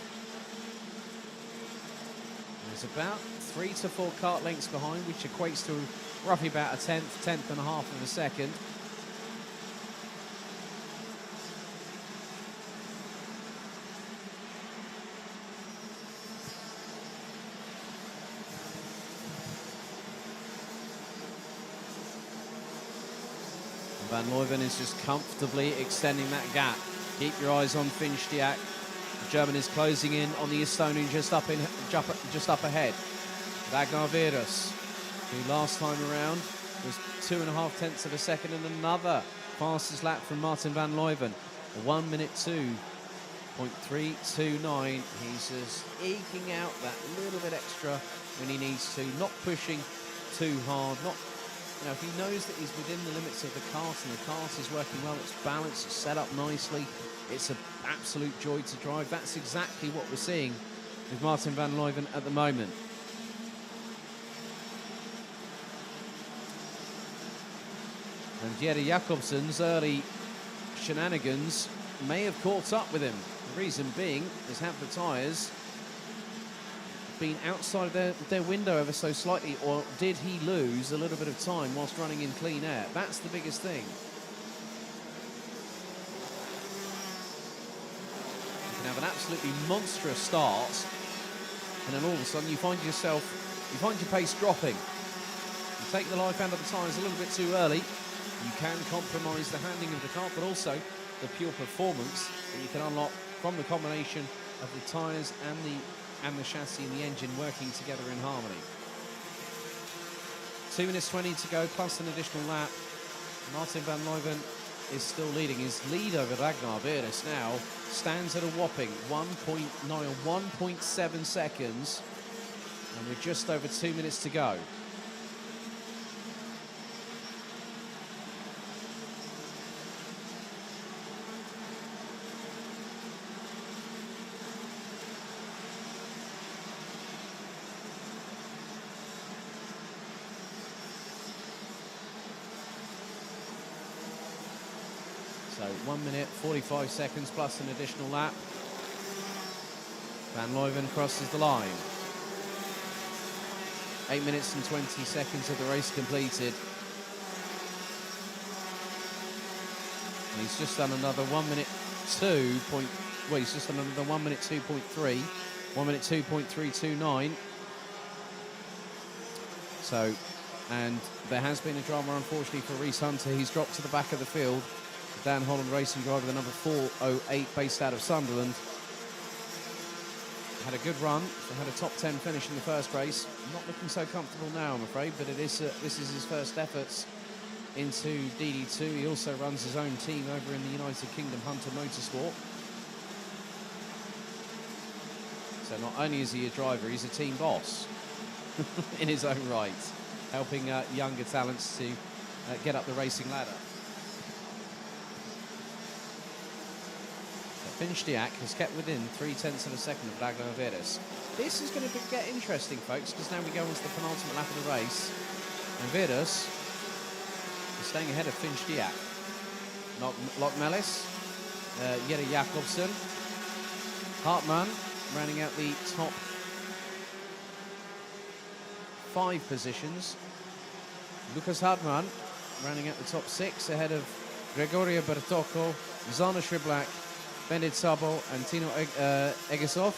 There's about 3 to 4 kart lengths behind, which equates to roughly about a tenth and a half of a second. Van Leuven is just comfortably extending that gap. Keep your eyes on Finn Stiak. The German is closing in on the Estonian just up ahead. Ragnar Virus, who last time around was 2.5 tenths of a second, and another fastest lap from Martin Van Leuven. 1 minute 2.329. He's just eking out that little bit extra when he needs to, not pushing too hard, not. You know, he knows that he's within the limits of the kart, and the kart is working well, it's balanced, it's set up nicely. It's an absolute joy to drive. That's exactly what we're seeing with Martin Van Leuven at the moment. And Jere Jakobsen's early shenanigans may have caught up with him. The reason being is have the tyres been outside their window ever so slightly, or did he lose a little bit of time whilst running in clean air? That's the biggest thing. You can have an absolutely monstrous start, and then all of a sudden you find your pace dropping. You take the life out of the tyres a little bit too early, you can compromise the handling of the car, but also the pure performance that you can unlock from the combination of the tyres and the chassis and the engine working together in harmony. 2 minutes 20 to go, plus an additional lap. Martin Van Leuven is still leading. His lead over Ragnar Virus now stands at a whopping 1.7 seconds, and we're just over 2 minutes to go. So 1 minute, 45 seconds plus an additional lap. Van Leuven crosses the line. 8 minutes and 20 seconds of the race completed. And he's just done another 1 minute 2. He's just done another 1 minute 2.3. 1 minute 2.329. So, and there has been a drama, unfortunately, for Reese Hunter. He's dropped to the back of the field. Dan Holland racing driver, the number 408, based out of Sunderland. Had a good run, had a top 10 finish in the first race. Not looking so comfortable now, I'm afraid, but this is his first efforts into DD2. He also runs his own team over in the United Kingdom, Hunter Motorsport. So not only is he a driver, he's a team boss in his own right, helping younger talents to get up the racing ladder. Finn Stiak has kept within 0.3 of a second of Ragnar Virus. This is going to get interesting, folks, because now we go on to the penultimate lap of the race. And Virus is staying ahead of Finn Stiak. Lock Mellis, Jere Jakobsen, Hartmann rounding out the top 5 positions. Lucas Hartmann rounding out the top 6 ahead of Gregorio Bertocco, Zana Shriblak, Bendit Sabo and Tino Egesov.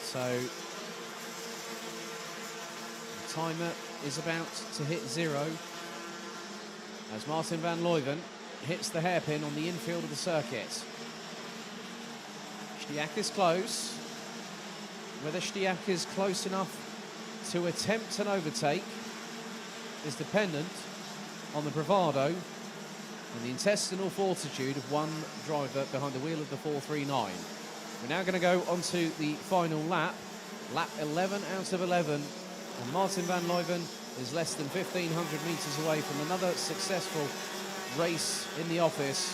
So the timer is about to hit 0 as Martin Van Leuven hits the hairpin on the infield of the circuit. Stiak is close. Whether Stiak is close enough to attempt an overtake is dependent on the bravado and the intestinal fortitude of one driver behind the wheel of the 439. We're now going to go on to the final lap, lap 11 out of 11, and Martin Van Leuven is less than 1,500 metres away from another successful race in the office.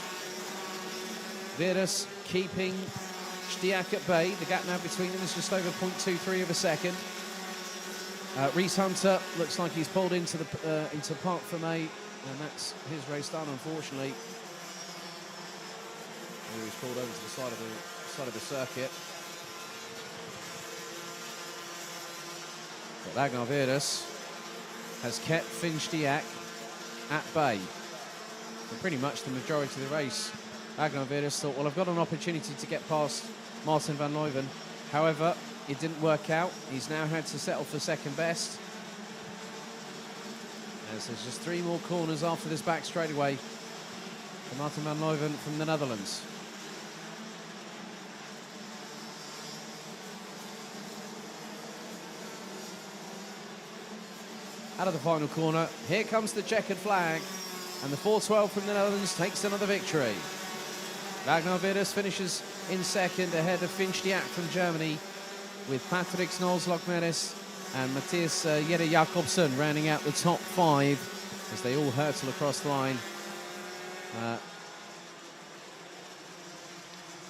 Virus keeping Stiak at bay. The gap now between them is just over 0.23 of a second. Reese Hunter looks like he's pulled into Parc Fermé, and that's his race done, unfortunately. He was pulled over to the side of the circuit. But Ragnar Virus has kept Finn Stiak at bay for pretty much the majority of the race. Ragnar Virus thought, well, I've got an opportunity to get past Martin van Leuven. However, it didn't work out. He's now had to settle for second best. As there's just 3 more corners after this back straightaway for Martin van Leuven from the Netherlands. Out of the final corner, here comes the checkered flag, and the 4:12 from the Netherlands takes another victory. Ragnar Virus finishes in second ahead of Finn Stiak from Germany, with Patrick Snolzlok-Meres and Matthias Jere Jacobsen rounding out the top 5 as they all hurtle across the line.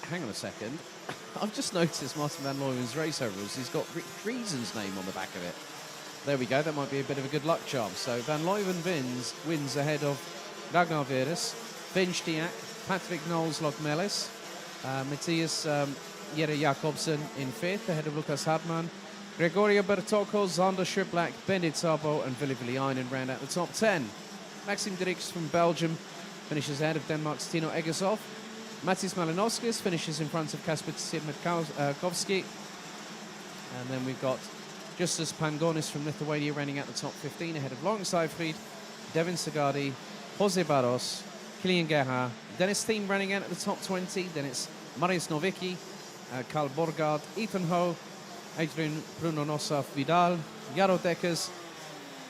Hang on a second. I've just noticed Martin van Leuven's race overalls. He's got Rick Driesen's name on the back of it. There we go. That might be a bit of a good luck charm. So van Leuven wins ahead of Ragnar Virus, Finn Stiak, Patrick Snolzlok-Meres, Matthias Jere Jacobsen in 5th, ahead of Lucas Hartmann. Gregorio Bertocco, Zander Schiplack, Bendit Sabo and Ville Villainen round out the top 10. Maxim Drix from Belgium finishes ahead of Denmark's Tino Egershoff. Matis Malinowskis finishes in front of Kasper Siemiatkowski. And then we've got Justus Pangonis from Lithuania rounding out the top 15, ahead of Lawrence Seyfried, Devin Sagadi, Jose Barros, Kilian Gerhard, Dennis Thiem running out at the top 20. Then it's Marius Novicki, Karl Borgard, Ethan Ho, Adrian Bruno Nosaf Vidal, Jaro Dekkers,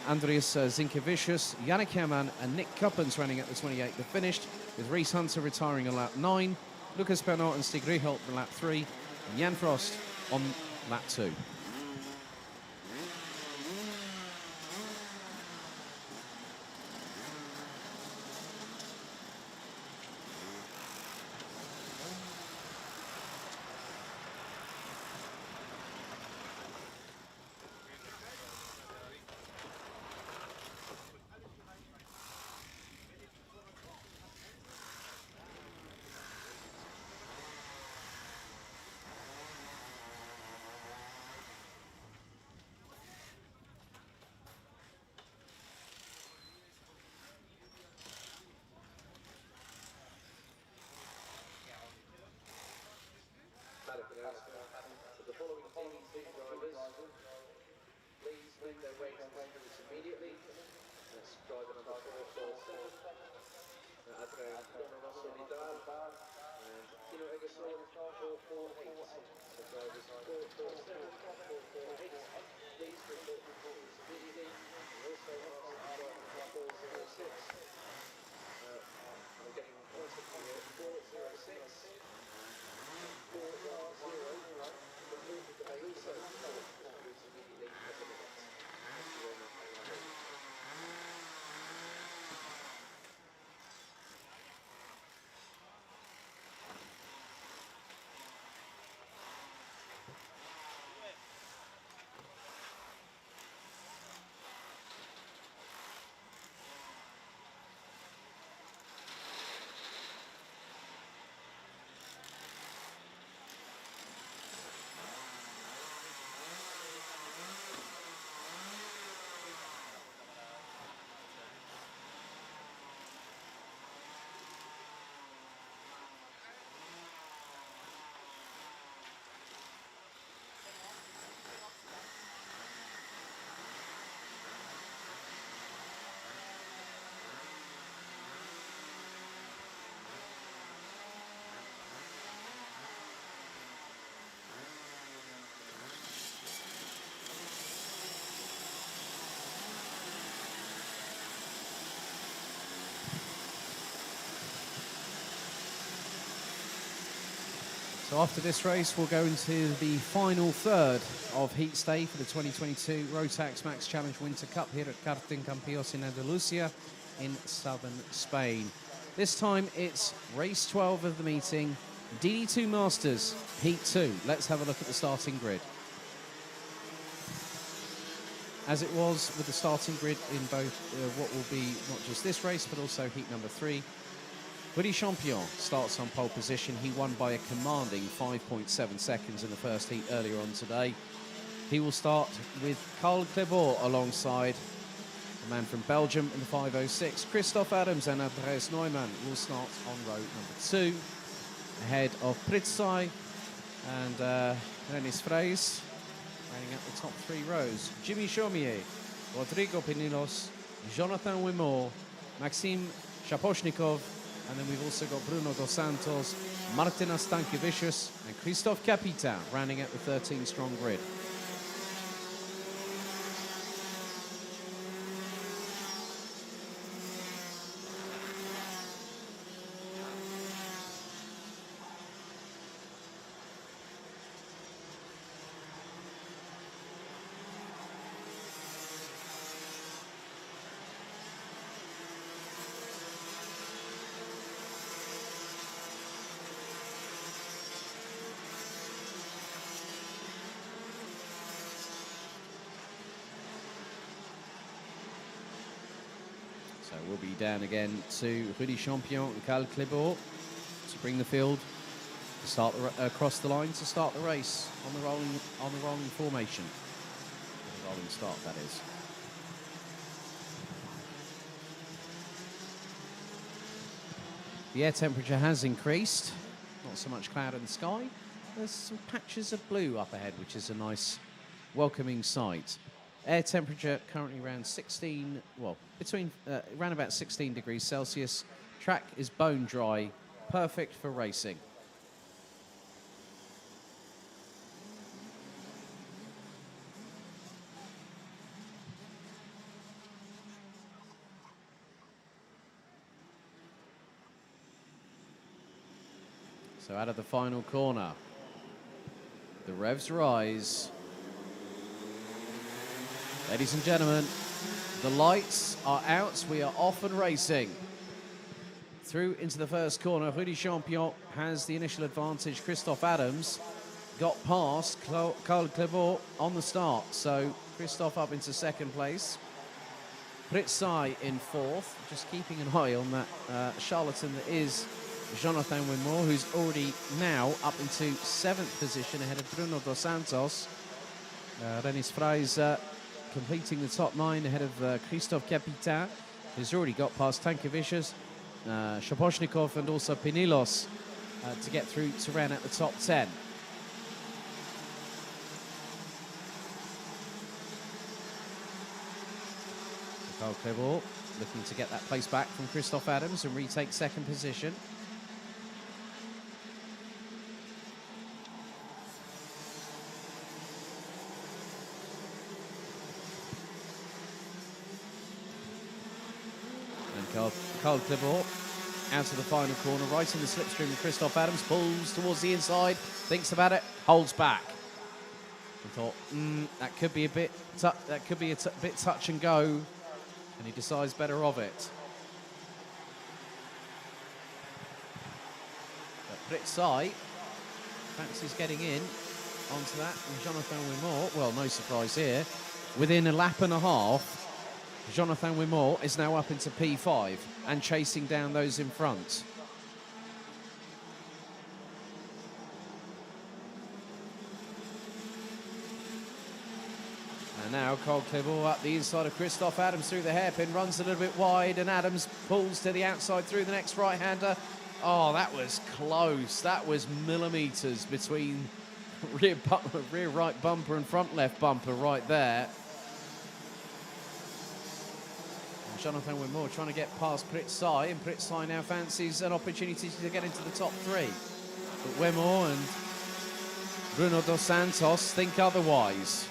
Andreas Zinkevicius, Yannick Herman and Nick Kuppens running at the 28. They finished with Reese Hunter retiring on lap 9, Lucas Pernot and Stig Riholt on lap 3, and Jan Frost on lap 2. To the following team drivers, please leave their waiting stations immediately. That's driver number 447, Adrian Bruno Vidal, and Tino Egershoff 448. So drivers 447, 448, please report your performance immediately. And also ask driver 406. I'm getting contact here, 406. 410, but they also immediately at the minute. Thank you very much. So after this race, we'll go into the final third of heat stay for the 2022 Rotax Max Challenge Winter Cup here at Karting Campillos in Andalusia in southern Spain. This time it's race 12 of the meeting, DD2 Masters, Heat 2. Let's have a look at the starting grid. As it was with the starting grid in both what will be not just this race, but also heat number 3. Rudy Champion starts on pole position. He won by a commanding 5.7 seconds in the first heat earlier on today. He will start with Carl Clebor alongside the man from Belgium in the 5.06. Christoph Adams and Andreas Neumann will start on row number 2, ahead of Pritzai and Renis Freys, rounding out the top 3 rows. Jimmy Chaumier, Rodrigo Pinilos, Jonathan Wimore, Maxime Shaposhnikov, and then we've also got Bruno Dos Santos, Martina Stankiewicz, and Christophe Capitan, rounding out the 13-strong grid. So we'll be down again to Rudy Champion and Carl Clebor to bring the field to start across the line to start the race on the rolling formation. The rolling start, that is. The air temperature has increased. Not so much cloud in the sky. There's some patches of blue up ahead, which is a nice, welcoming sight. Air temperature currently around 16, well, between around about 16 degrees Celsius. Track is bone dry, perfect for racing. So out of the final corner, the revs rise. Ladies and gentlemen, the lights are out. We are off and racing. Through into the first corner, Rudy Champion has the initial advantage. Christoph Adams got past Carl Clebor on the start. So Christoph up into second place. Pritzai in fourth. Just keeping an eye on that charlatan that is Jonathan Wimore, who's already now up into seventh position ahead of Bruno Dos Santos. Renis Freys completing the top 9 ahead of Christophe Capitan, who's already got past Stankiewicz, Shaposhnikov and also Pinilos to get through to round out the top 10. Carl Clebor looking to get that place back from Christoph Adams and retake second position. Carl Clebor out of the final corner, right in the slipstream of Christoph Adams, pulls towards the inside, thinks about it, holds back. And thought, that could be a bit touch and go, and he decides better of it. But Pritzai fancies getting in onto that, and Jonathan Wimore, well, no surprise here, within a lap and a half, Jonathan Wimore is now up into P5 and chasing down those in front. And now Carl Clebor up the inside of Christoph Adams through the hairpin, runs a little bit wide, and Adams pulls to the outside through the next right-hander. Oh, that was close. That was millimetres between rear right bumper and front left bumper right there. Jonathan Wimore trying to get past Pritzai, and Pritzai now fancies an opportunity to get into the top 3. But Wimore and Bruno Dos Santos think otherwise.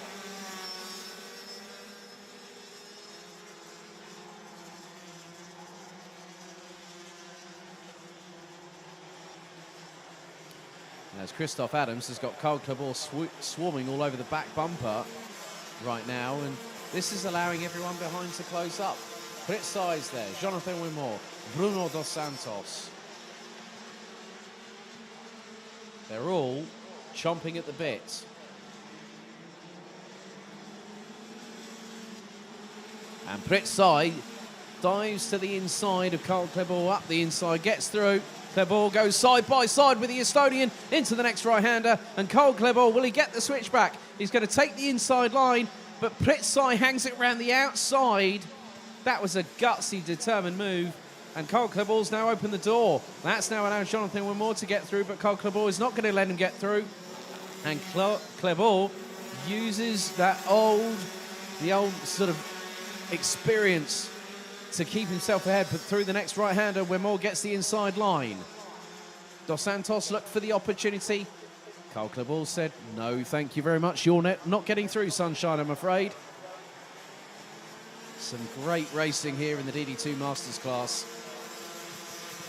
As Christoph Adams has got Carl Clebor swarming all over the back bumper right now, and this is allowing everyone behind to close up. Prit size there. Jonathan Wimore, Bruno Dos Santos. They're all chomping at the bit. And Pritsai dives to the inside of Carl Clebor, up the inside, gets through. Clebor goes side by side with the Estonian into the next right-hander. And Carl Clebor, will he get the switchback? He's going to take the inside line, but Pritsai hangs it around the outside. That was a gutsy, determined move. And Carl Clebor's now opened the door. That's now allowed Jonathan Wimore to get through, but Carl Clebor is not going to let him get through. And Clebor uses the old sort of experience to keep himself ahead, but through the next right-hander, Wimore gets the inside line. Dos Santos looked for the opportunity. Carl Clebor said, no, thank you very much. You're not getting through, Sunshine, I'm afraid. Some great racing here in the DD2 Masters class.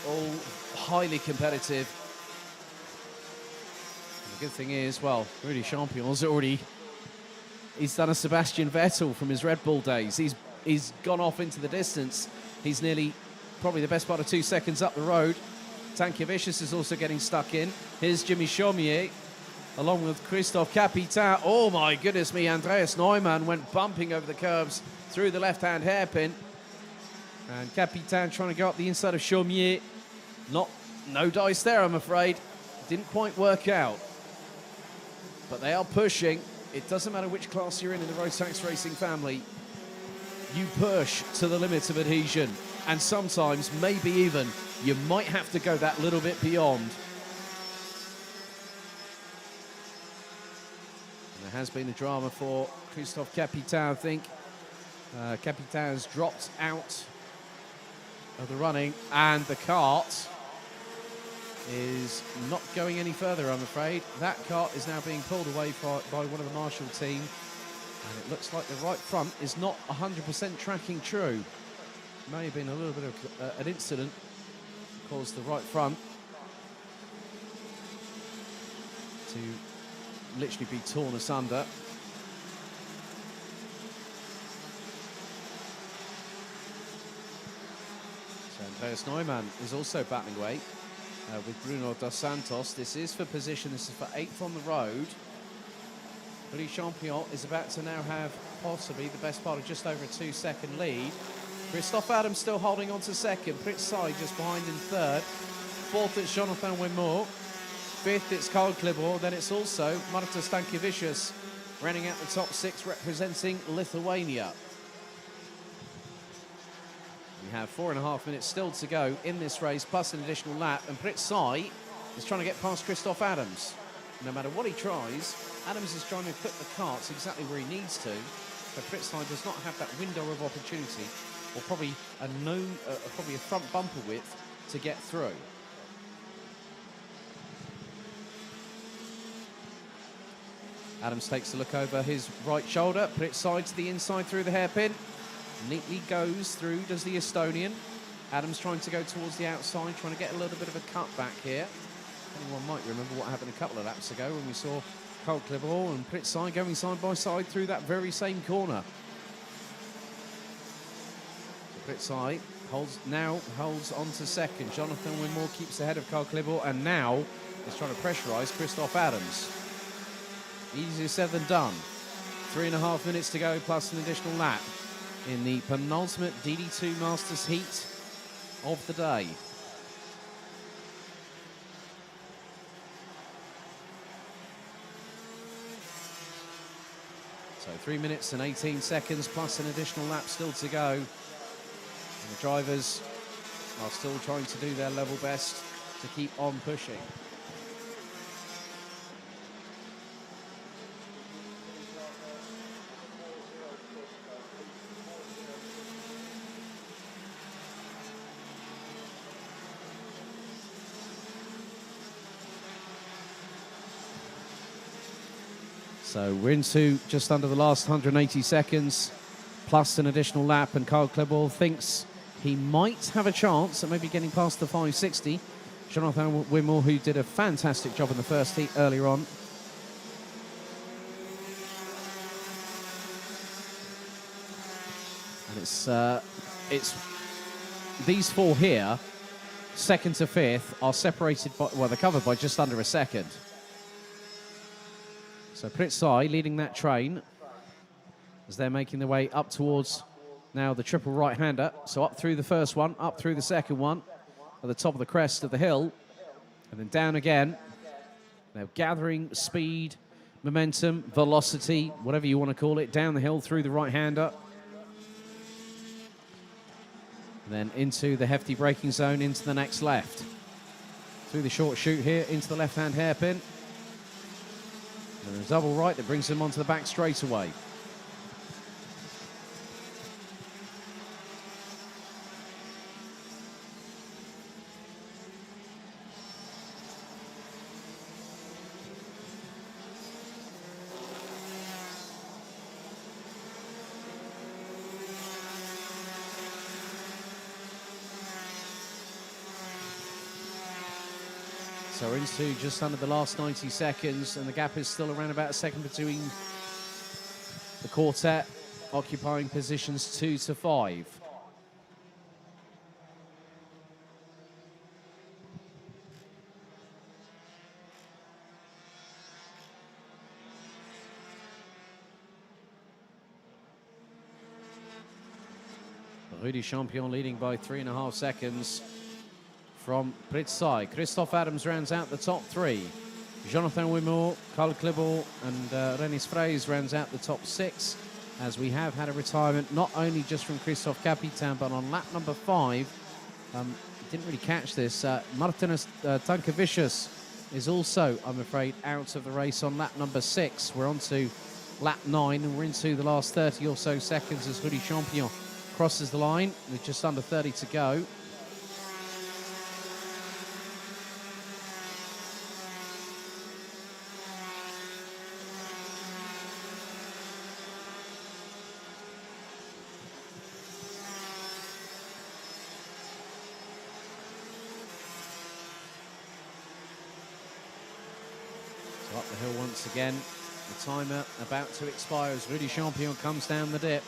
All highly competitive. And the good thing is, well, Rudy Champion's already... He's done a Sebastian Vettel from his Red Bull days. He's gone off into the distance. He's nearly, probably the best part of 2 seconds up the road. Tankevicius is also getting stuck in. Here's Jimmy Chaumier, along with Christophe Capitan. Oh my goodness me, Andreas Neumann went bumping over the curbs through the left-hand hairpin. And Capitan trying to go up the inside of Chaumier. No dice there, I'm afraid. Didn't quite work out. But they are pushing. It doesn't matter which class you're in the Rotax racing family. You push to the limits of adhesion. And sometimes, maybe even, you might have to go that little bit beyond. And there has been a drama for Christophe Capitan, I think. Capitan's dropped out of the running, and the kart is not going any further, I'm afraid. That kart is now being pulled away by one of the Marshall team, and it looks like the right front is not 100% tracking true. May have been a little bit of an incident caused the right front to literally be torn asunder. So Andreas Neumann is also battling away with Bruno Dos Santos. This is for position. This is for 8th on the road. Louis Champion is about to now have possibly the best part of just over a 2-second lead. Christophe Adams still holding on to second. Pritsai just behind in third. Fourth, it's Jonathan Wimore. Fifth, it's Carl Clebor. Then it's also Marta Stankiewicz running out the top 6, representing Lithuania. We have 4.5 minutes still to go in this race, plus an additional lap. And Pritsai is trying to get past Christophe Adams. No matter what he tries, Adams is trying to put the karts exactly where he needs to. But Pritsai does not have that window of opportunity, or probably a front bumper width to get through. Adams takes a look over his right shoulder, Pritsai to the inside through the hairpin. Neatly goes through, does the Estonian. Adams trying to go towards the outside, trying to get a little bit of a cut back here. Anyone might remember what happened a couple of laps ago when we saw Carl Clebor and Pritsai going side by side through that very same corner. Pritsai holds on to second. Jonathan Wimore keeps ahead of Carl Clebor, and now is trying to pressurise Christophe Adams. Easier said than done. 3.5 minutes to go, plus an additional lap in the penultimate DD2 Masters heat of the day. So 3 minutes and 18 seconds, plus an additional lap still to go. And the drivers are still trying to do their level best to keep on pushing. So we're into just under the last 180 seconds, plus an additional lap, and Carl Clebor thinks he might have a chance at maybe getting past the 560. Jonathan Wimore, who did a fantastic job in the first heat earlier on. And it's it's these four here, second to fifth, are separated by, well, they're covered by just under a second. So Pritzai leading that train as they're making their way up towards now the triple right-hander. So up through the first one, up through the second one, at the top of the crest of the hill, and then down again. Now gathering speed, momentum, velocity, whatever you want to call it, down the hill through the right-hander. And then into the hefty braking zone, into the next left. Through the short chute here, into the left-hand hairpin. And a double right that brings them onto the back straightaway. So we're into just under the last 90 seconds, and the gap is still around about a second between the quartet, occupying positions 2 to 5. Rudy Champion leading by 3.5 seconds from Pritzai. Christophe Adams rounds out the top 3. Jonathan Wimor, Carl Klibor and Renis Freys rounds out the top 6, as we have had a retirement not only just from Christophe Capitan, but on lap number 5, didn't really catch this, Martinas Tankevicius is also, I'm afraid, out of the race on lap number 6. We're on to lap 9, and we're into the last 30 or so seconds as Rudy Champion crosses the line with just under 30 to go. So up the hill once again. The timer about to expire as Rudy Champion comes down the dip.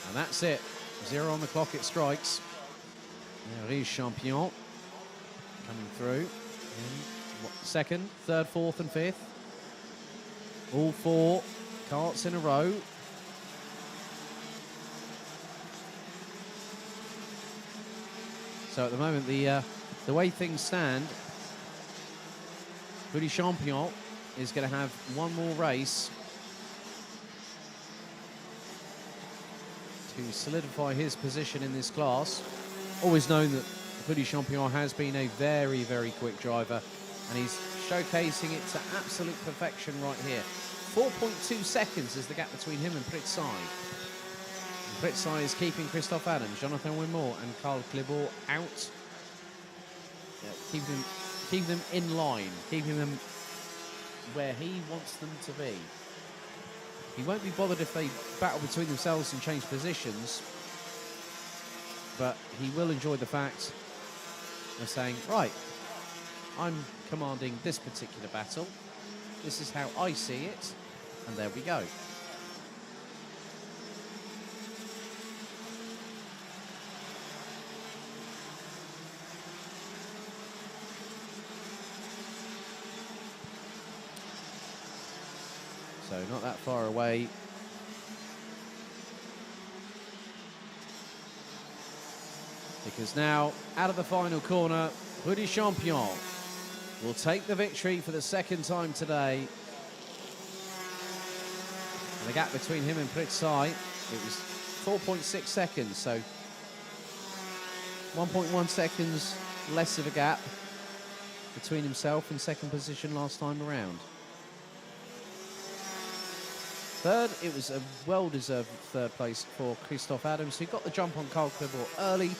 And that's it. 0 on the clock, it strikes. Rudy Champion coming through in second, third, fourth and fifth. All 4 carts in a row. So at the moment, the way things stand, Rudy Champion is going to have one more race to solidify his position in this class. Always known that Rudy Champion has been a very, very quick driver, and he's showcasing it to absolute perfection right here. 4.2 seconds is the gap between him and Pritzai. Pritzai is keeping Christophe Adams, Jonathan Wimor and Carl Klibor out. Yeah, keep them in line, keeping them where he wants them to be. He won't be bothered if they battle between themselves and change positions, but he will enjoy the fact of saying, right, I'm commanding this particular battle. This is how I see it, and there we go. So not that far away. Because now, out of the final corner, Rudy Champion will take the victory for the second time today. And the gap between him and Pritzai, it was 4.6 seconds, so 1.1 seconds less of a gap between himself and second position last time around. Third, it was a well-deserved third place for Christophe Adams, who got the jump on Carl Klibor early,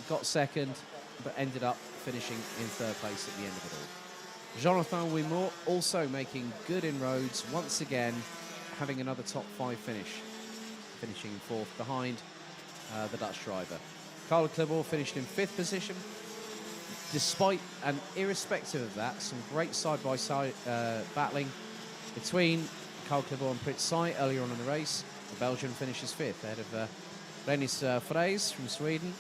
got second, but ended up finishing in third place at the end of it all. Jonathan Wimor also making good inroads, once again having another top 5 finish, finishing fourth behind the Dutch driver. Carl Klibor finished in 5th position. Despite and irrespective of that, some great side-by-side battling between Carl Klibor and Pritzai earlier on in the race. The Belgian finishes 5th ahead of Renis Freys from Sweden,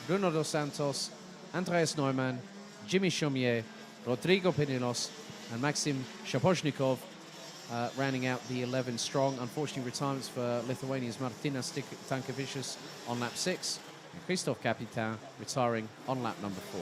Bruno dos Santos, Andreas Neumann, Jimmy Chaumier, Rodrigo Pinilos, and Maxim Shaposhnikov rounding out the 11 strong. Unfortunately, retirements for Lithuania's Martinas Tankevicius on lap 6, and Christophe Capitan retiring on lap number 4.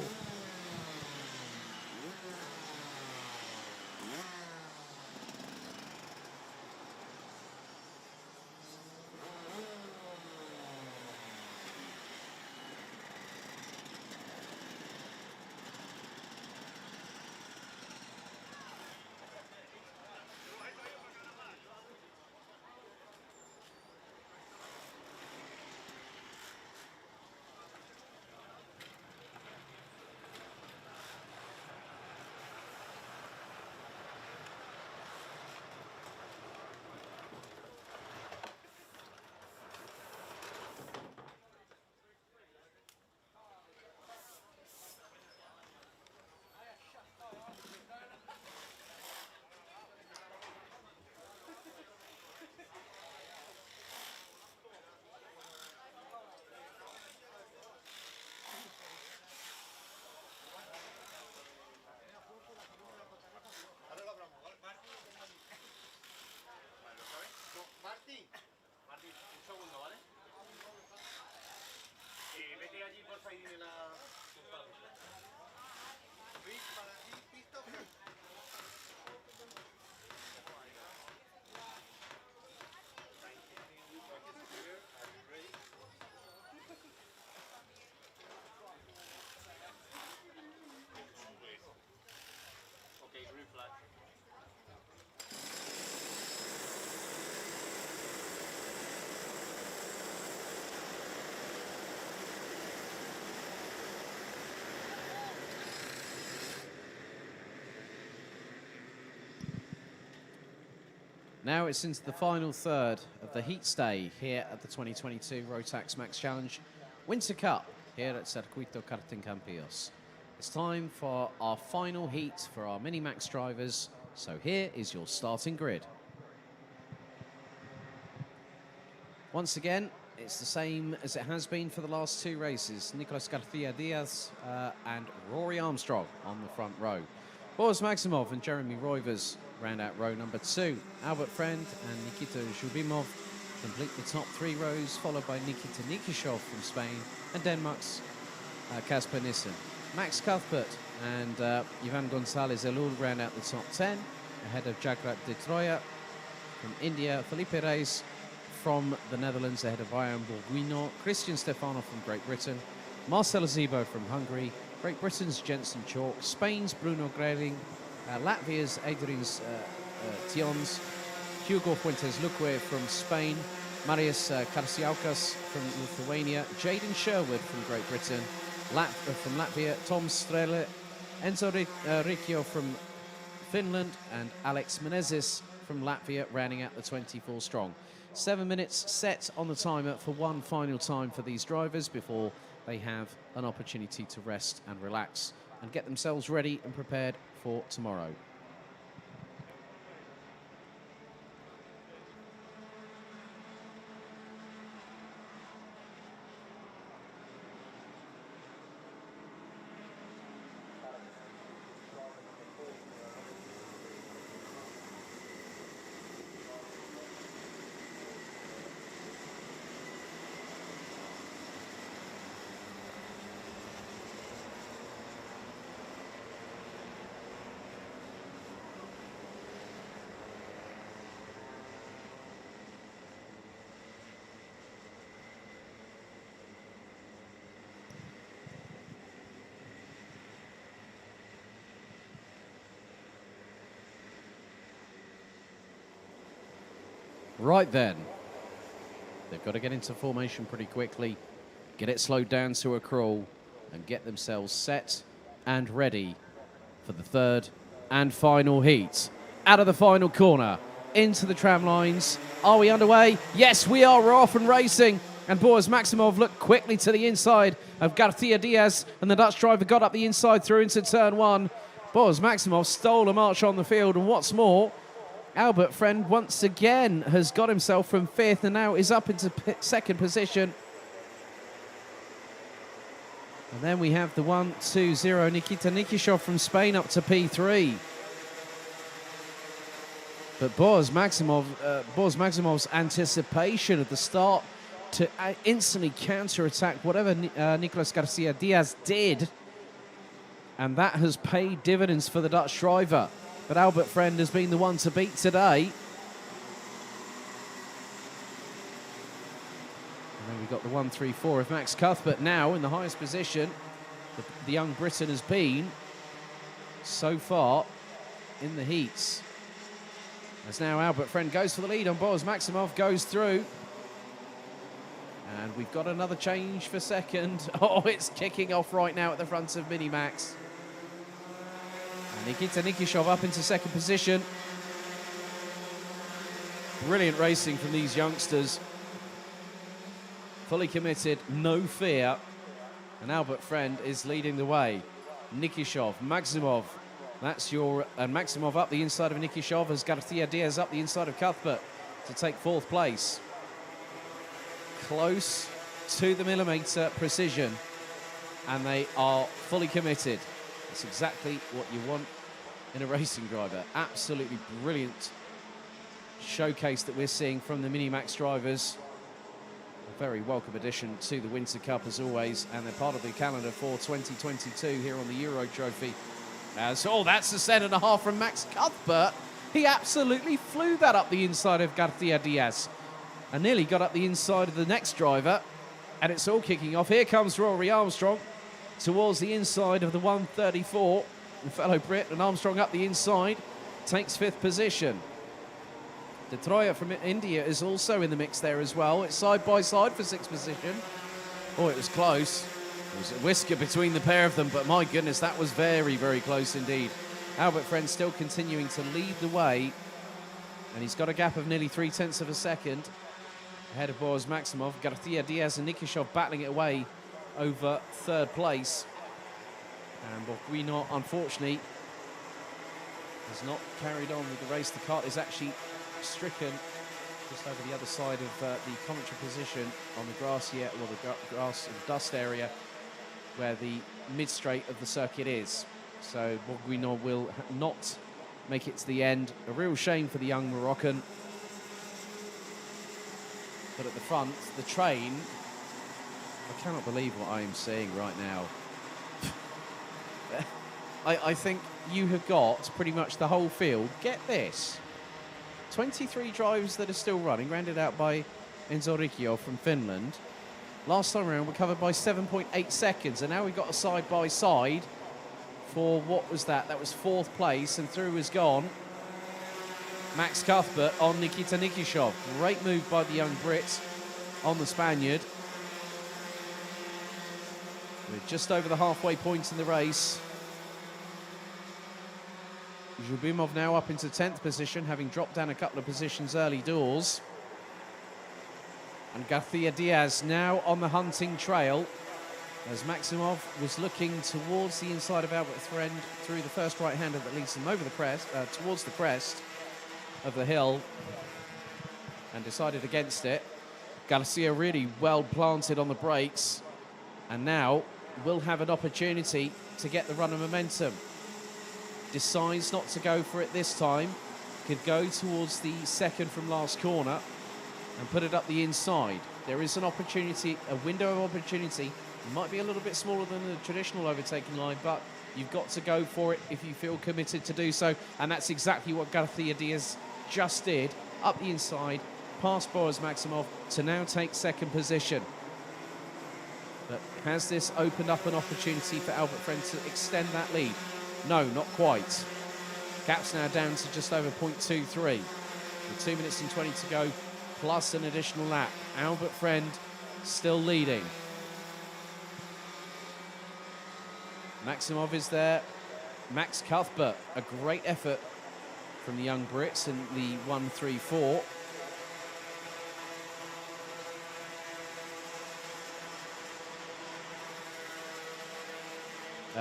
Ahora lo hablamos, ¿vale? Martín. Vale, ¿lo sabes? No, Martín. Martín, un segundo, ¿vale? Vete allí, porfa, y dime la... Luis, para ti, pisto. Okay, green flag. Now it's into the final third of the heat stay here at the 2022 Rotax Max Challenge Winter Cup here at Circuito Karting Campillos. It's time for our final heat for our Mini Max drivers, so here is your starting grid. Once again, it's the same as it has been for the last 2 races. Nicolas Garcia Diaz and Rory Armstrong on the front row. Boris Maximov and Jeremy Roivers round out row number 2. Albert Friend and Nikita Zhubimov complete the top 3 rows, followed by Nikita Nikishov from Spain and Denmark's Kasper Nissen. Max Cuthbert and Ivan Gonzalez will round out the top 10, ahead of Jagrat de Troya from India, Felipe Reis from the Netherlands ahead of Ian Borguino, Christian Stefanov from Great Britain, Marcel Zebo from Hungary, Great Britain's Jensen Chalk, Spain's Bruno Grayling, Latvia's Adrian Tions, Hugo Fuentes Luque from Spain, Marius Karsiaukas from Lithuania, Jaden Sherwood from Great Britain, from Latvia, Tom Strele, Enzo Riccio from Finland, and Alex Menezes from Latvia rounding out the 24 strong. 7 minutes set on the timer for one final time for these drivers before they have an opportunity to rest and relax and get themselves ready and prepared for tomorrow. Right then, they've got to get into formation pretty quickly, get it slowed down to a crawl, and get themselves set and ready for the third and final heat. Out of the final corner, into the tram lines. Are we underway? Yes, we are. We're off and racing. And Boris Maximov looked quickly to the inside of Garcia Diaz, and the Dutch driver got up the inside through into turn 1. Boris Maximov stole a march on the field, and what's more, Albert Friend once again has got himself from 5th and now is up into 2nd position. And then we have the 1-2-0 Nikita Nikishov from Spain up to P3. But Boris Maximov's anticipation at the start to instantly counter-attack whatever Nicolas Garcia Diaz did. And that has paid dividends for the Dutch driver. But Albert Friend has been the one to beat today. And then we've got the 1-3-4 of Max Cuthbert now in the highest position the young Briton has been so far in the heats. As now Albert Friend goes for the lead on Boris Maximov, goes through. And we've got another change for second. Oh, it's kicking off right now at the front of Minimax. And Nikita Nikishov up into second position. Brilliant racing from these youngsters. Fully committed, no fear. And Albert Friend is leading the way. Nikishov, Maximov. That's your... And Maximov up the inside of Nikishov as Garcia Diaz up the inside of Cuthbert to take fourth place. Close to the millimetre precision. And they are fully committed. That's exactly what you want in a racing driver. Absolutely brilliant showcase that we're seeing from the Minimax drivers. A very welcome addition to the Winter Cup as always, and they're part of the calendar for 2022 here on the Euro Trophy. Oh, that's a set and a half from Max Cuthbert. He absolutely flew that up the inside of Garcia Diaz and nearly got up the inside of the next driver, and it's all kicking off. Here comes Rory Armstrong towards the inside of the 134. The fellow Brit, and Armstrong up the inside, takes fifth position. Detroya from India is also in the mix there as well. It's side by side for sixth position. Oh, it was close. There was a whisker between the pair of them, but my goodness, that was very, very close indeed. Albert Friend still continuing to lead the way, and he's got a gap of nearly 0.3 of a second ahead of Boris Maximov. Garcia Diaz and Nikishov battling it away over third place. And Borguino, unfortunately, has not carried on with the race. The kart is actually stricken just over the other side of the commentary position on the grass here, well, the grass and dust area where the mid-straight of the circuit is. So Borguino will not make it to the end. A real shame for the young Moroccan. But at the front, the train, I cannot believe what I am seeing right now. I think you have got pretty much the whole field. Get this. 23 drivers that are still running, rounded out by Enzo Riccio from Finland. Last time around, we're covered by 7.8 seconds, and now we've got a side-by-side for, what was that? That was fourth place, and through is gone Max Cuthbert on Nikita Nikishov. Great move by the young Brit on the Spaniard. We're just over the halfway point in the race. Zhubimov now up into 10th position, having dropped down a couple of positions early doors. And Garcia Diaz now on the hunting trail as Maximov was looking towards the inside of Albert Friend through the first right-hander that leads him over the crest, towards the crest of the hill, and decided against it. Garcia really well planted on the brakes, and now will have an opportunity to get the run of momentum. Decides not to go for it this time. Could go towards the second from last corner and put it up the inside. There is an opportunity, a window of opportunity. It might be a little bit smaller than the traditional overtaking line, but you've got to go for it if you feel committed to do so. And that's exactly what Garcia Diaz just did. Up the inside, past Boris Maximov to now take second position. But has this opened up an opportunity for Albert Friend to extend that lead? No, not quite. Gap's now down to just over 0.23. With 2 minutes and 20 to go, plus an additional lap. Albert Friend still leading. Maximov is there. Max Cuthbert, a great effort from the young Brits in the 1-3-4.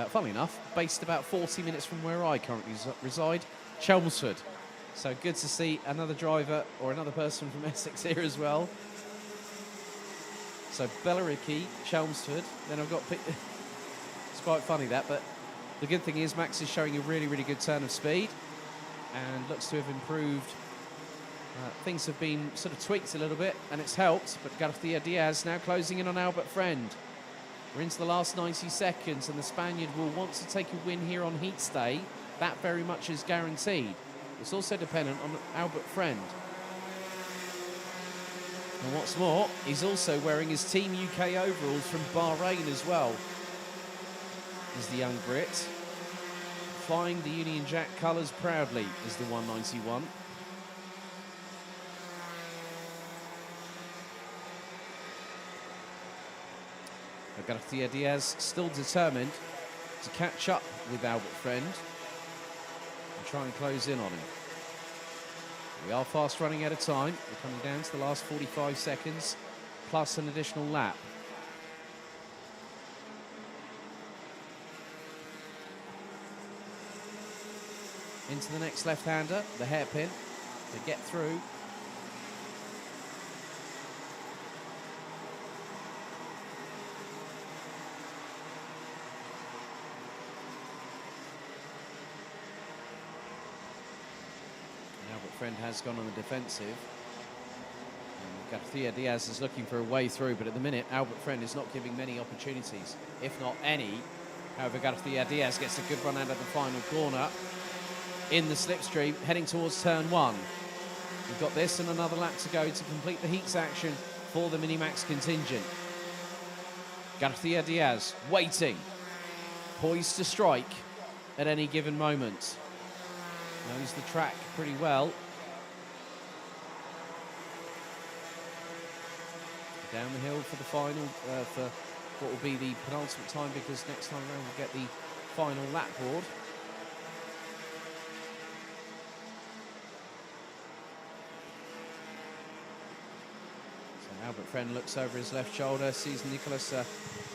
Funnily enough, based about 40 minutes from where I currently reside, Chelmsford. So good to see another driver or another person from Essex here as well. So Bellariki, Chelmsford. Then I've got It's quite funny that, but the good thing is Max is showing a really, really good turn of speed and looks to have improved. Things have been sort of tweaked a little bit, and it's helped, but Garcia Diaz now closing in on Albert Friend. We're into the last 90 seconds, and the Spaniard will want to take a win here on heat stay. That very much is guaranteed. It's also dependent on Albert Friend. And what's more, he's also wearing his Team UK overalls from Bahrain as well. Is the young Brit. Flying the Union Jack colours proudly is the 191. Garcia Diaz still determined to catch up with Albert Friend and try and close in on him. We are fast running out of time. We're coming down to the last 45 seconds plus an additional lap. Into the next left-hander, the hairpin, to get through. Albert Friend has gone on the defensive. And Garcia Diaz is looking for a way through, but at the minute, Albert Friend is not giving many opportunities, if not any. However, Garcia Diaz gets a good run out of the final corner in the slipstream, heading towards turn one. We've got this and another lap to go to complete the heats action for the Minimax contingent. Garcia Diaz waiting, poised to strike at any given moment. Knows the track pretty well. Down the hill for the final, for what will be the penultimate time, because next time around we'll get the final lap board. So Albert Friend looks over his left shoulder, sees Nicolas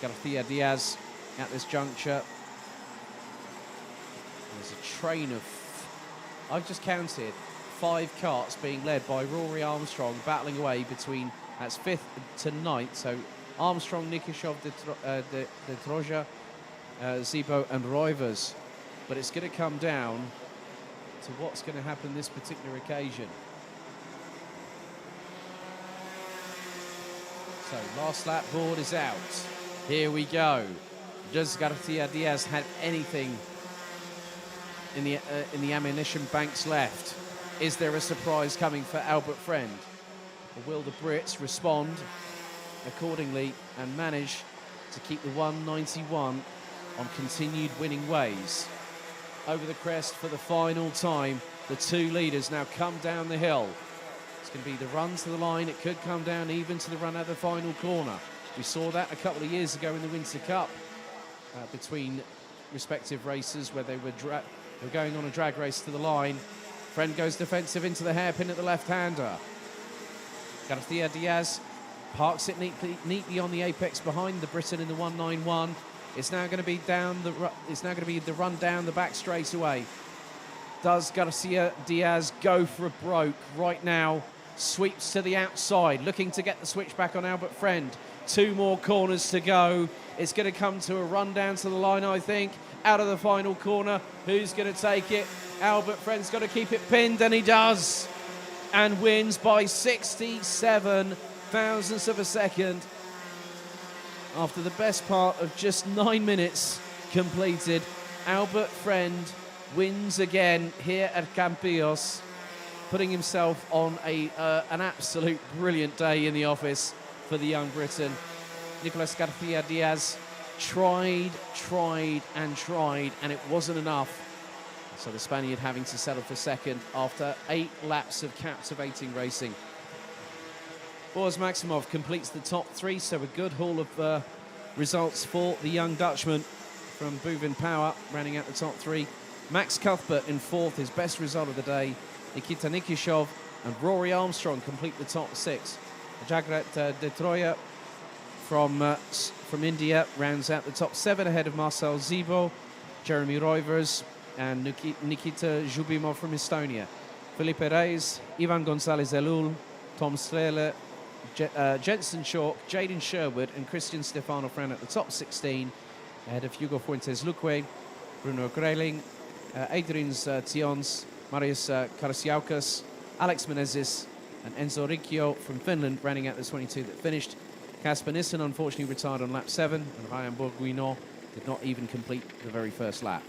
Garcia Diaz at this juncture. There's a train of, I've just counted 5 carts being led by Rory Armstrong, battling away between, that's 5th to 9th. So Armstrong, Nikishov, De Troja, Zibo and Roivers. But it's going to come down to what's going to happen this particular occasion. So last lap board is out. Here we go. Does Garcia Diaz have anything in the ammunition banks left? Is there a surprise coming for Albert Friend? Or will the Brits respond accordingly and manage to keep the 191 on continued winning ways? Over the crest for the final time, the 2 leaders now come down the hill. It's going to be the run to the line. It could come down even to the run at the final corner. We saw that a couple of years ago in the Winter Cup between respective races where they were going on a drag race to the line. Friend goes defensive into the hairpin at the left-hander. Garcia Diaz parks it neatly on the apex behind the Briton in the 191. It's now going to be the run down the back straight away. Does Garcia Diaz go for a broke right now? Sweeps to the outside, looking to get the switch back on Albert Friend. 2 more corners to go. It's going to come to a run down to the line, I think. Out of the final corner, who's going to take it? Albert Friend's got to keep it pinned, and he does. And wins by 67 thousandths of a second. After the best part of just 9 minutes completed, Albert Friend wins again here at Campillos, putting himself on an absolute brilliant day in the office for the young Briton. Nicolas Garcia Diaz tried, and it wasn't enough. So the Spaniard having to settle for second after 8 laps of captivating racing. Boris Maximov completes the top 3, so a good haul of results for the young Dutchman from Bouvin Power, rounding out the top 3. Max Cuthbert in 4th, his best result of the day. Nikita Nikishov and Rory Armstrong complete the top 6. Jagrat De Troya from India rounds out the top 7 ahead of Marcel Zibo, Jeremy Roivers and Nikita Zhubimov from Estonia. Felipe Reyes, Ivan Gonzalez Elul, Tom Strehler, Jensen Chalk, Jaden Sherwood and Christian Stefanov round at the top 16. Ahead of Hugo Fuentes Luque, Bruno Greiling, Adrian's Tions, Marius Karasiaukas, Alex Menezes, and Enzo Riccio from Finland running out the 22 that finished. Kasper Nissen unfortunately retired on lap 7, and Ryan Bourguignon did not even complete the very first lap.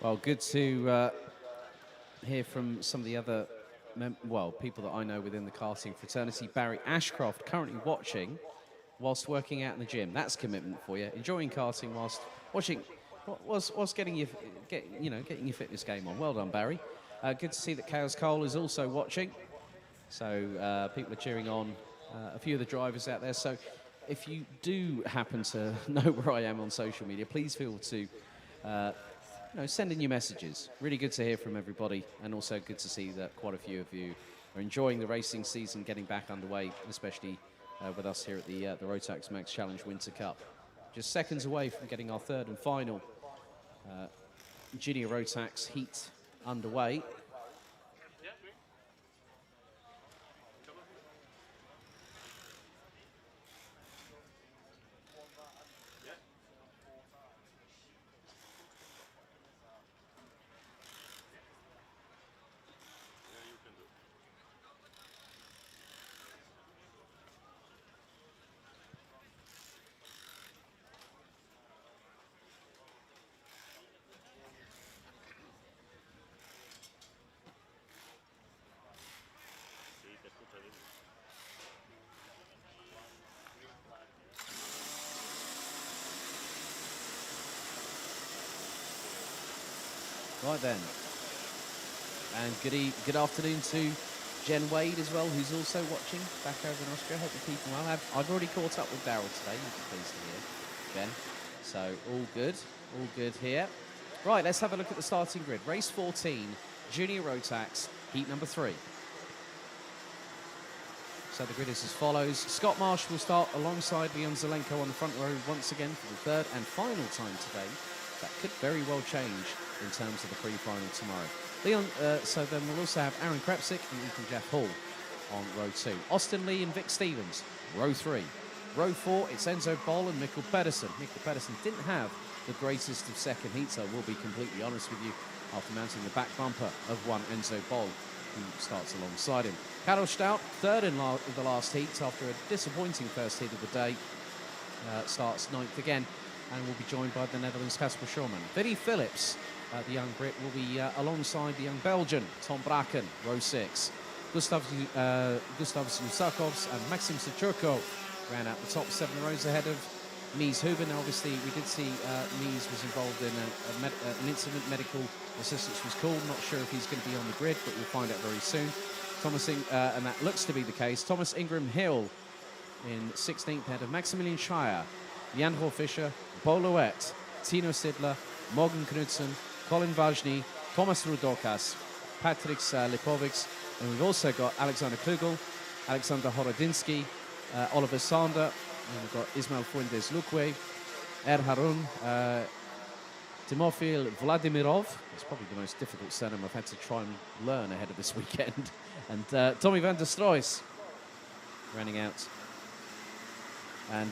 Well, good to hear from some of the other, people that I know within the karting fraternity. Barry Ashcroft currently watching whilst working out in the gym. That's commitment for you. Enjoying karting whilst watching, whilst getting your fitness game on. Well done, Barry. Good to see that Chaos Cole is also watching. So people are cheering on a few of the drivers out there. So if you do happen to know where I am on social media, please feel to send in your messages. Really good to hear from everybody, and also good to see that quite a few of you are enjoying the racing season getting back underway, especially with us here at the Rotax Max Challenge Winter Cup. Just seconds away from getting our third and final Junior Rotax heat underway. Right then, and good afternoon to Jen Wade as well, who's also watching back over in Austria. Hope you're keeping well. I've already caught up with Daryl today, you'll be pleased to hear, Jen. So all good here. Right, let's have a look at the starting grid. Race 14, Junior Rotax, heat number 3. So the grid is as follows. Scott Marsh will start alongside Leon Zelenko on the front row once again for the third and final time today. That could very well change in terms of the pre-final tomorrow. So then we'll also have Aaron Krepsick and Ethan Jeff Hall on row 2. Austin Lee and Vic Stevens, row 3. Row 4, it's Enzo Boll and Mikkel Pedersen. Mikkel Pedersen didn't have the greatest of second heats, I will be completely honest with you, after mounting the back bumper of one Enzo Boll, who starts alongside him. Karel Stout, third in the last heat after a disappointing first heat of the day, starts 9th again and will be joined by the Netherlands' Casper Schorman. Vinnie Phillips, the young Brit, will be alongside the young Belgian, Tom Braken, row 6. Gustav Zusakovs and Maxim Sechurko ran out the top 7 rows ahead of Mies Huben. Now, obviously, we did see Mies was involved in an incident. Medical assistance was called. Not sure if he's going to be on the grid, but we'll find out very soon. And that looks to be the case. Thomas Ingram Hill in 16th ahead of Maximilian Schreier, Jan Fischer, Bo Louet, Tino Sidler, Morgan Knudsen, Colin Vajny, Thomas Rudokas, Patrick Lipovics, and we've also got Alexander Klugel, Alexander Horodinsky, Oliver Sander, and we've got Ismail Fuentes Luque, Harun, Timofil Vladimirov. It's probably the most difficult surname I've had to try and learn ahead of this weekend. And Tommy van der Stroys running out. And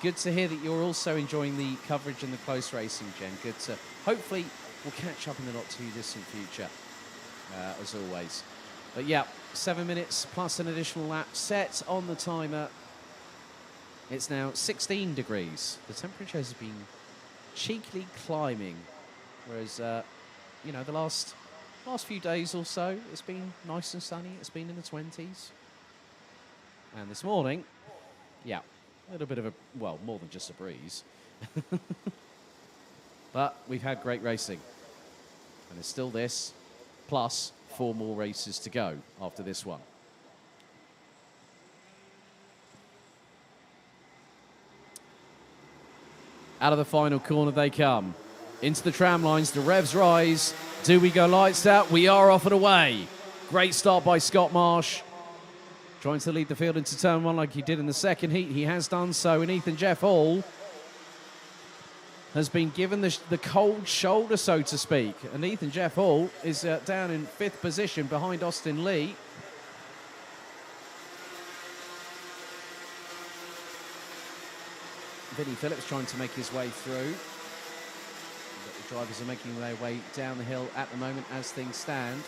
good to hear that you're also enjoying the coverage and the close racing, Jen. Good to, hopefully we'll catch up in the not too distant future, as always. But yeah, 7 minutes plus an additional lap set on the timer. It's now 16 degrees. The temperature has been cheekily climbing, whereas, you know, the last few days or so, it's been nice and sunny. It's been in the 20s. And this morning, yeah, a little bit of a, well, more than just a breeze. But we've had great racing. And it's still this, plus 4 more races to go after this one. Out of the final corner they come. Into the tram lines, the revs rise. Do we go lights out? We are off and away. Great start by Scott Marsh. Trying to lead the field into turn 1 like he did in the second heat. He has done so. And Ethan Jeff Hall has been given the cold shoulder, so to speak. And Ethan Jeff Hall is down in 5th position behind Austin Lee. Vinnie Phillips trying to make his way through. But the drivers are making their way down the hill at the moment as things stand.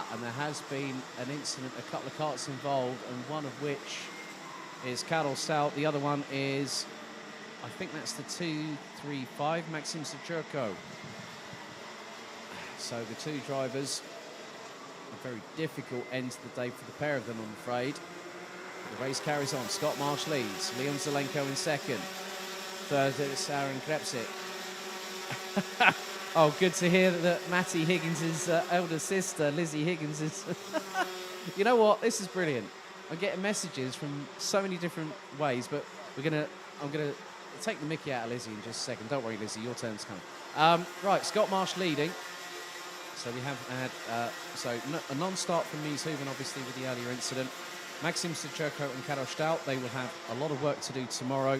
And there has been an incident, a couple of carts involved, and one of which is Karel Stout. The other one is, I think that's the 235, Maxim Sechurko. So the two drivers, a very difficult end to the day for the pair of them, I'm afraid. The race carries on. Scott Marsh leads. Leon Zelenko in second. Third is Aaron Krepsick. Oh, good to hear that Matty Higgins' elder sister, Lizzie Higgins, is... You know what? This is brilliant. I'm getting messages from so many different ways, but I'm gonna take the mickey out of Lizzie in just a second. Don't worry, Lizzie, your turn's coming. Right, Scott Marsh leading. So we have had a non-start from Mies Huben, obviously, with the earlier incident. Maxim Sechurko and Karel Stout, they will have a lot of work to do tomorrow.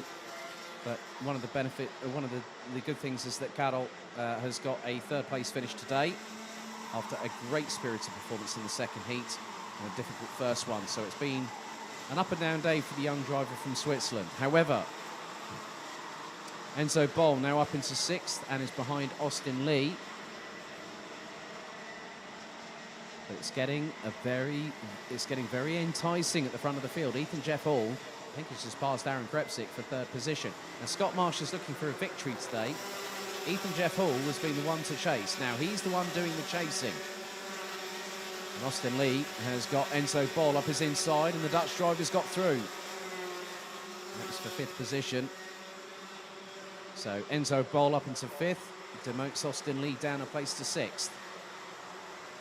But one of the good things is that Karel has got a 3rd place finish today after a great spirited performance in the second heat and a difficult first one. So it's been an up and down day for the young driver from Switzerland. However, Enzo Boll now up into 6th and is behind Austin Lee. But it's getting very enticing at the front of the field. Ethan Jeff Hall, I think he's just passed Aaron Krepsick for 3rd position. Now Scott Marsh is looking for a victory today. Ethan Jeff Hall has been the one to chase. Now he's the one doing the chasing. And Austin Lee has got Enzo Boll up his inside, and the Dutch driver's got through. That's for 5th position. So Enzo Boll up into 5th, demotes Austin Lee down a place to 6th.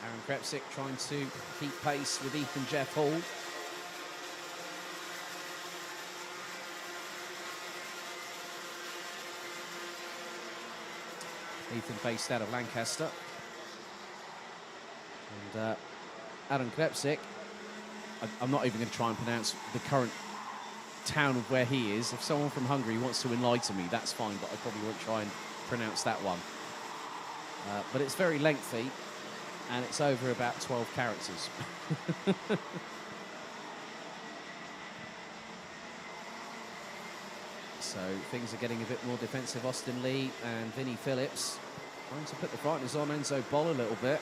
Aaron Krepsick trying to keep pace with Ethan Jeff Hall. Ethan based out of Lancaster. And Aaron Krepsik, I'm not even going to try and pronounce the current town of where he is. If someone from Hungary wants to enlighten me, that's fine, but I probably won't try and pronounce that one. But it's very lengthy, and it's over about 12 characters. So things are getting a bit more defensive. Austin Lee and Vinnie Phillips trying to put the frighteners on Enzo Boll a little bit.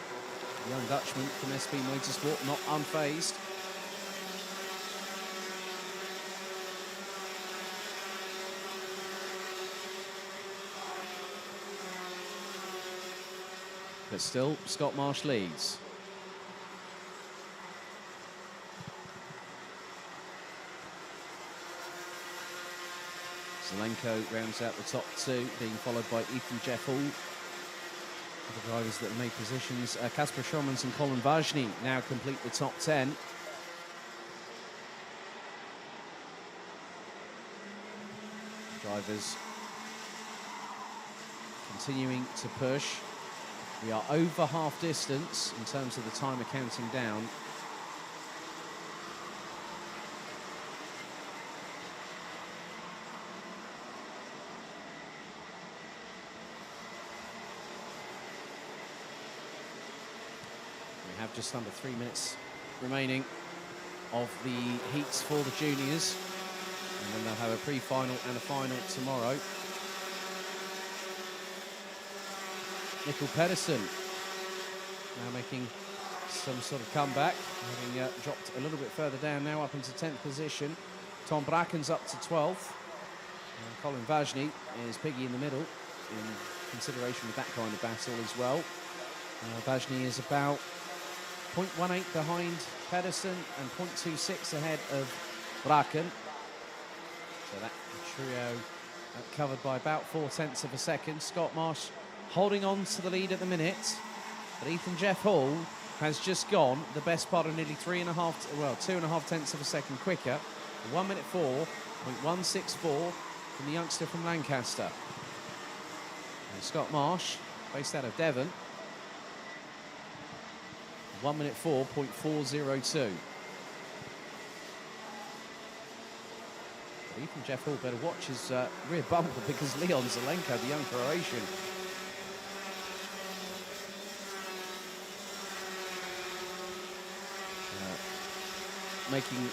The young Dutchman from SB Motorsport, not unfazed. But still, Scott Marsh leads. Zelenko rounds out the top two, being followed by Ethan Jeff Hall. The drivers that have made positions, Kasper Schomans and Colin Vajny now complete the top 10. Drivers continuing to push. We are over half distance in terms of the timer counting down. We have just under 3 minutes remaining of the heats for the juniors. And then they'll have a pre-final and a final tomorrow. Nickel Pedersen now making some sort of comeback, having dropped a little bit further down now, up into 10th position. Tom Bracken's up to 12th. And Colin Vajny is piggy in the middle in consideration of that kind of battle as well. Vajny is about 0.18 behind Pedersen and 0.26 ahead of Bracken. So that trio covered by about 0.4 of a second. Scott Marsh holding on to the lead at the minute, but Ethan Jeff Hall has just gone the best part of nearly 2.5 tenths of a second quicker. 1 minute 4.164 from the youngster from Lancaster. And Scott Marsh, based out of Devon, 1 minute 4.402. Ethan Jeff Hall better watch his rear bumper, because Leon Zelenko, the young Croatian, making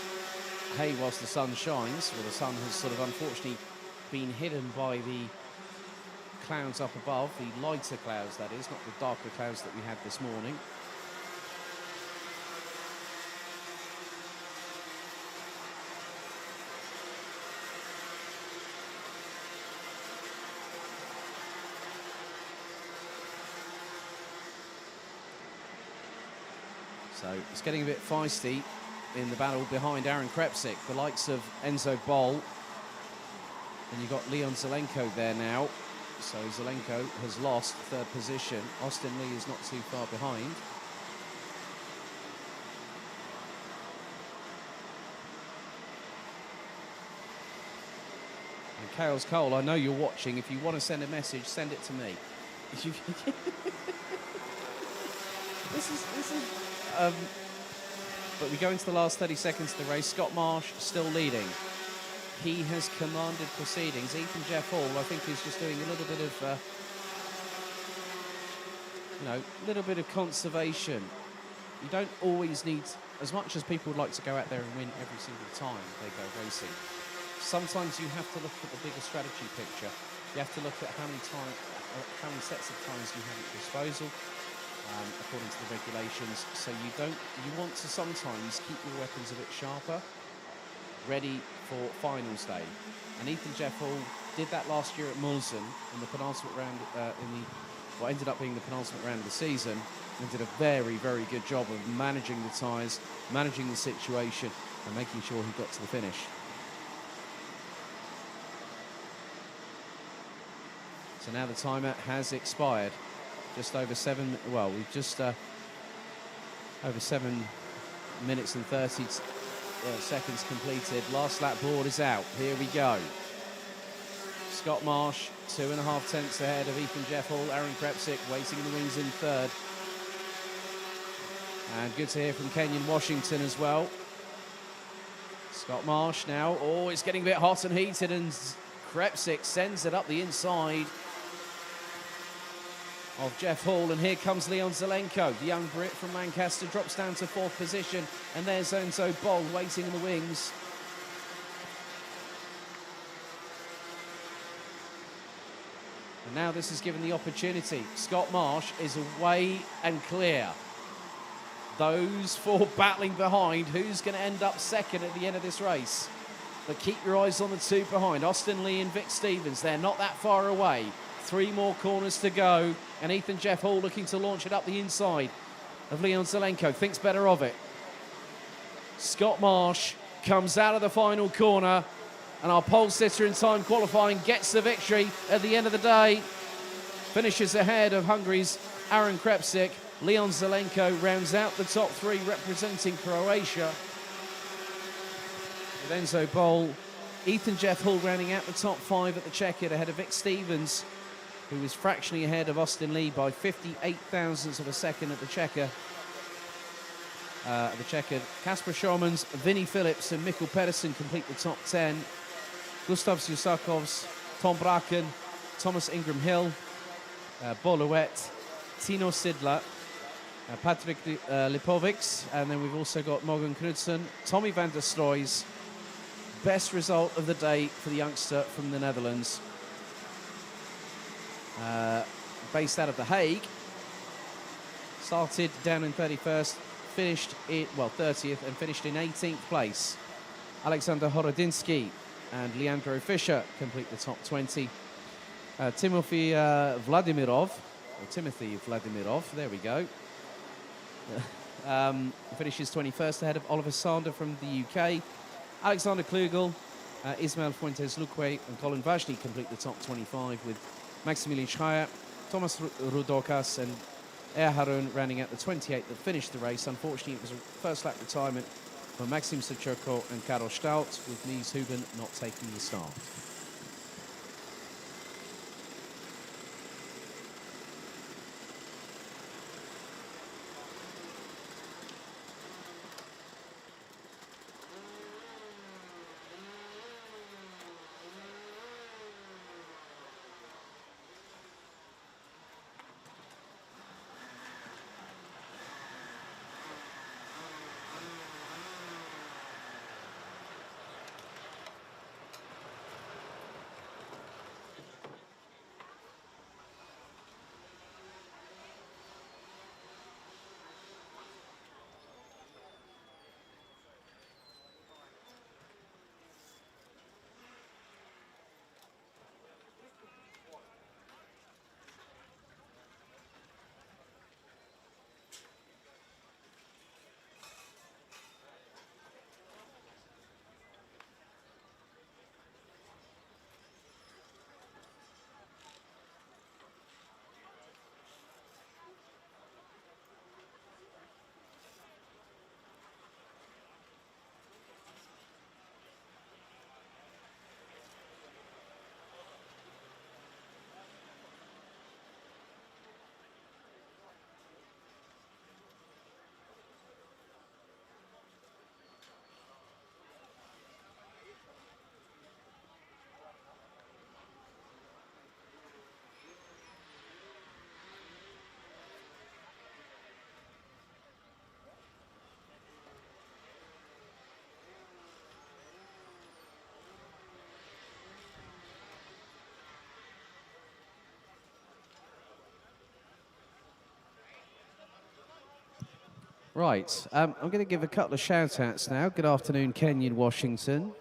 hay whilst the sun shines. Well, the sun has sort of unfortunately been hidden by the clouds up above, the lighter clouds that is, not the darker clouds that we had this morning. So it's getting a bit feisty in the battle behind Aaron Krepsik, the likes of Enzo Boll. And you've got Leon Zelenko there now. So Zelenko has lost third position. Austin Lee is not too far behind. And Chaos Cole, I know you're watching. If you want to send a message, send it to me. This is but we go into the last 30 seconds of the race. Scott Marsh still leading. He has commanded proceedings. Ethan Jeff Hall, I think, is just doing a little bit of, little bit of conservation. You don't always need, as much as people would like to go out there and win every single time they go racing. Sometimes you have to look at the bigger strategy picture. You have to look at how many sets of tires you have at your disposal. According to the regulations, so you want to sometimes keep your weapons a bit sharper, ready for finals day. And Ethan Jeff Hall did that last year at Mulsanne in the penultimate round, what ended up being the penultimate round of the season, and did a very, very good job of managing the tyres, managing the situation, and making sure he got to the finish. So now the timer has expired. Just over we've just over 7 minutes and 30 seconds completed. Last lap board is out. Here we go. Scott Marsh, 2.5 tenths ahead of Ethan Jeff Hall. Aaron Krepsick waiting in the wings in third. And good to hear from Kenyon Washington as well. Scott Marsh now, oh, it's getting a bit hot and heated, and Krepsick sends it up the inside of Jeff Hall, and here comes Leon Zelenko. The young Brit from Lancaster drops down to 4th position, and there's Enzo Boll waiting in the wings. And now this is given the opportunity. Scott Marsh is away and clear. Those 4 battling behind. Who's going to end up second at the end of this race? But keep your eyes on the 2 behind. Austin Lee and Vic Stevens. They're not that far away. 3 more corners to go. And Ethan Jeff Hall looking to launch it up the inside of Leon Zelenko. Thinks better of it. Scott Marsh comes out of the final corner. And our pole sitter in time qualifying gets the victory at the end of the day. Finishes ahead of Hungary's Aaron Krepsick. Leon Zelenko rounds out the top 3 representing Croatia. With Enzo Boll, Ethan Jeff Hall rounding out the top 5 at the checkered ahead of Vic Stevens, who is fractionally ahead of Austin Lee by 58 thousandths of a second at the checkered. Kasper Schomans, Vinnie Phillips and Mikkel Pedersen complete the top 10. Gustav Susakovs, Tom Braken, Thomas Ingram Hill, Boluet, Tino Sidler, Patrick Lipovics, and then we've also got Morgan Knudsen, Tommy van der Stroys. Best result of the day for the youngster from the Netherlands. Based out of The Hague. Started down in 31st, finished in, 30th, and finished in 18th place. Alexander Horodinsky and Leandro Fischer complete the top 20. Timothy Vladimirov, there we go. Finishes 21st ahead of Oliver Sander from the UK. Alexander Klugel, Ismail Fuentes Luque and Colin Vashni complete the top 25, with Maximilian Schreier, Thomas Rudokas and Air Harun rounding out the 28 that finished the race. Unfortunately, it was a first lap retirement for Maxim Sachurko and Karol Stout, with Nies Huben not taking the start. Right, I'm going to give a couple of shout-outs now. Good afternoon, Kenyon Washington.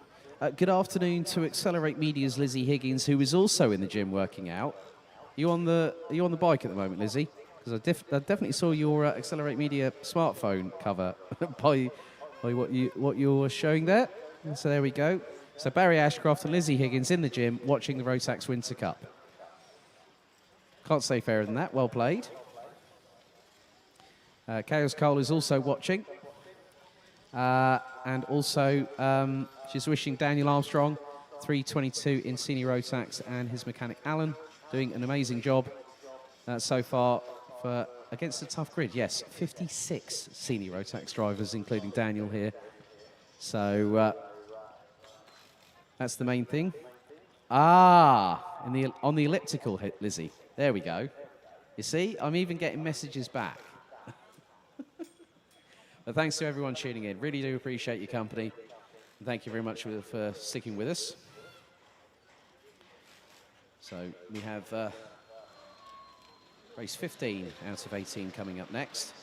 Good afternoon to Accelerate Media's Lizzie Higgins, who is also in the gym working out. Are you on the bike at the moment, Lizzie? Because I definitely saw your Accelerate Media smartphone cover by what you were showing there. So there we go. So Barry Ashcroft and Lizzie Higgins in the gym watching the Rotax Winter Cup. Can't say fairer than that. Well played. Chaos Cole is also watching. And also, she's wishing Daniel Armstrong 3:22 in senior Rotax, and his mechanic Alan doing an amazing job so far for against a tough grid. Yes, 56 senior Rotax drivers, including Daniel here. So that's the main thing. On the elliptical hit, Lizzie. There we go. You see, I'm even getting messages back. But thanks to everyone tuning in. Really do appreciate your company. And thank you very much for sticking with us. So we have race 15 out of 18 coming up next.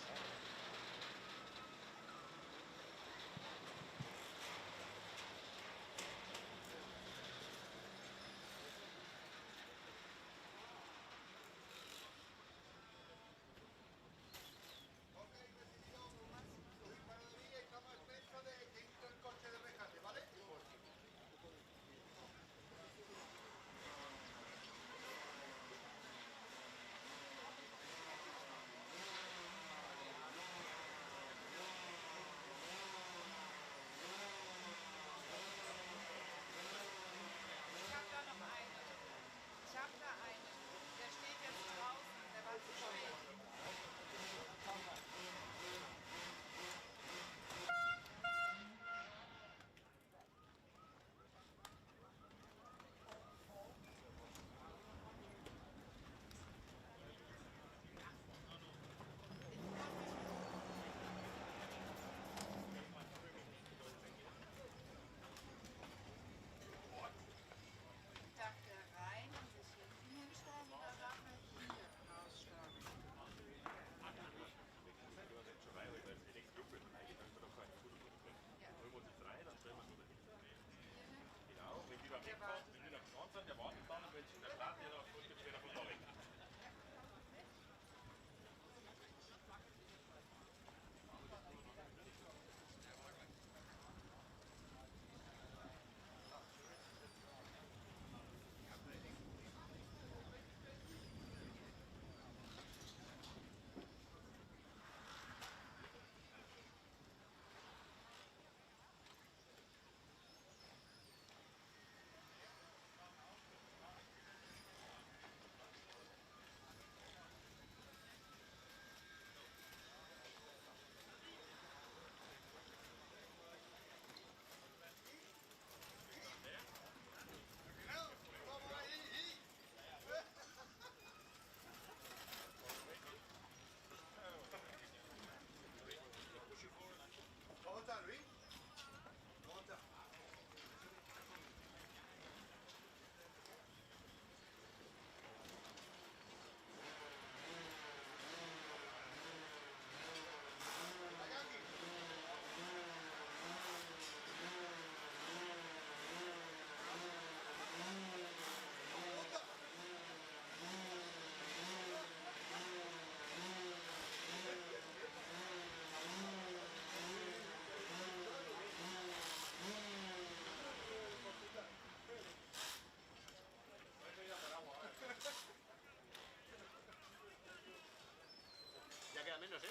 Ya queda menos, ¿eh?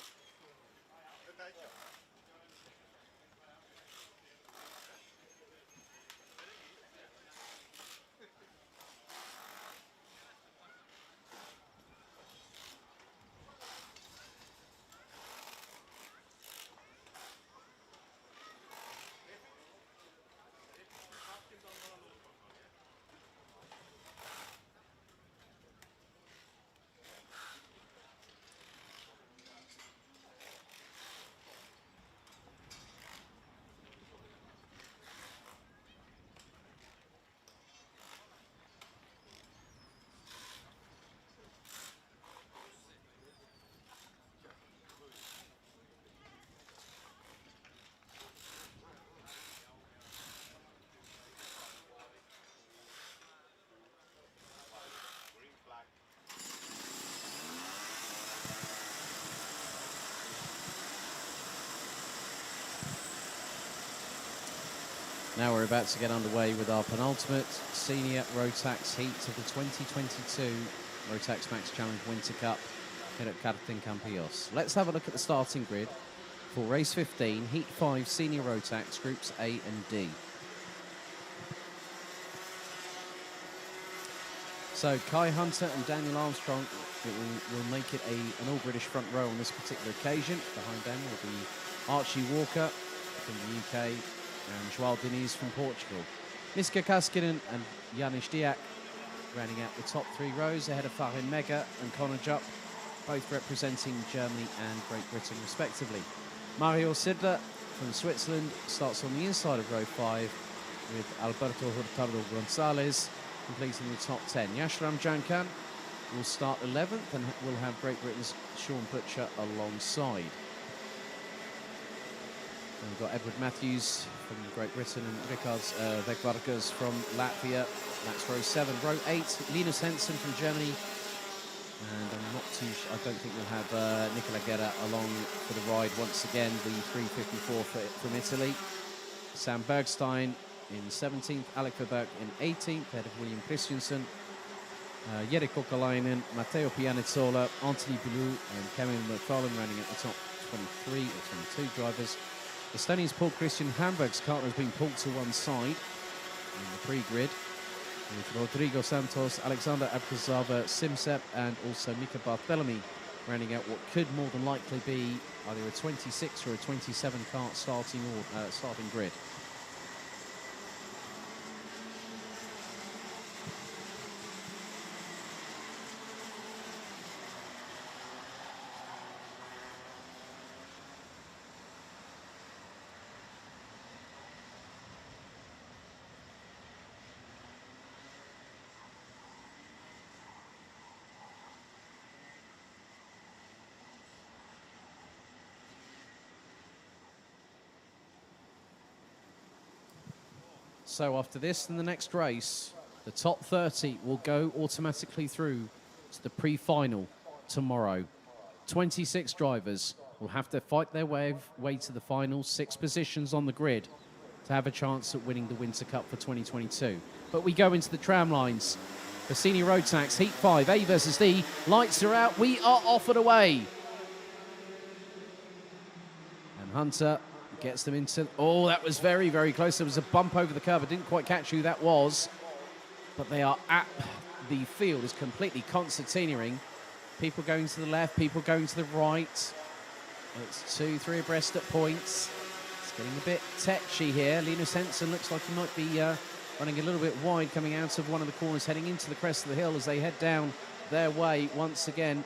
Está hecho. Now we're about to get underway with our penultimate senior Rotax heat of the 2022 Rotax Max Challenge Winter Cup here at Karting Campillos. Let's have a look at the starting grid for race 15, heat 5 senior Rotax, groups A and D. So Kai Hunter and Daniel Armstrong will make it an all-British front row on this particular occasion. Behind them will be Archie Walker from the UK and João Diniz from Portugal. Miska Kaskinen and Janis Diak rounding out the top 3 rows ahead of Farin Mega and Conor Jupp, both representing Germany and Great Britain respectively. Mario Sidler from Switzerland starts on the inside of row 5 with Alberto Hurtado Gonzalez completing the top 10. Yashram Jankan will start 11th and will have Great Britain's Sean Butcher alongside. And we've got Edward Matthews from Great Britain and Ricards Vegvargas from Latvia. That's row 7. Row 8, Linus Henson from Germany. And I don't think we'll have Nicola Guerra along for the ride once again, the 354 from Italy. Sam Bergstein in 17th, Alec Verberg in 18th, ahead of William Christensen. Jere Kokalainen, Matteo Pianezzola, Anthony Boulou and Kevin McFarlane rounding at the top 23 or 22 drivers. Estonia's Paul Christian Hamburg's car has been pulled to one side in the pre-grid, with Rodrigo Santos, Alexander Abkazava, Simsep and also Mika Barthelemy rounding out what could more than likely be either a 26 or a 27 car starting grid. So after this and the next race, the top 30 will go automatically through to the pre-final tomorrow. 26 drivers will have to fight their way to the final 6 positions on the grid to have a chance at winning the Winter Cup for 2022. But we go into the tram lines. Bassini Rotax, Heat 5, A versus D. Lights are out. We are off and away. And Hunter gets them into... Oh, that was very, very close. There was a bump over the curve. I didn't quite catch who that was. But they are at... The field is completely concertinaing. People going to the left, people going to the right. It's 2-3 abreast at points. It's getting a bit tetchy here. Linus Henson looks like he might be running a little bit wide coming out of one of the corners, heading into the crest of the hill as they head down their way once again.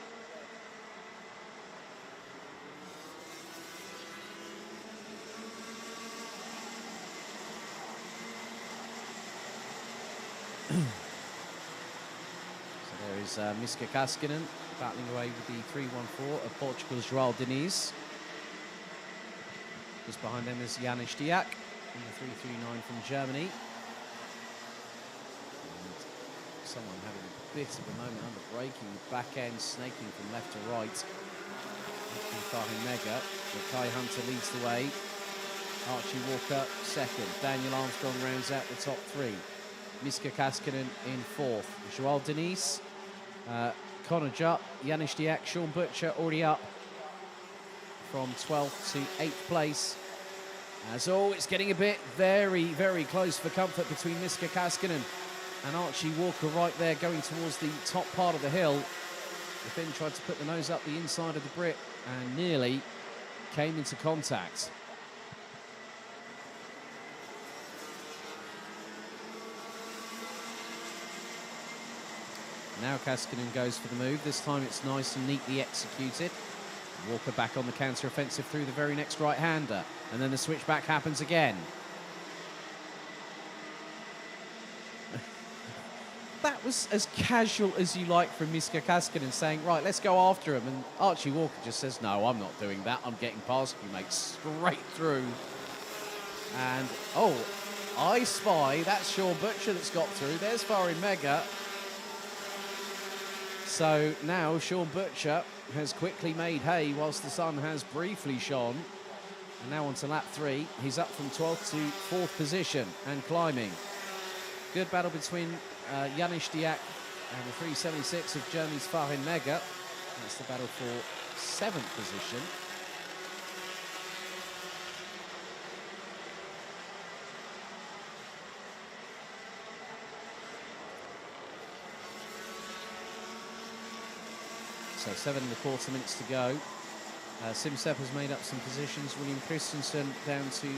So there is Miska Kaskinen battling away with the 314 of Portugal's João Diniz. Just behind them is Janis Diak in the 339 from Germany. And someone having a bit of a moment under braking, back end snaking from left to right. Farin Mega, but Kai Hunter leads the way. Archie Walker second. Daniel Armstrong rounds out the top 3. Miska Kaskinen in 4th. João Diniz, Conor Jupp, Janis Diak, Sean Butcher already up from 12th to 8th place. As it's getting a bit very, very close for comfort between Miska Kaskinen and Archie Walker right there going towards the top part of the hill. The Finn tried to put the nose up the inside of the Brit and nearly came into contact. Now Kaskinen goes for the move. This time it's nice and neatly executed. Walker back on the counter-offensive through the very next right-hander. And then the switchback happens again. That was as casual as you like from Miska Kaskinen saying, right, let's go after him. And Archie Walker just says, no, I'm not doing that. I'm getting past you, mate, straight through. And, I spy, that's Sean Butcher that's got through. There's Farin Mega. So now Sean Butcher has quickly made hay whilst the sun has briefly shone. And now on to lap 3. He's up from 12th to 4th position and climbing. Good battle between Janis Diak and the 376 of Germany's Farin Mega. That's the battle for 7th position. So 7.25 minutes to go. Simsep has made up some positions. William Christensen down to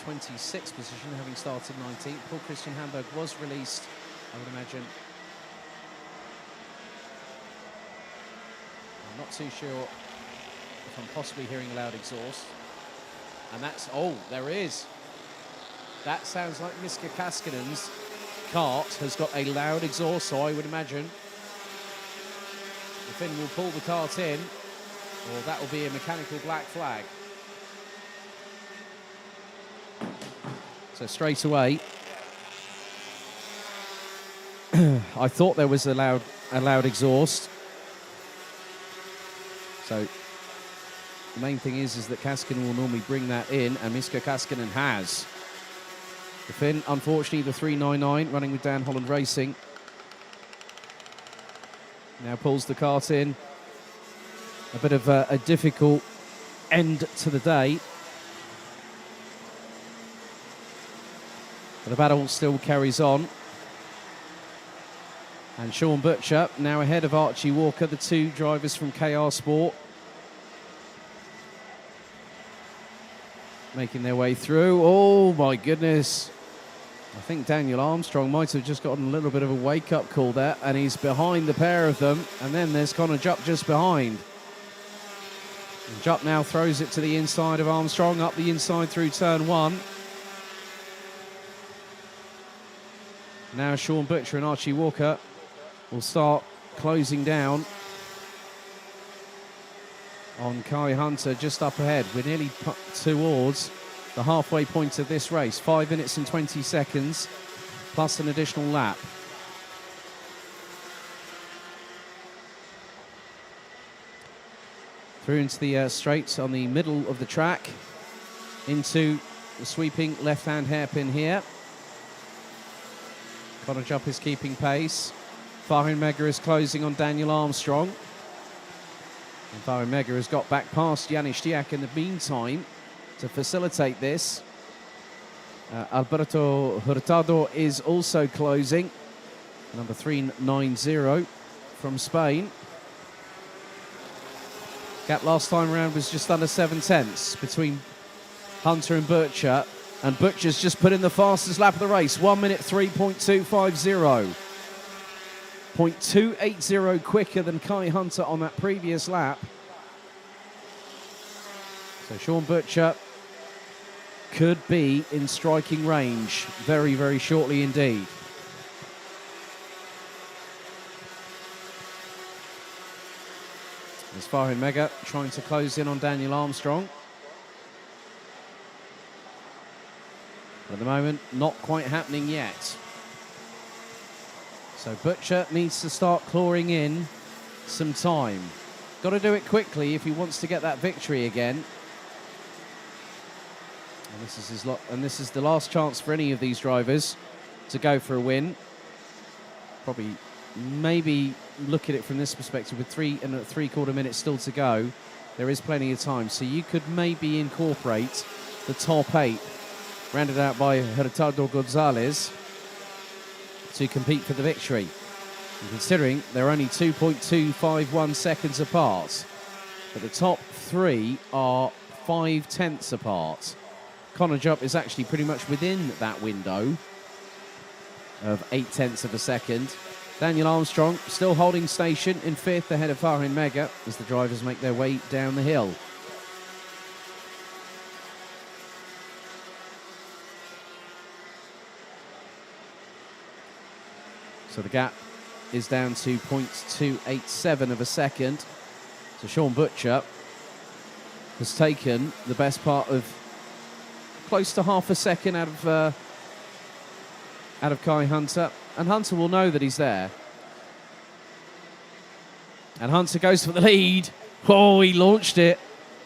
26th position, having started 19th. Paul Christian Hamburg was released, I would imagine. I'm not too sure if I'm possibly hearing a loud exhaust. And that's, oh, there is. That sounds like Miska Kaskinen's kart has got a loud exhaust, so I would imagine the Finn will pull the kart in, or that will be a mechanical black flag. So straight away, I thought there was a loud exhaust. So the main thing is that Kaskinen will normally bring that in, and Miska Kaskinen has. The Finn, unfortunately, the 399 running with Dan Holland Racing. Now pulls the kart in. A bit of a difficult end to the day. But the battle still carries on. And Sean Butcher now ahead of Archie Walker, the two drivers from KR Sport. Making their way through. Oh my goodness. I think Daniel Armstrong might have just gotten a little bit of a wake-up call there, and he's behind the pair of them. And then there's Connor Jupp just behind. And Jupp now throws it to the inside of Armstrong, up the inside through turn one. Now Sean Butcher and Archie Walker will start closing down on Kai Hunter just up ahead. We're nearly towards the halfway point of this race. 5 minutes and 20 seconds plus an additional lap. Through into the straights on the middle of the track, into the sweeping left-hand hairpin here. Connor Jupp is keeping pace. Farin Mega is closing on Daniel Armstrong. And Farin Mega has got back past Janis Diak in the meantime to facilitate this. Alberto Hurtado is also closing. Number 390 from Spain. Gap last time around was just under 7/10 between Hunter and Butcher. And Butcher's just put in the fastest lap of the race. 1 minute 3.250. 0.280 quicker than Kai Hunter on that previous lap. So Sean Butcher could be in striking range very, very shortly indeed. As Farin Mega trying to close in on Daniel Armstrong. But at the moment, not quite happening yet. So Butcher needs to start clawing in some time. Got to do it quickly if he wants to get that victory again. And this is the last chance for any of these drivers to go for a win. Probably, maybe look at it from this perspective with 3 3/4 minutes still to go. There is plenty of time, so you could maybe incorporate the top 8, rounded out by Hurtado Gonzalez, to compete for the victory. And considering they're only 2.251 seconds apart, but the top 3 are 0.5 apart. Connor Jupp is actually pretty much within that window of 0.8 of a second. Daniel Armstrong still holding station in 5th ahead of Farin Mega as the drivers make their way down the hill. So the gap is down to 0.287 of a second. So Sean Butcher has taken the best part of close to half a second out of Kai Hunter. And Hunter will know that he's there. And Hunter goes for the lead. Oh, he launched it.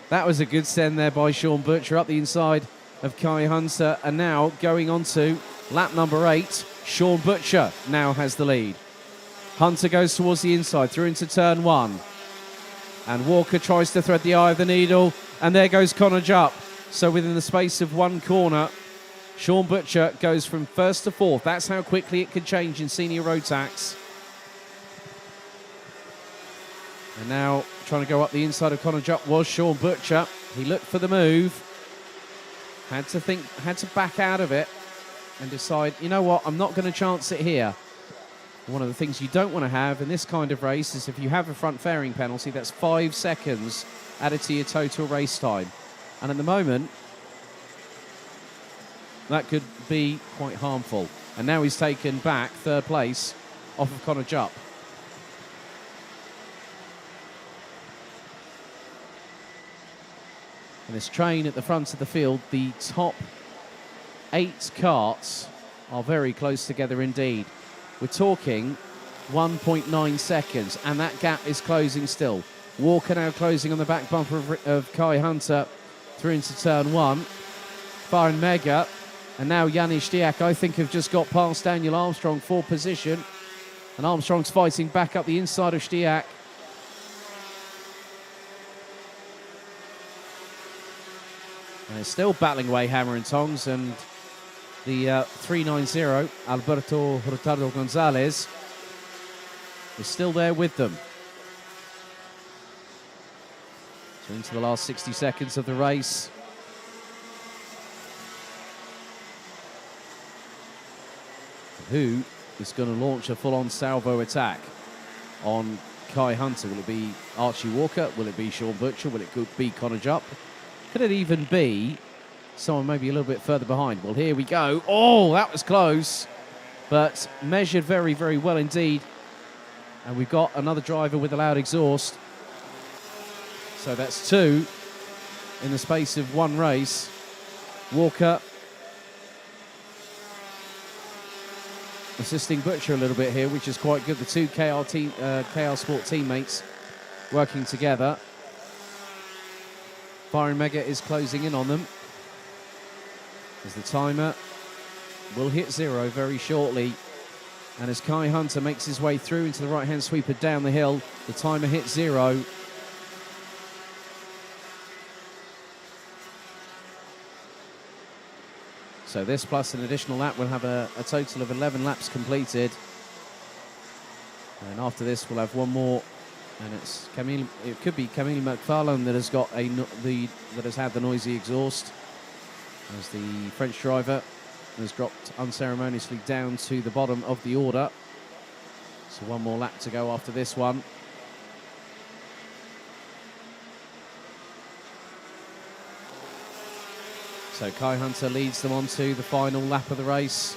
That was a good send there by Sean Butcher up the inside of Kai Hunter. And now going on to lap number 8. Sean Butcher now has the lead. Hunter goes towards the inside, through into turn 1. And Walker tries to thread the eye of the needle. And there goes Connor Jupp. So within the space of one corner, Sean Butcher goes from 1st to 4th. That's how quickly it could change in senior Rotax. And now trying to go up the inside of Connor Jupp was Sean Butcher. He looked for the move. Had to back out of it and decide, you know what, I'm not going to chance it here. One of the things you don't want to have in this kind of race is if you have a front fairing penalty, that's 5 seconds added to your total race time. And at the moment, that could be quite harmful. And now he's taken back third place off of Connor Jupp. And this train at the front of the field, the top 8 carts are very close together indeed. We're talking 1.9 seconds, and that gap is closing still. Walker now closing on the back bumper of Kai Hunter through into turn 1. Farin Mega, and now Janis Diak, I think, have just got past Daniel Armstrong for position. And Armstrong's fighting back up the inside of Stiak. And it's still battling away hammer and tongs, and the 390, Alberto Hurtado Gonzalez, is still there with them. So into the last 60 seconds of the race. Who is going to launch a full-on salvo attack on Kai Hunter? Will it be Archie Walker? Will it be Sean Butcher? Will it be Connor Jupp? Could it even be someone maybe a little bit further behind? Well, here we go. Oh, that was close, but measured very, very well indeed. And we've got another driver with a loud exhaust. So that's 2 in the space of 1 race. Walker assisting Butcher a little bit here, which is quite good. The 2 KR Sport teammates working together. Farin Mega is closing in on them as the timer will hit 0 very shortly. And as Kai Hunter makes his way through into the right-hand sweeper down the hill, the timer hits 0. So this plus an additional lap will have a total of 11 laps completed. And after this, we'll have one more. And it's Camille. It could be Camille McFarlane that has got that has had the noisy exhaust, as the French driver has dropped unceremoniously down to the bottom of the order. So one more lap to go after this one. So Kai Hunter leads them on to the final lap of the race.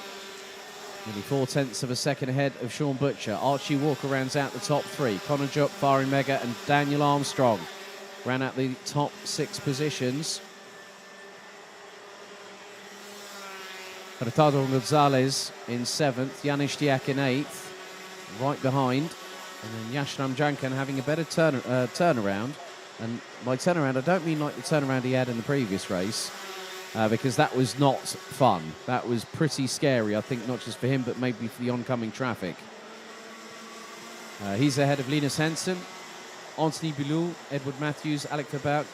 Nearly 0.4 of a second ahead of Sean Butcher. Archie Walker rounds out the top 3. Connor Jupp, Farin Mega and Daniel Armstrong ran out the top 6 positions. Hurtado Gonzalez in 7th. Janis Diak in 8th. Right behind. And then Yashram Jankan having a better turnaround. And by turnaround, I don't mean like the turnaround he had in the previous race. Because that was not fun. That was pretty scary, I think, not just for him, but maybe for the oncoming traffic. He's ahead of Linus Hansen, Anthony Boulou, Edward Matthews, Alec Verbout,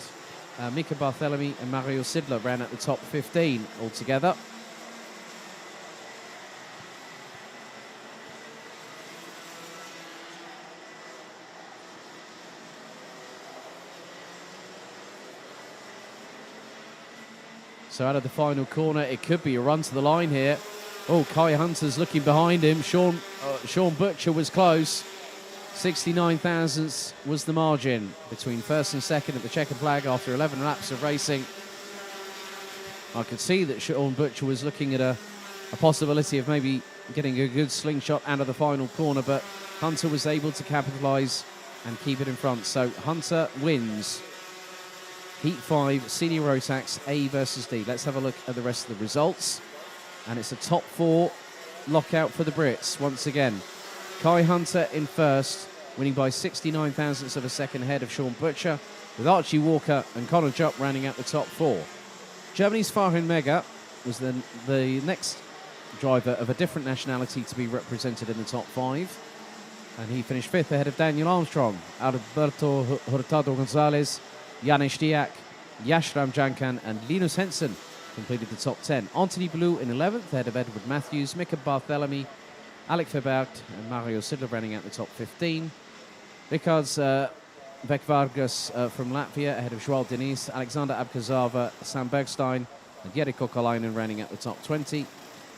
Mika Barthélemy and Mario Sidler ran at the top 15 altogether. So out of the final corner, it could be a run to the line here. Oh, Kai Hunter's looking behind him. Sean Butcher was close. 69 thousandths was the margin between first and second at the checkered flag after 11 laps of racing. I could see that Sean Butcher was looking at a possibility of maybe getting a good slingshot out of the final corner, but Hunter was able to capitalise and keep it in front. So Hunter wins Heat 5, Senior Rotax, A versus D. Let's have a look at the rest of the results. And it's a top 4 lockout for the Brits once again. Kai Hunter in first, winning by 69 thousandths of a second ahead of Sean Butcher, with Archie Walker and Connor Jupp rounding out the top 4. Germany's Farin Mega was the next driver of a different nationality to be represented in the top 5. And he finished 5th ahead of Daniel Armstrong, Alberto Hurtado Gonzalez, Janis Diak, Yashram Jankan and Linus Hansen completed the top 10. Anthony Boulou in 11th, ahead of Edward Matthews, Mika Barthélemy, Alec Verbout and Mario Sidler running out the top 15. Because Vek Vargas from Latvia ahead of Joao Diniz, Alexander Abkazava, Sam Bergstein, and Jere Kokalainen running at the top 20.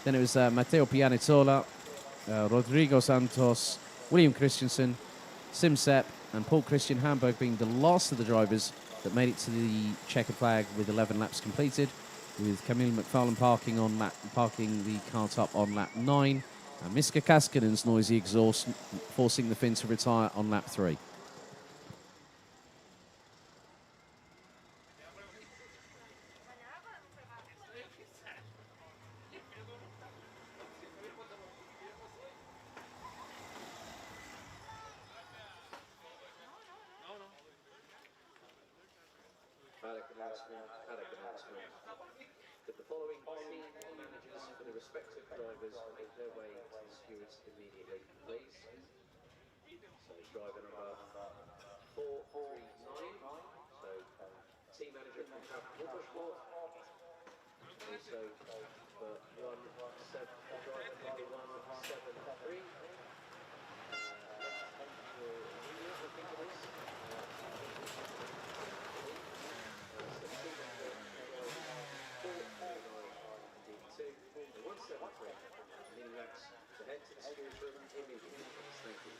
Then it was Matteo Pianizola, Rodrigo Santos, William Christensen, Sim Sepp, and Paul Christian Hamburg being the last of the drivers that made it to the checkered flag with 11 laps completed, with Camille McFarlane parking the cart up on lap 9, and Miska Kaskinen's noisy exhaust forcing the Finn to retire on lap 3. Paddock announcement. That the following team managers for the respective drivers make their way to the stewards immediately, please. So driver number 439. So team manager from Travel Motorsport. Also for driver number 173. To head to the stewards room immediately. Thank you.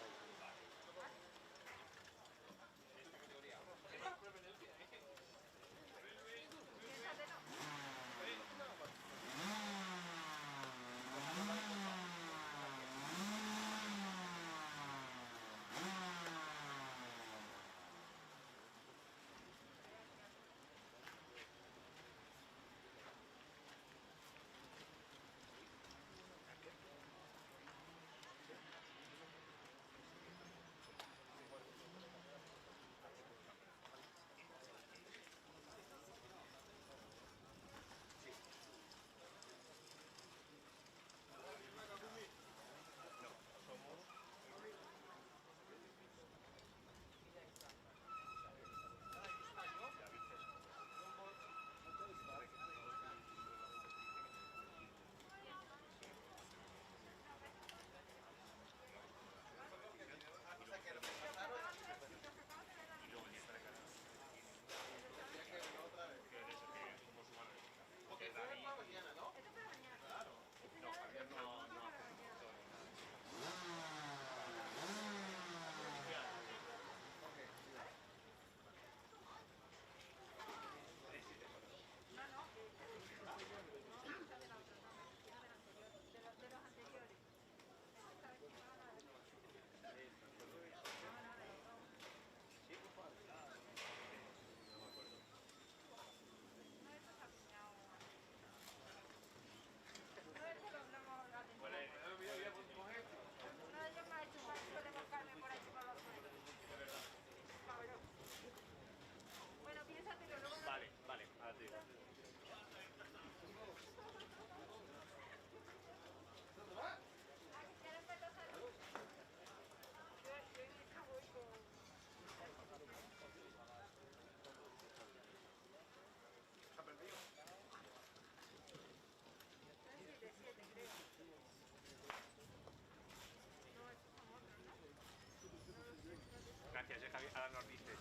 Gracias, Javi. Ahora nos dices.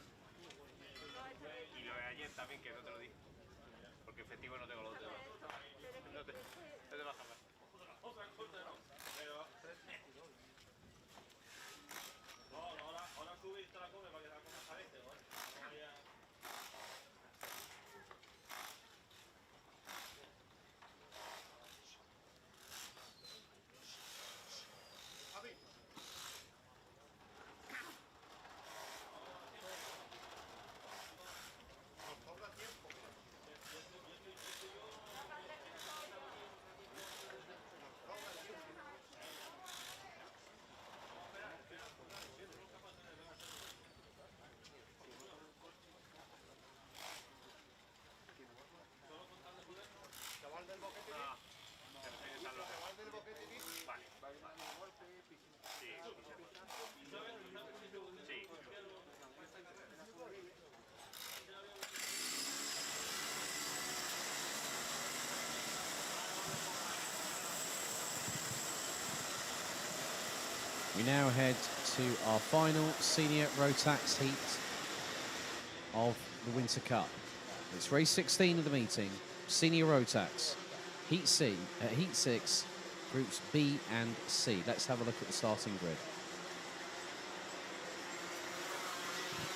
Y lo de ayer también, que no te lo dije. Porque efectivo no tengo los dedos. No te vas a hablar. Otra cosa, ¿no? No, ahora sube y te la come para que la comas caliente, ¿no? We now head to our final senior Rotax heat of the Winter Cup. It's race 16 of the meeting, Senior Rotax, Heat 6, Groups B and C. Let's have a look at the starting grid.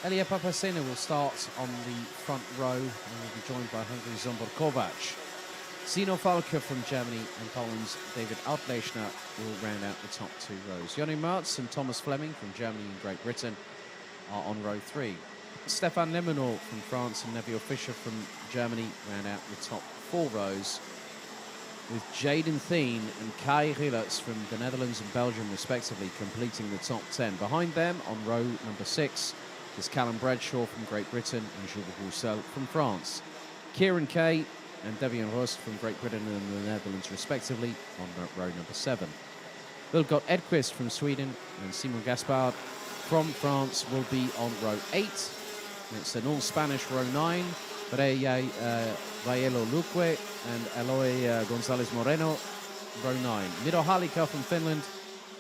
Elia Papacena will start on the front row and will be joined by Hungary's Zsombor Kovács. Zino Falka from Germany and Poland's David Altlechner will round out the top 2 rows. Jonny Mertz and Thomas Fleming from Germany and Great Britain are on row 3. Stefan Lemonor from France and Neville Fischer from Germany round out the top 4 rows, with Jaden Thien and Kai Rillerts from the Netherlands and Belgium respectively completing the top 10. Behind them on row number 6 is Callum Bradshaw from Great Britain and Jules Roussel from France. Kieran Kay and Devian Rust from Great Britain and the Netherlands respectively on row number 7. Wilgot Edqvist from Sweden and Simon Gaspard from France will be on row 8. It's an all-Spanish row 9. Breya Vaielo Luque and Eloy Gonzalez Moreno, row 9. Miro Halika from Finland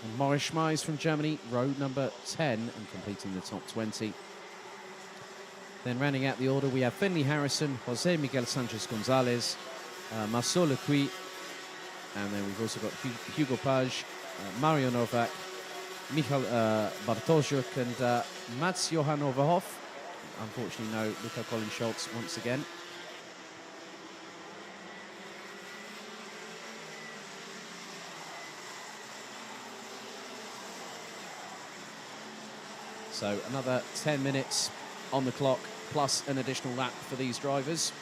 and Morris Schmeis from Germany, row number 10 and completing the top 20. Then rounding out the order, we have Finley Harrison, Jose Miguel Sanchez Gonzalez, Marceau Lecuy, and then we've also got Hugo Page, Mario Novak, Michal Bartosjuk, and Mats Johan Overhoff. Unfortunately, no Luca Colin Schultz once again. So another 10 minutes on the clock, plus an additional lap for these drivers.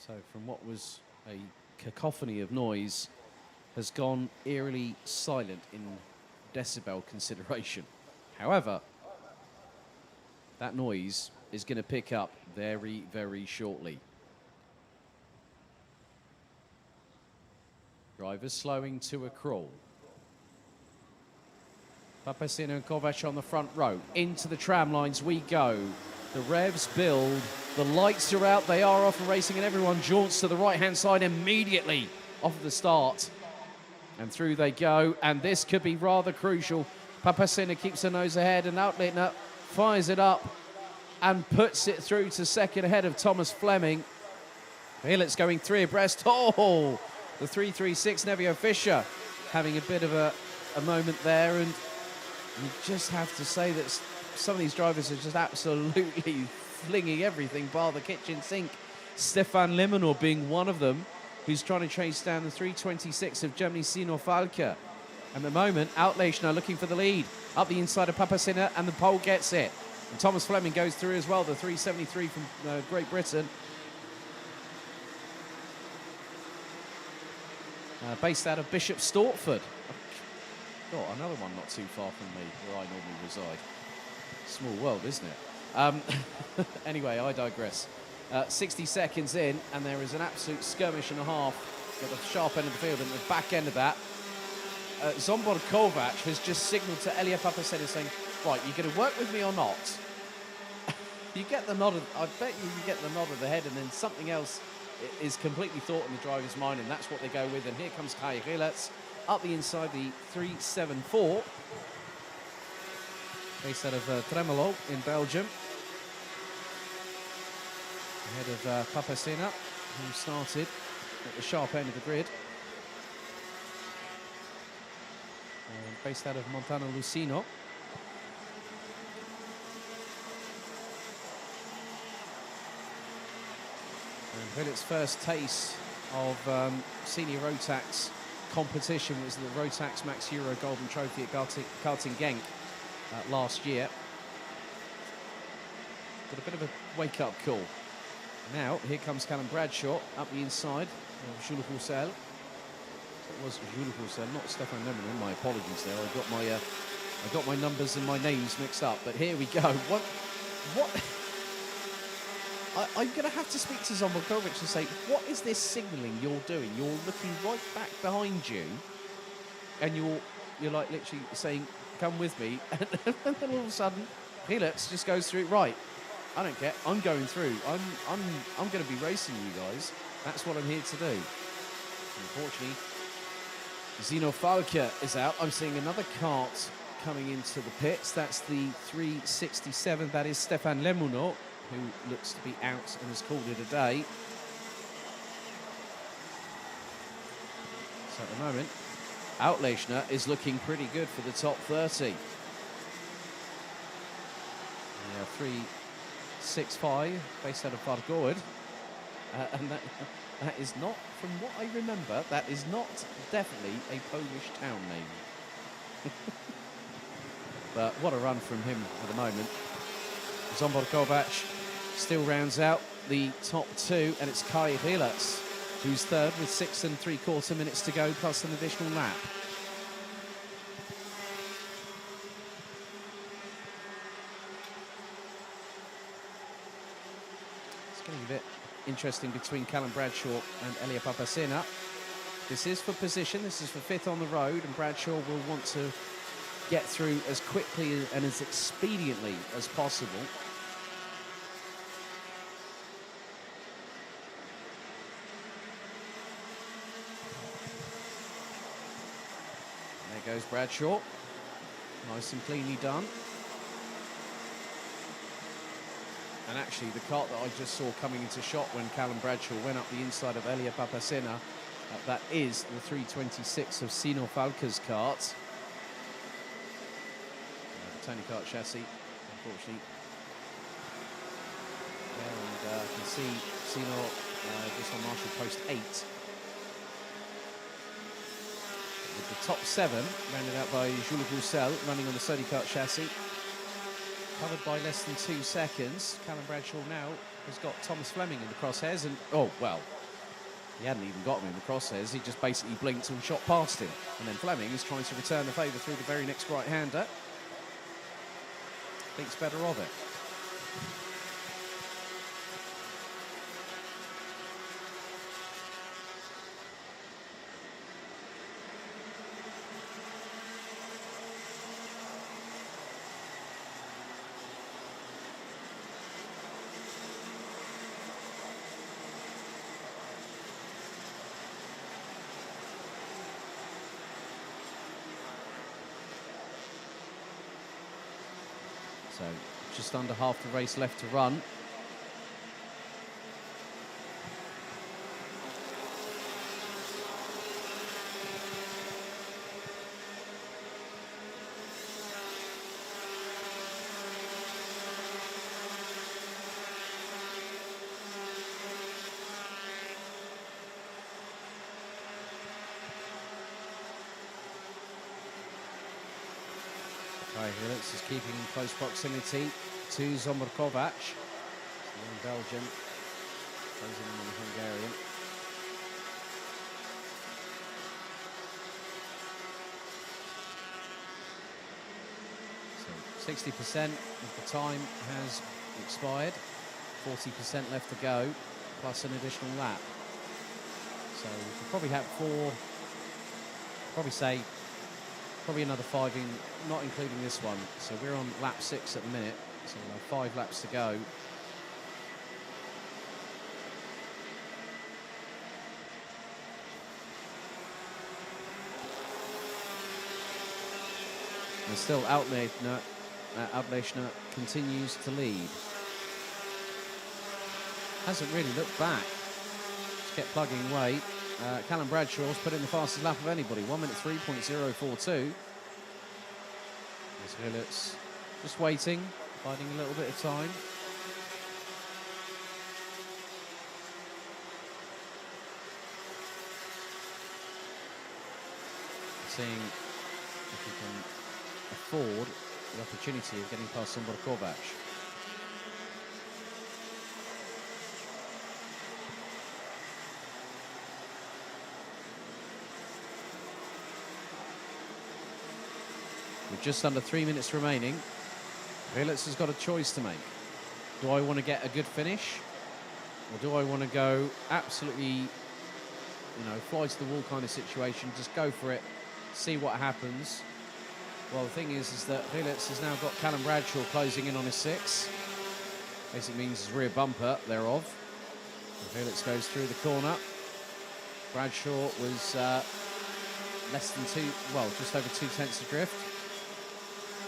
So from what was a cacophony of noise has gone eerily silent in decibel consideration. However, that noise is going to pick up very, very shortly. Drivers slowing to a crawl. Papacena and Kovács on the front row. Into the tram lines we go. The revs build. The lights are out. They are off and racing, and everyone jaunts to the right-hand side immediately off the start. And through they go, and this could be rather crucial. Papacena keeps her nose ahead, and Altlechner fires it up and puts it through to second ahead of Thomas Fleming. Rillerts going 3 abreast. Oh, the 336 Neville Fischer having a bit of a moment there, and you just have to say that some of these drivers are just absolutely flinging everything bar the kitchen sink. Stefan Lemonor being one of them, who's trying to chase down the 326 of Germany's Zino Falka. At the moment, Altlechner looking for the lead. Up the inside of Papacena, and the pole gets it. And Thomas Fleming goes through as well, the 373 from Great Britain. Based out of Bishop Stortford. Oh, another one not too far from me, where I normally reside. Small world, isn't it? Anyway, I digress. 60 seconds in, and there is an absolute skirmish and a half at the sharp end of the field, and the back end of that. Zsombor Kovács has just signalled to Elia Papacena saying, right, you're going to work with me or not? You get the nod, I bet you get the nod of the head, and then something else is completely thought in the driver's mind, and that's what they go with. And here comes Kai Rillerts up the inside, the 374. Based out of Tremelo in Belgium. Ahead of Papacena, who started at the sharp end of the grid. Based out of Montano Lucino. And Rillerts' first taste of senior Rotax competition was the Rotax Max Euro Golden Trophy at Karting Genk last year. Got a bit of a wake-up call. Now, here comes Callum Bradshaw up the inside of Jules Roussel. It was Jules Roussel, not Stefan Lemonor. My apologies there. I got my numbers and my names mixed up. But here we go. What? I'm going to have to speak to Zsombor Kovács and say, what is this signalling you're doing? You're looking right back behind you, and you're like literally saying, come with me. And then all of a sudden, Felix just goes through, right, I don't care, I'm going through. I'm going to be racing you guys. That's what I'm here to do. Unfortunately, Zino Falke is out. I'm seeing another kart coming into the pits. That's the 367. That is Stefan Lemuno, who looks to be out and has called it a day. So at the moment, Outlechner is looking pretty good for the top 30. Yeah, 365 based out of Vargoed. And that is not, from what I remember, that is not definitely a Polish town name. But what a run from him at the moment. Zsombor Kovac still rounds out the top two, and it's Kai Rielers who's third with 6 3/4 minutes to go, plus an additional lap. It's getting a bit interesting between Callum Bradshaw and Elia Papacena. This is for position, this is for 5th on the road, and Bradshaw will want to get through as quickly and as expediently as possible. There goes Bradshaw. Nice and cleanly done. And actually, the kart that I just saw coming into shot when Callum Bradshaw went up the inside of Elia Papacena, that is the 326 of Zino Falke's kart. The Tony Kart chassis, unfortunately. Yeah, and you can see Zino just on Marshall Post 8. With the top 7 rounded out by Jules Roussel, running on the Sony Kart chassis. Covered by less than 2 seconds. Callum Bradshaw now has got Thomas Fleming in the crosshairs, and oh well, he hadn't even got him in the crosshairs. He just basically blinked and shot past him. And then Fleming is trying to return the favour through the very next right-hander. Thinks better of it. So just under half the race left to run. Kai Rielers is keeping in close proximity to Zsombor Kovac. The young Belgian closing in on the Hungarian. So 60% of the time has expired, 40% left to go, plus an additional lap. So we could probably have probably another 5 in, not including this one. So we're on lap 6 at the minute, so we'll have 5 laps to go. And still Outlechner continues to lead. Hasn't really looked back. Just kept plugging away. Callum Bradshaw's put in the fastest lap of anybody, 1 minute 3.042. There's Rielers just waiting, biding a little bit of time. Seeing if he can afford the opportunity of getting past Zsombor Kovac. With just under 3 minutes remaining, Rielers has got a choice to make. Do I want to get a good finish? Or do I want to go absolutely, fly to the wall kind of situation, just go for it, see what happens, Well, the thing is that Helitz has now got Callum Bradshaw closing in on his 6. Basically means his rear bumper thereof. And Helitz goes through the corner. Bradshaw was less than just over 2/10 adrift.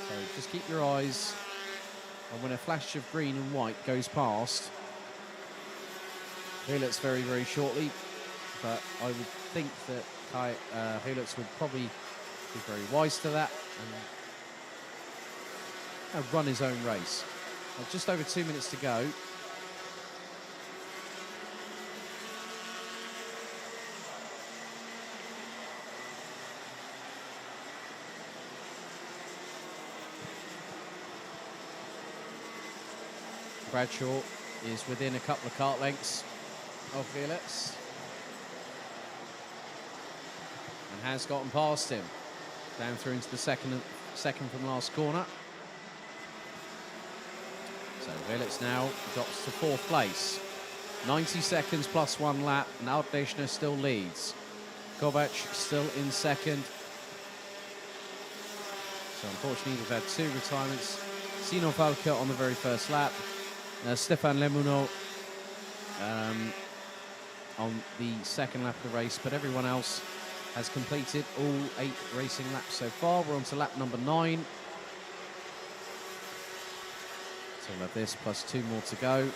So just keep your eyes on when a flash of green and white goes past. Helitz very, very shortly. But I would think that Helitz would probably be very wise to that and run his own race. Well, just over 2 minutes to go. Bradshaw is within a couple of kart lengths of Helitz and has gotten past him. Down through into the second from last corner. So Helitz now drops to 4th place. 90 seconds plus 1 lap, and Altlechner still leads. Kovac still in 2nd. So unfortunately we've had 2 retirements. Sino Falca on the very first lap. Stefan Lemuno on the 2nd lap of the race, but everyone else has completed all 8 racing laps so far. We're on to lap number 9. So we'll have this plus 2 more to go.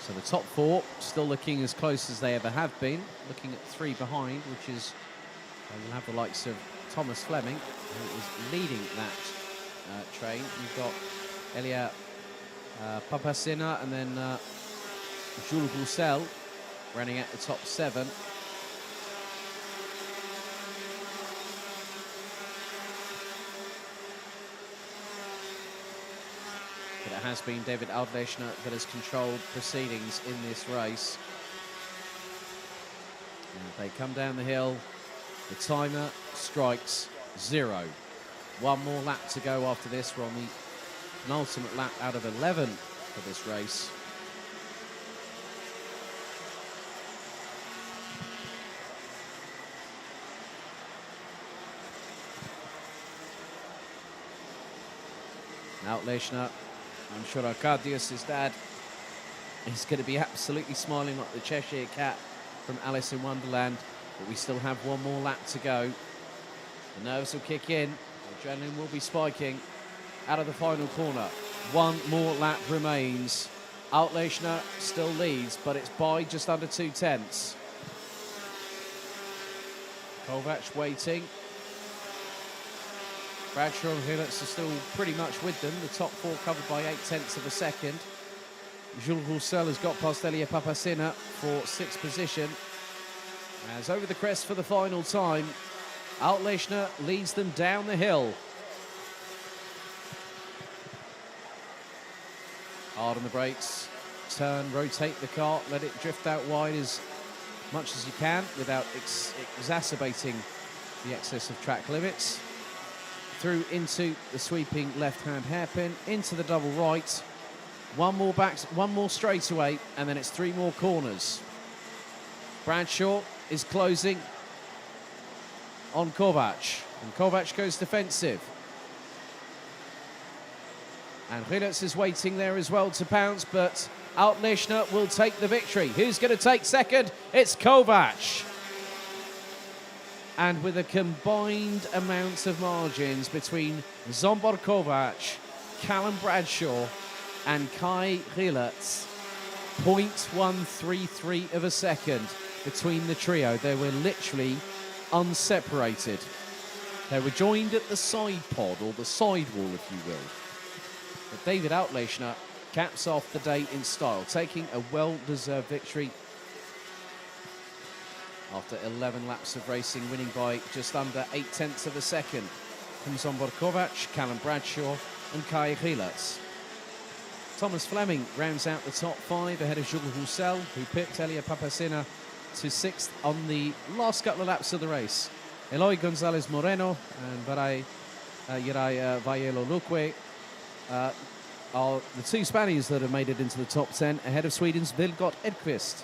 So the top 4 still looking as close as they ever have been, looking at 3 behind, which is, you'll have the likes of Thomas Fleming, who is leading that train. You've got Elia Papacina and then Jules Roussel running at the top 7. But it has been David Altlechner that has controlled proceedings in this race. And they come down the hill. The timer strikes 0. 1 more lap to go after this. We're on the penultimate lap out of 11 for this race. Altlechner, I'm sure Arcadius, his dad, is going to be absolutely smiling like the Cheshire Cat from Alice in Wonderland. But we still have 1 more lap to go. The nerves will kick in. The adrenaline will be spiking out of the final corner. 1 more lap remains. Altlechner still leads, but it's by just under 2/10. Kovac waiting. Bradshaw and Helitz are still pretty much with them. The top 4 covered by 0.8 of a second. Jules Roussel has got past Elia Papacina for 6th position. As over the crest for the final time, Altlechner leads them down the hill. Hard on the brakes. Turn, rotate the cart, let it drift out wide as much as you can without exacerbating the excess of track limits. Through into the sweeping left-hand hairpin, into the double right. 1 more back, 1 more straightaway, and then it's 3 more corners. Bradshaw is closing on Kovac, and Kovac goes defensive. And Helitz is waiting there as well to pounce, but Altlechner will take the victory. Who's going to take 2nd? It's Kovac. And with a combined amount of margins between Zsombor Kovac, Callum Bradshaw and Kai Helitz, 0.133 of a second between the trio. They were literally unseparated. They were joined at the side pod, or the sidewall, if you will. But David Altlechner caps off the day in style, taking a well-deserved victory after 11 laps of racing, winning by just under 0.8 of a second from Zsombor Kovac, Callum Bradshaw and Kai Helitz. Thomas Fleming rounds out the top 5 ahead of Jules Roussel, who pipped Elia Papacena to 6th on the last couple of laps of the race. Eloy Gonzalez Moreno and Baray Yirai Vallelo Luque are the 2 Spaniards that have made it into the top 10 ahead of Sweden's Vilgot Edqvist.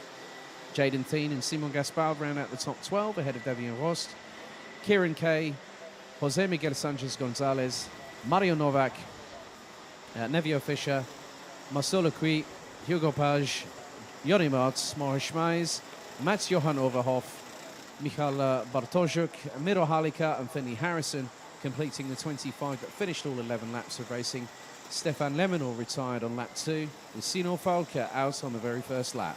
Jaden Thien and Simon Gaspard round out the top 12 ahead of Devian Rost. Kieran Kay, Jose Miguel Sanchez Gonzalez, Mario Novak, Nevio Fischer, Marcelo Cui, Hugo Page, Joni Martz, Maurice Schmeis, Mats Johan Overhoff, Michal Bartoszuk, Miro Halika and Finley Harrison completing the 25 that finished all 11 laps of racing. Stefan Lemonor retired on lap 2, with Sino Falke out on the very first lap.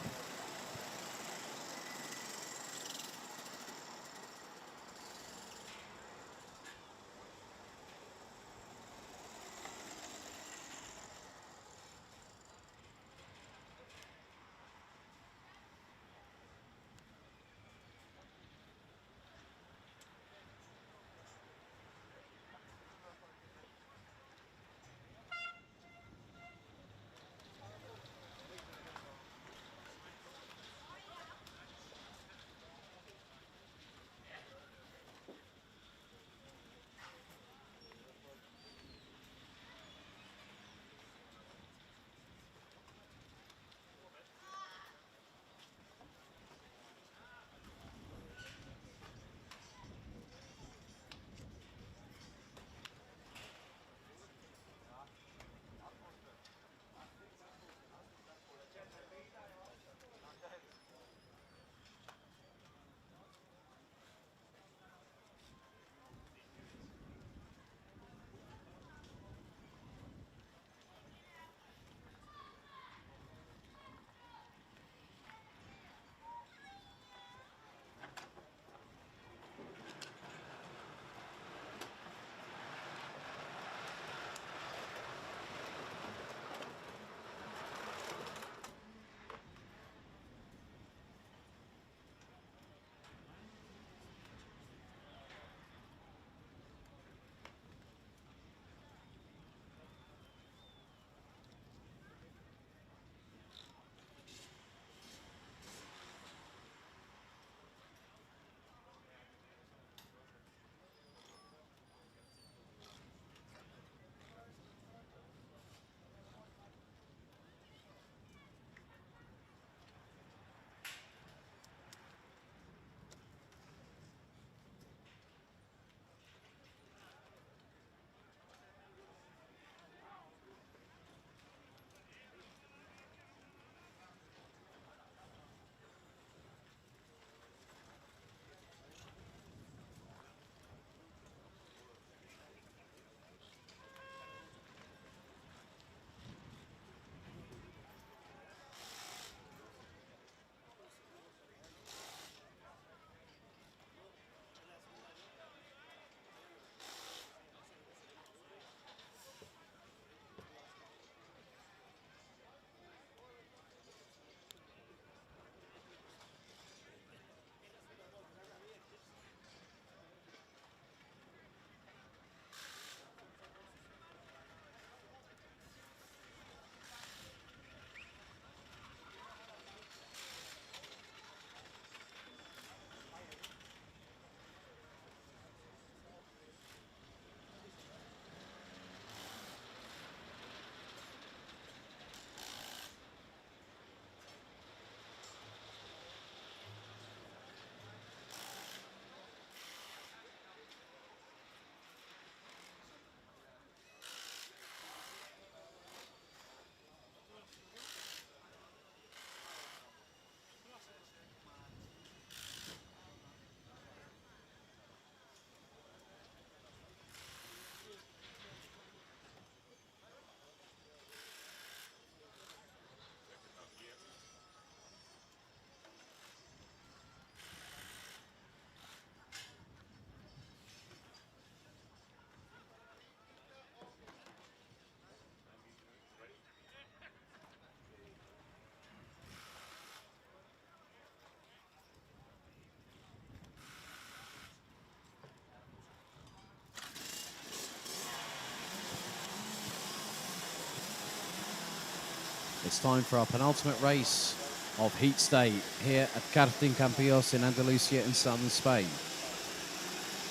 It's time for our penultimate race of Heats Day here at Karting Campillos in Andalusia in southern Spain.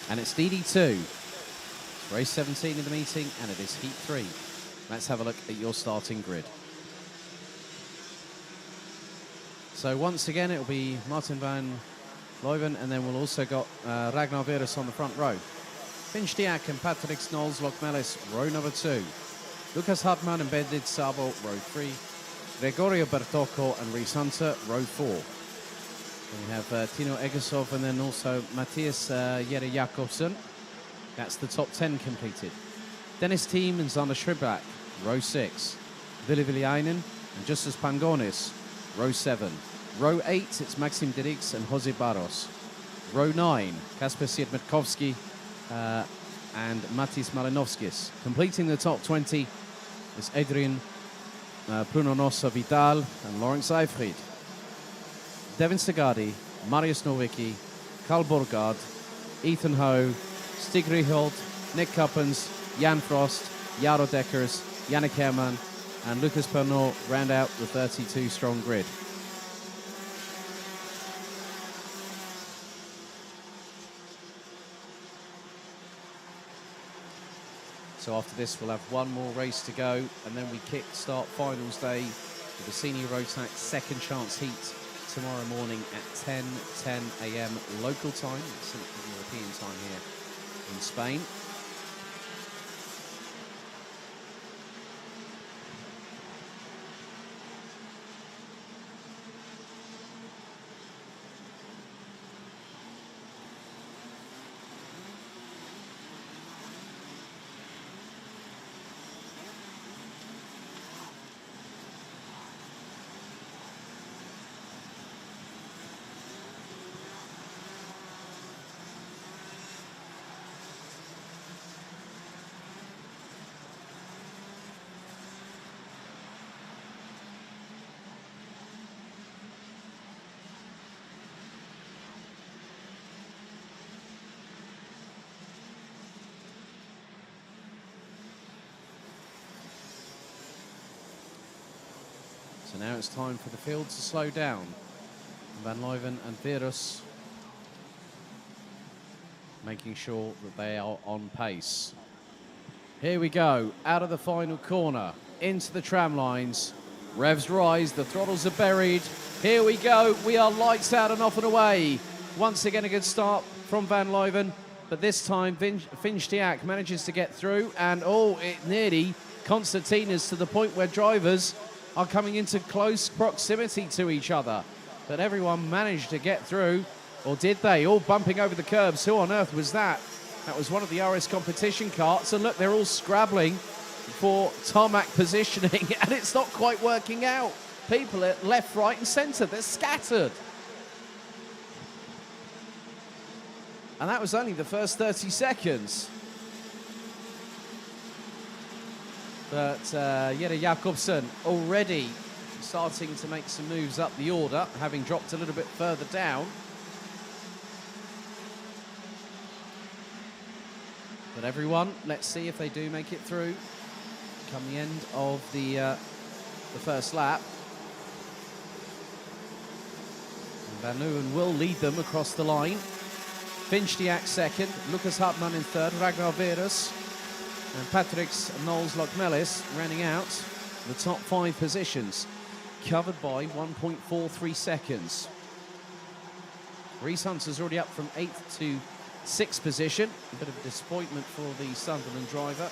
And it's DD2. It's race 17 in the meeting, and it is Heat 3. Let's have a look at your starting grid. So once again, it'll be Martin van Leuven, and then we'll also got Ragnar Virus on the front row. Finch Diak and Patrick Knowles Lockmelis, row number 2. Lucas Hartmann and Bendit Sabo, row 3. Gregorio Bertocco and Rhys Hunter, row 4. Then we have Tino Egersov and then also Matthias Jere Jakobsen. That's the top 10 completed. Dennis Thiem and Zander Schribbach, row 6. Ville Viliainen and Justus Pangonis, row 7. Row 8, it's Maxim Dirix and Jose Barros. Row 9, Kasper Siedmetkovsky and Matis Malinovskis. Completing the top 20 is Adrian Prunonosa Vidal and Lawrence Eifried. Devin Stegadi, Marius Nowicki, Carl Borgard, Ethan Ho, Stig Riehold, Nick Cuppens, Jan Frost, Jaro Deckers, Yannick Hermann and Lucas Pernod round out the 32-strong grid. So after this, we'll have one more race to go, and then we kick-start finals day with the Senior Rotax second chance heat tomorrow morning at 10:10 a.m. local time, Central European time here in Spain. So now it's time for the field to slow down. Van Leuven and Virus making sure that they are on pace. Here we go, out of the final corner, into the tram lines. Revs rise, the throttles are buried. Here we go, we are lights out and off and away. Once again, a good start from Van Leuven, but this time Finch Diak manages to get through, and it nearly concertinas to the point where drivers are coming into close proximity to each other. But everyone managed to get through, or did they? All bumping over the curbs. Who on earth was that? That was one of the RS competition carts, and look, they're all scrabbling for tarmac positioning, and it's not quite working out. People at left, right, and centre, they're scattered. And that was only the first 30 seconds. But Jere Jakobsen already starting to make some moves up the order, having dropped a little bit further down. But everyone, let's see if they do make it through come the end of the first lap. And Van Leeuwen will lead them across the line. Finch Diak second, Lucas Hartmann in third, Ragnar Virus and Patrick Knowles Lockmelis rounding out the top 5 positions, covered by 1.43 seconds. Rhys Hunter's already up from 8th to 6th position. A bit of a disappointment for the Sunderland driver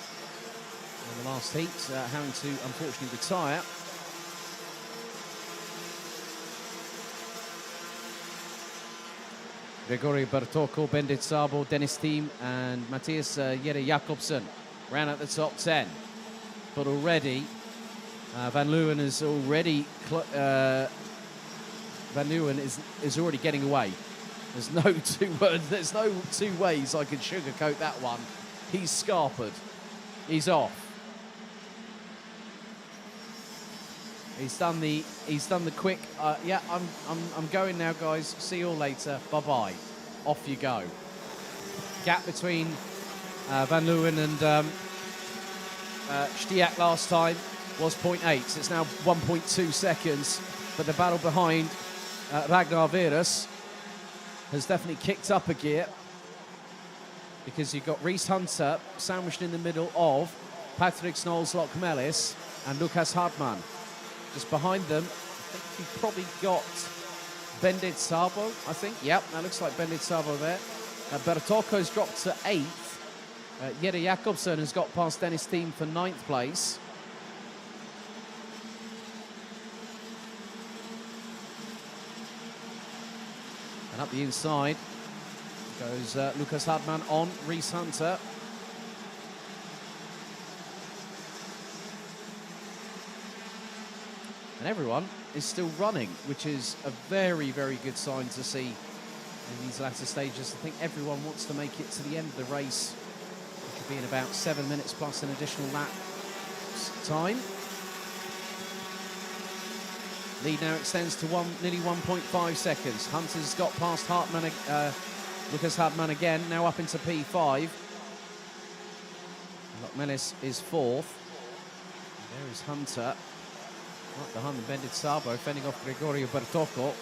in the last heat, having to unfortunately retire. Gregorio Bertocco, Bendit Sabo, Dennis Thiem and Matthias Jere Jakobsen ran at the top 10. But already, Van Leeuwen is already is already getting away. There's no two ways I can sugarcoat that one. He's scarpered. He's off. He's done the quick. Yeah, I'm going now, guys. See you all later. Bye bye. Off you go. Gap between Van Leeuwen and Stiak last time was 0.8. It's now 1.2 seconds. But the battle behind Ragnar Virus has definitely kicked up a gear, because you've got Reese Hunter sandwiched in the middle of Patrick Snolls, Lockmelis, and Lucas Hartmann. Just behind them, I think you've probably got Bendit Sabo, I think. Yep, that looks like Bendit Sabo there. Bertoko's dropped to 8th. Jere Jakobsen has got past Dennis Thiem for 9th place. And up the inside goes Lucas Hartmann on Reese Hunter. And everyone is still running, which is a very, very good sign to see in these latter stages. I think everyone wants to make it to the end of the race, which will be in about 7 minutes plus an additional lap time. Lead now extends to nearly 1.5 seconds. Hunter's got past Hartmann, Lucas Hartmann again, now up into P5. Lockmelis is 4th. And there is Hunter. Right behind the Bendit Sabo, fending off Gregorio Bertocco.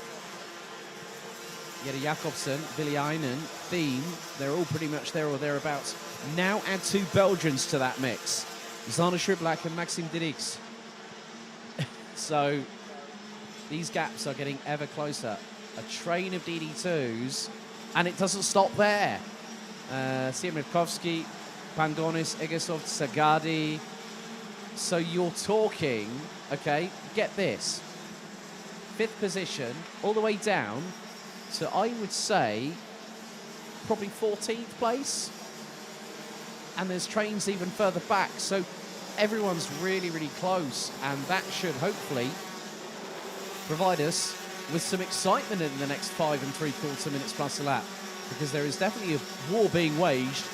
Jere Jakobsen, Billy Einen, Thiem, they're all pretty much there or thereabouts. Now add 2 Belgians to that mix. Zana Schublak and Maxime Dirix. So these gaps are getting ever closer. A train of DD2s, and it doesn't stop there. Siemitkowski, Pangonis, Egesov, Sagadi. So you're talking, okay, get this. 5th position, all the way down to, I would say, probably 14th place. And there's trains even further back. So everyone's really, really close. And that should hopefully provide us with some excitement in the next 5 3/4 minutes plus a lap. Because there is definitely a war being waged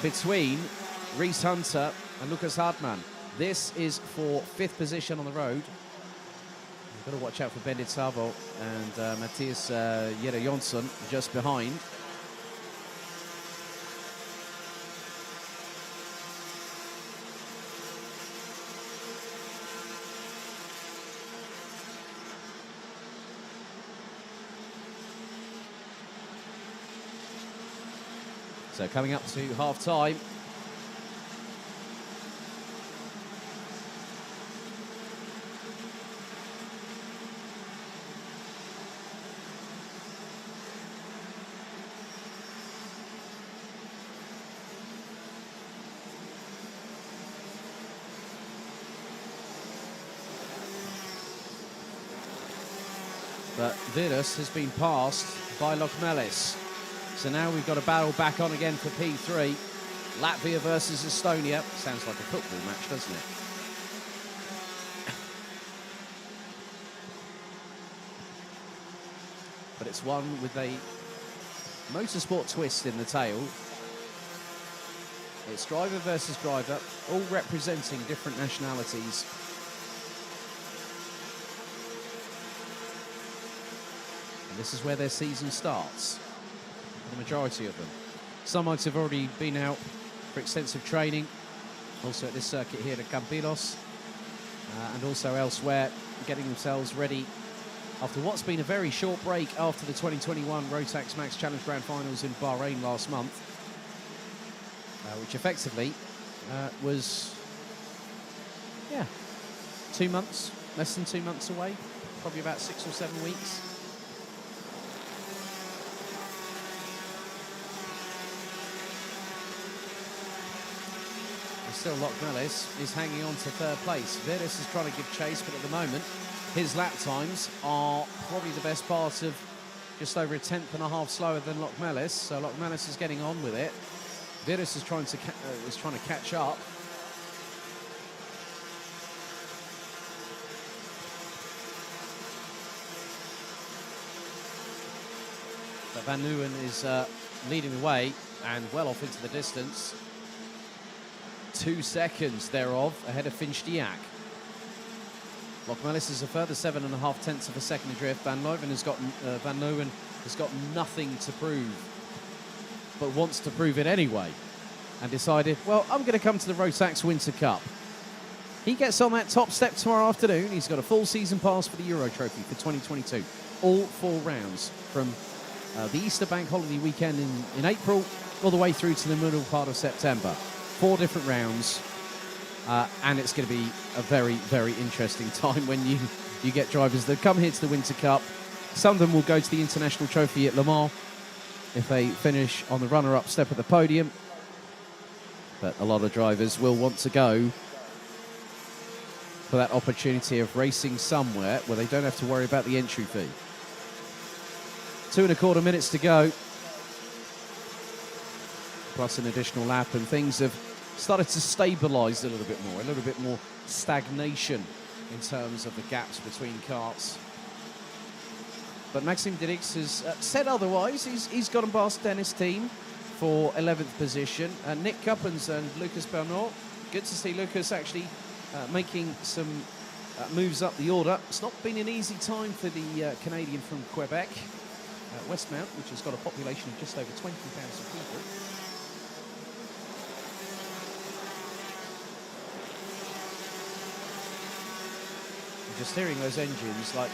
between Reese Hunter and Lucas Hartmann. This is for 5th position on the road. You've got to watch out for Bendit Sabo and Matthias Jere Jonsson just behind. So coming up to half-time. But Virus has been passed by Lockmelis. So now we've got a battle back on again for P3. Latvia versus Estonia. Sounds like a football match, doesn't it? But it's one with a motorsport twist in the tail. It's driver versus driver, all representing different nationalities. And this is where their season starts. The majority of them. Some might have already been out for extensive training, also at this circuit here at Campilos, and also elsewhere, getting themselves ready after what's been a very short break after the 2021 Rotax Max Challenge Grand Finals in Bahrain last month, which effectively was, 2 months, less than 2 months away, probably about 6 or 7 weeks. Still Lockmelis is hanging on to 3rd place. Virus is trying to give chase, but at the moment his lap times are probably the best part of just over a 10th and a half slower than Lockmelis. So Lockmelis is getting on with it. Virus is trying to catch up. But Van Leeuwen is leading the way and well off into the distance. 2 seconds thereof ahead of Finch-Diak. Lockmelis is a further 7.5 tenths of a second adrift. Van Leeuwen has got nothing to prove, but wants to prove it anyway, and decided, well, I'm going to come to the Rotax Winter Cup. He gets on that top step tomorrow afternoon. He's got a full season pass for the Euro Trophy for 2022. All 4 rounds from the Easter Bank holiday weekend in April all the way through to the middle part of September. 4 different rounds. And it's going to be a very, very interesting time when you get drivers that come here to the Winter Cup. Some of them will go to the International Trophy at Le Mans if they finish on the runner-up step at the podium. But a lot of drivers will want to go for that opportunity of racing somewhere where they don't have to worry about the entry fee. 2.25 minutes to go, plus an additional lap, and things have started to stabilise a little bit more stagnation in terms of the gaps between karts. But Maxime Dirix has said otherwise. He's gotten past Dennis Team for 11th position. Nick Cuppins and Lucas Bernot. Good to see Lucas actually making some moves up the order. It's not been an easy time for the Canadian from Quebec. Westmount, which has got a population of just over 20,000 people. Just hearing those engines, like,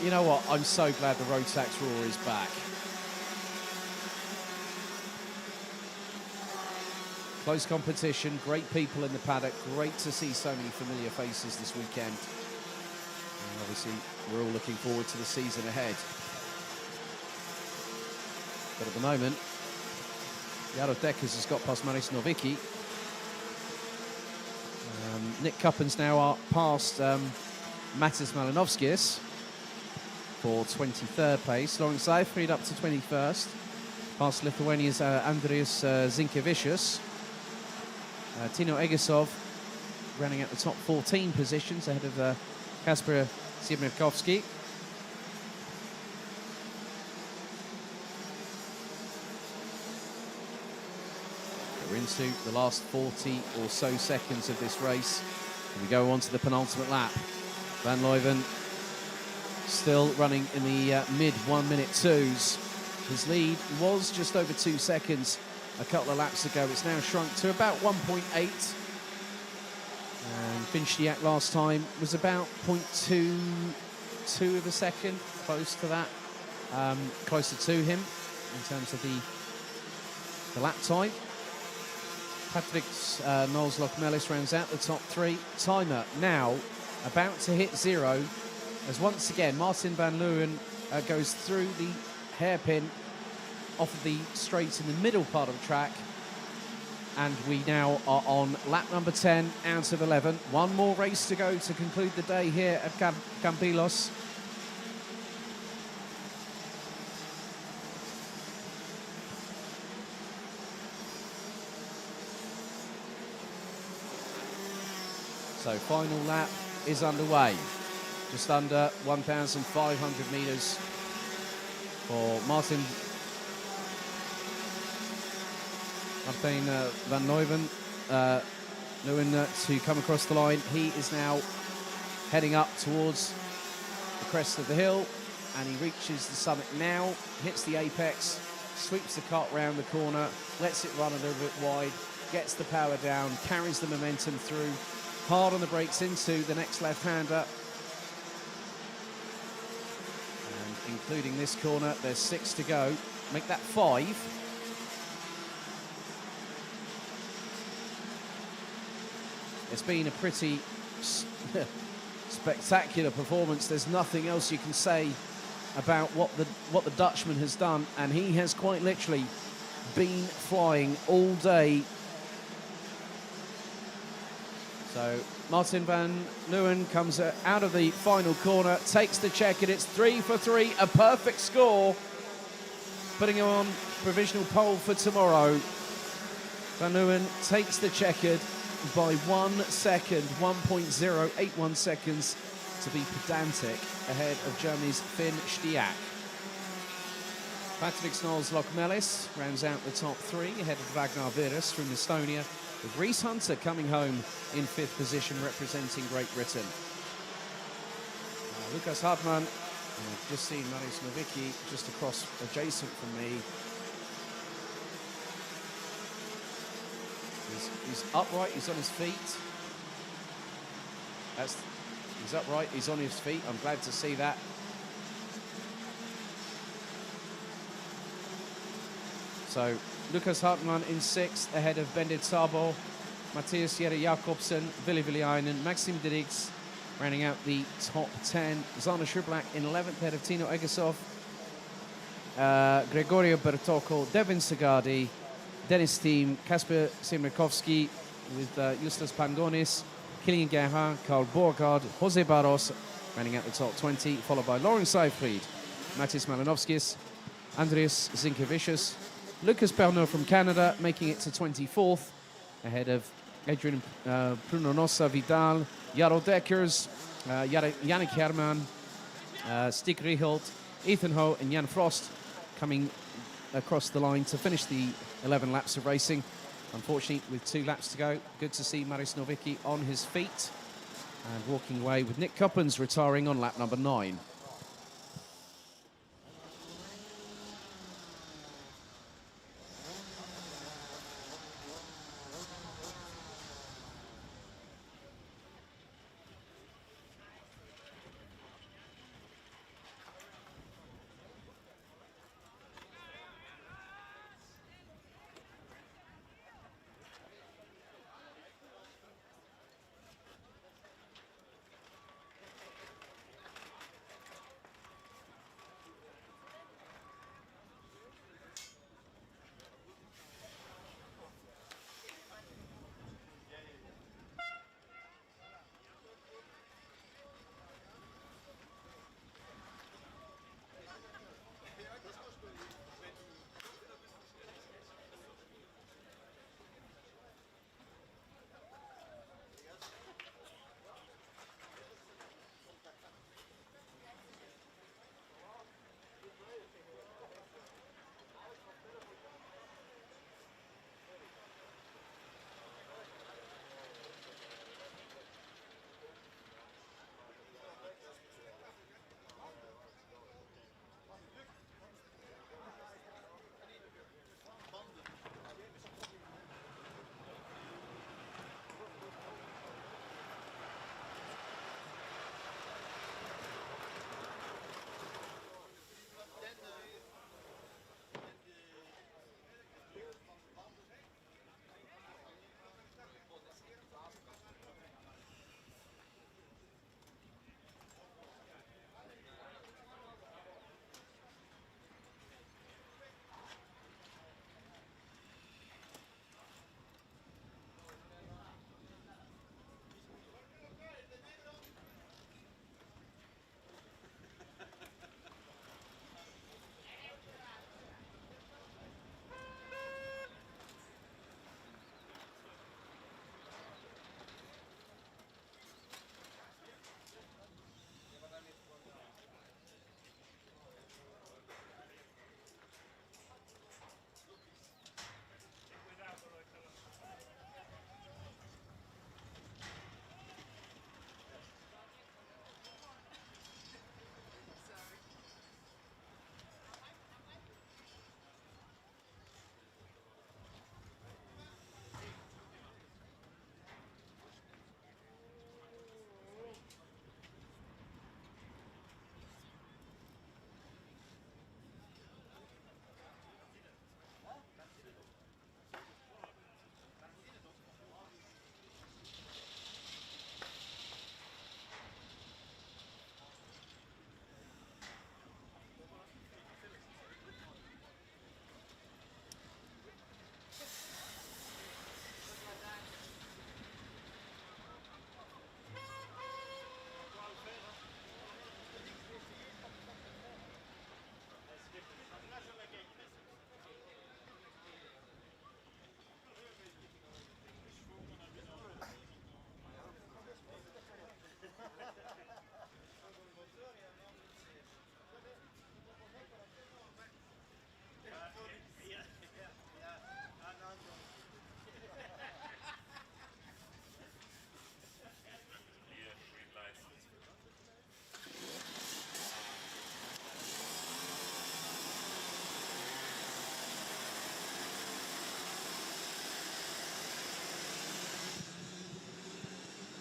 you know what? I'm so glad the Rotax roar is back. Close competition, great people in the paddock. Great to see so many familiar faces this weekend. And obviously, we're all looking forward to the season ahead. But at the moment, Jarno Dekkers has got past Maris Novicki. Nick Cuppins now are past Matis Malinovskis for 23rd place. Lawrence Seifried up to 21st. Past Lithuania's Andrius Zinkevicius. Tino Egesov running at the top 14 positions ahead of Kasper Siemiakowski. We're into the last 40 or so seconds of this race. And we go on to the penultimate lap. Van Leuven still running in the mid 1 minute 2s. His lead was just over 2 seconds a couple of laps ago. It's now shrunk to about 1.8. And Finchdiak last time was about 0.22 of a second, close to that, closer to him in terms of the lap time. Patrick Knowles Lochmelis rounds out the top 3. Timer now about to hit 0 as once again Martin van Leeuwen goes through the hairpin off of the straight in the middle part of the track, and we now are on lap number 10 out of 11. One more race to go to conclude the day here at Campillos. So final lap is underway. Just under 1,500 metres for Martin van Leeuwen to come across the line. He is now heading up towards the crest of the hill, and he reaches the summit now, hits the apex, sweeps the kart round the corner, lets it run a little bit wide, gets the power down, carries the momentum through, hard on the brakes into the next left-hander. And including this corner, there's 6 to go. Make that 5. It's been a pretty spectacular performance. There's nothing else you can say about what the Dutchman has done, and he has quite literally been flying all day. So Martin van Leeuwen comes out of the final corner, takes the check, and it's 3 for 3, a perfect score, putting him on provisional pole for tomorrow. Van Leeuwen takes the checkered by 1 second, 1.081 seconds to be pedantic, ahead of Germany's Finn Stiak. Patrick Knowles Lochmelis rounds out the top 3 ahead of Ragnar Virus from Estonia, with Reese Hunter coming home in 5th position representing Great Britain. Lucas Hartmann, I've just seen Maris Novicki just across adjacent from me. He's upright, he's on his feet. He's upright, he's on his feet. I'm glad to see that. So, Lucas Hartmann in 6th, ahead of Bendit Sabo, Matthias Jere Jakobsen, Ville Villainen, Maxim Dirix, rounding out the top 10. Zana Schublak in 11th, ahead of Tino Egesov, Gregorio Bertocco, Devin Sagadi, Dennis Thiem, Kasper Simrikovsky with Justus Pangonis, Kilian Gerhardt, Karl Borgard, Jose Barros, rounding out the top 20, followed by Lauren Seifried, Matis Malinovskis, Andreas Zinkevicius, Lucas Pernod from Canada, making it to 24th, ahead of Adrian Prunonosa Vidal, Jaro Deckers, Yannick Herman, Stig Riehelt, Ethan Ho, and Jan Frost coming across the line to finish the 11 laps of racing. Unfortunately, with 2 laps to go, good to see Maris Novicki on his feet and walking away with Nick Coppens retiring on lap number 9.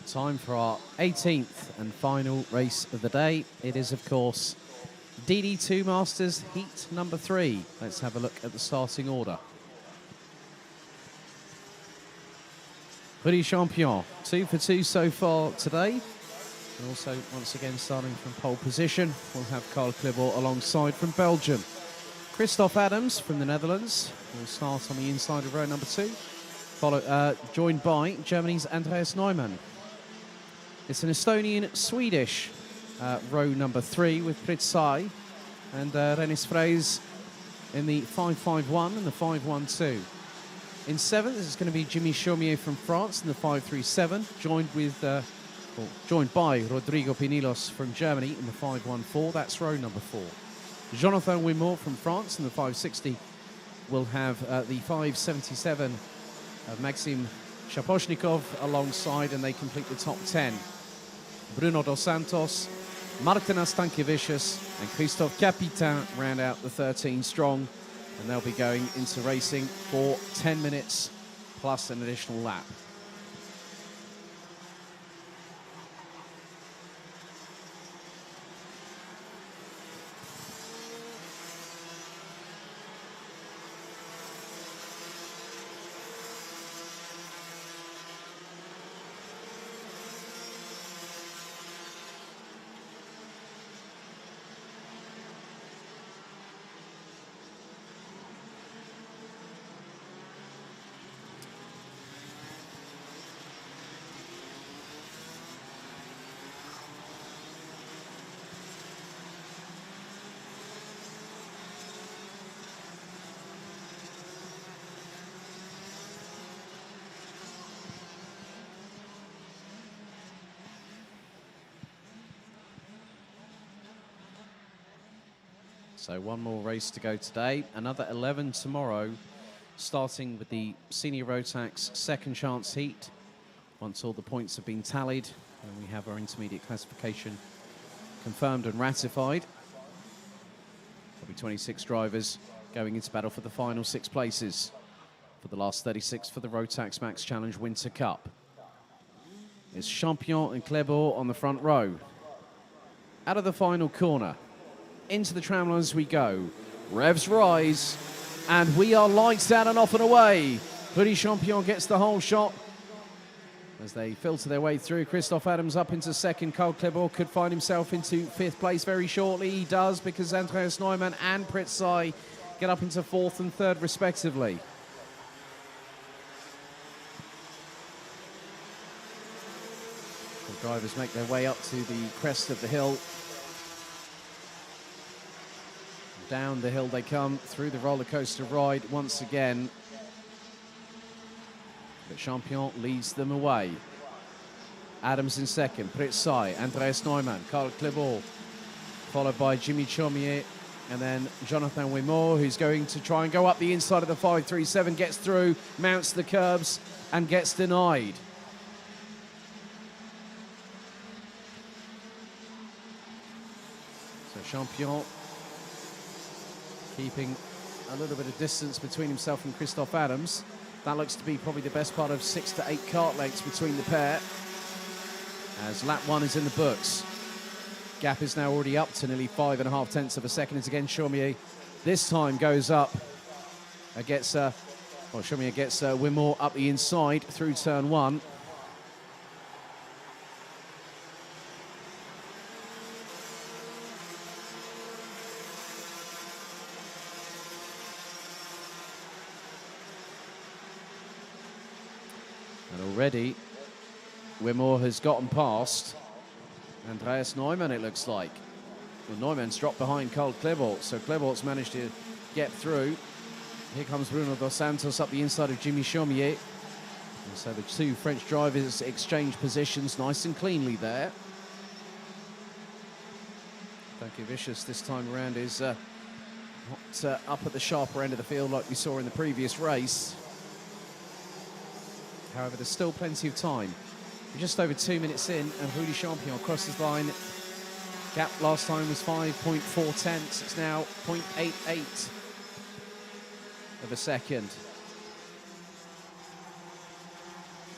Time for our 18th and final race of the day. It is, of course, DD2 Masters Heat number 3. Let's have a look at the starting order. Petit Champion, 2 for 2 so far today. And also, once again, starting from pole position, we'll have Carl Clibot alongside from Belgium. Christoph Adams from the Netherlands will start on the inside of row number 2, joined by Germany's Andreas Neumann. It's an Estonian-Swedish row number 3 with Pritzai and Renis Freys in the 551 and the 512. In 7th, this is going to be Jimmy Chaumier from France in the 537, joined by Rodrigo Pinilos from Germany in the 514. That's row number 4. Jonathan Wimont from France in the 560 will have the 577 Maxim Shaposhnikov alongside, and they complete the top 10. Bruno Dos Santos, Martina Stankiewicz and Christophe Capitain round out the 13 strong, and they'll be going into racing for 10 minutes plus an additional lap. So one more race to go today, another 11 tomorrow, starting with the Senior Rotax second chance heat. Once all the points have been tallied and we have our intermediate classification confirmed and ratified, there'll be 26 drivers going into battle for the final 6 places for the last 36 for the Rotax Max Challenge Winter Cup. It's Champion and Clibot on the front row. Out of the final corner, into the tramlines we go. Revs rise, and we are lights out and off and away. Petit Champion gets the whole shot as they filter their way through. Christoph Adams up into second. Carl Clibot could find himself into 5th place very shortly. He does, because Andreas Neumann and Pritzai get up into 4th and 3rd respectively. The drivers make their way up to the crest of the hill. Down the hill they come, through the roller coaster ride once again. But Champion leads them away. Adams in second, Pritzai, Andreas Neumann, Carl Clibot, followed by Jimmy Chaumier, and then Jonathan Wimont, who's going to try and go up the inside of the 537, gets through, mounts the curbs, and gets denied. So Champion keeping a little bit of distance between himself and Christoph Adams. That looks to be probably the best part of 6 to 8 kart lengths between the pair, as lap 1 is in the books. Gap is now already up to nearly 5.5 tenths of a second. It's again Chaumier. This time goes up. Chaumier gets Wimont up the inside through turn 1. Already, Wimont has gotten past Andreas Neumann, it looks like. Well, Neumann's dropped behind Carl Clibot, so Clibot's managed to get through. Here comes Bruno Dos Santos up the inside of Jimmy Chaumier. And so the 2 French drivers exchange positions nice and cleanly there. Stankiewicz this time around is not up at the sharper end of the field like we saw in the previous race. However, there's still plenty of time. We're just over 2 minutes in, and Petit Champion crosses line. Gap last time was 5.4 tenths. It's now 0.88 of a second.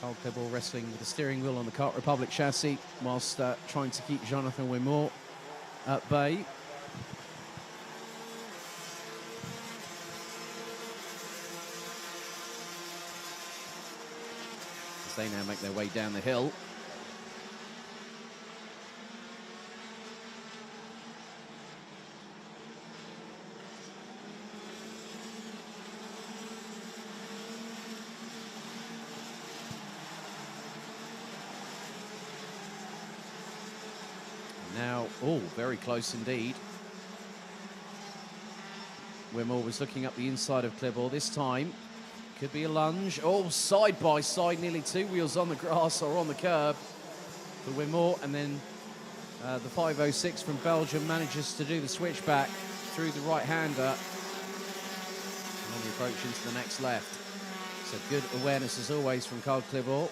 Carl Clebor wrestling with the steering wheel on the Kart Republic chassis whilst trying to keep Jonathan Wimore at bay. As they now make their way down the hill. Now, oh, very close indeed. Wimore was looking up the inside of Clebor this time. Could be a lunge. Oh, side by side, nearly 2 wheels on the grass or on the curb for Wimore. And then the 506 from Belgium manages to do the switchback through the right-hander. And on the approach into the next left. So good awareness as always from Carl Clebor.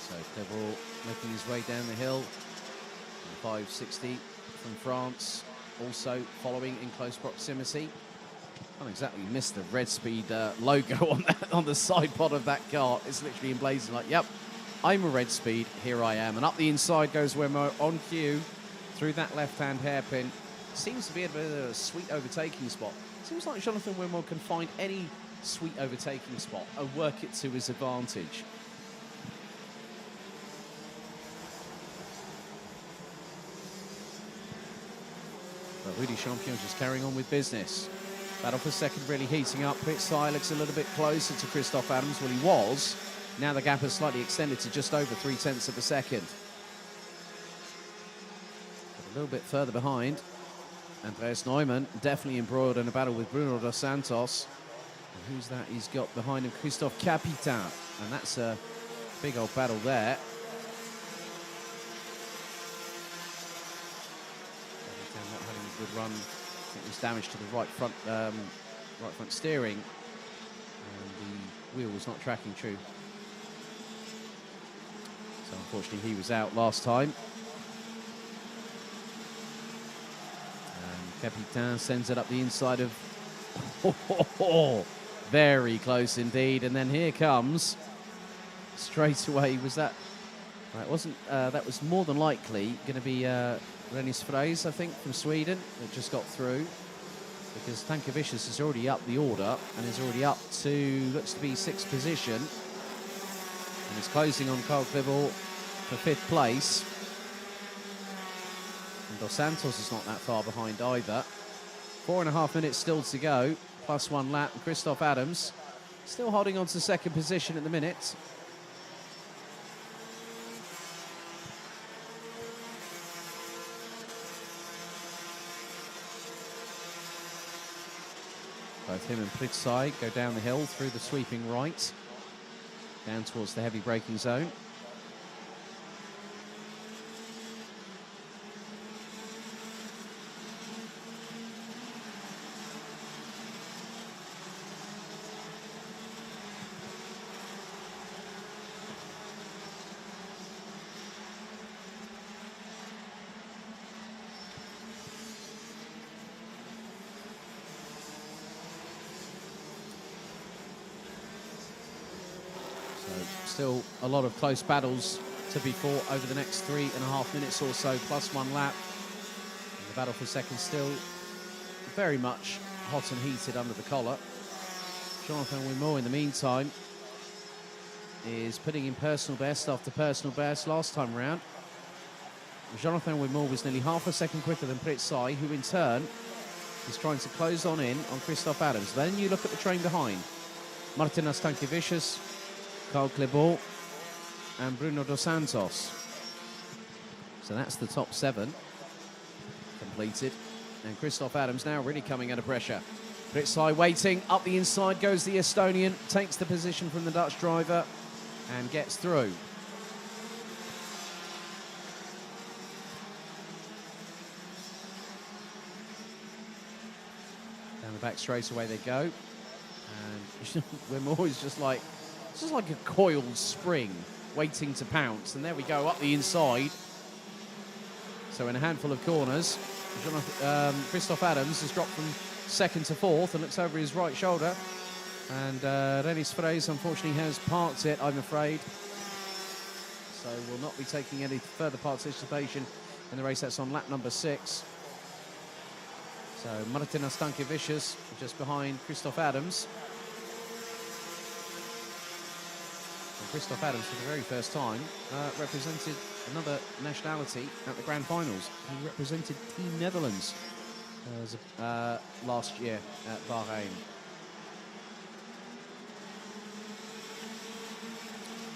So Clebor making his way down the hill. And 560 from France, also following in close proximity. Can't exactly miss the Red Speed logo on the side pod of that car. It's literally emblazoned like, yep, I'm a Red Speed, here I am. And up the inside goes Wimore on cue through that left-hand hairpin. Seems to be a bit of a sweet overtaking spot. Seems like Jonathan Wimore can find any sweet overtaking spot and work it to his advantage. But Rudy Champion just carrying on with business. Battle for second really heating up. Pit side looks a little bit closer to Christoph Adams. Well, he was. Now the gap has slightly extended to just over 0.3 of a second. But a little bit further behind. Andreas Neumann definitely embroiled in a battle with Bruno dos Santos. And who's that he's got behind him? Christophe Capitan. And that's a big old battle there. Not having a good run. I think it was damage to the right front steering, and the wheel was not tracking true. So unfortunately he was out last time. And Capitan sends it up the inside of very close indeed. And then here comes straight away, was that right, wasn't that was more than likely going to be Rennis Freys, I think, from Sweden, that just got through, because Tankevicius is already up the order and is already up to, looks to be 6th position, and is closing on Carl Clebor for 5th place. And Dos Santos is not that far behind either. 4.5 minutes still to go, plus 1 lap. And Christoph Adams still holding on to 2nd position at the minute. Both him and Pritzai go down the hill through the sweeping right, down towards the heavy braking zone. Still a lot of close battles to be fought over the next 3.5 minutes or so, plus 1 lap. And the battle for second still very much hot and heated under the collar. Jonathan Wimore, in the meantime, is putting in personal best after personal best last time round. Jonathan Wimore was nearly half a second quicker than Pritzai, who in turn is trying to close on in on Christoph Adams. Then you look at the train behind. Martinas Tankevicius, Carl Clebor and Bruno dos Santos. So that's the top 7 completed. And Christoph Adams now really coming under pressure. Pritzai waiting, up the inside goes the Estonian, takes the position from the Dutch driver and gets through. Down the back straight away they go. And Wimore is just like, It's just like a coiled spring waiting to pounce. And there we go, up the inside. So in a handful of corners, Christoph Adams has dropped from second to fourth and looks over his right shoulder. And Renis Freys unfortunately has parked it, I'm afraid. So will not be taking any further participation in the race. That's on lap number 6. So Martina Stankiewicz just behind Christoph Adams. And Christoph Adams, for the very first time, represented another nationality at the Grand Finals. He represented Team Netherlands last year at Bahrain.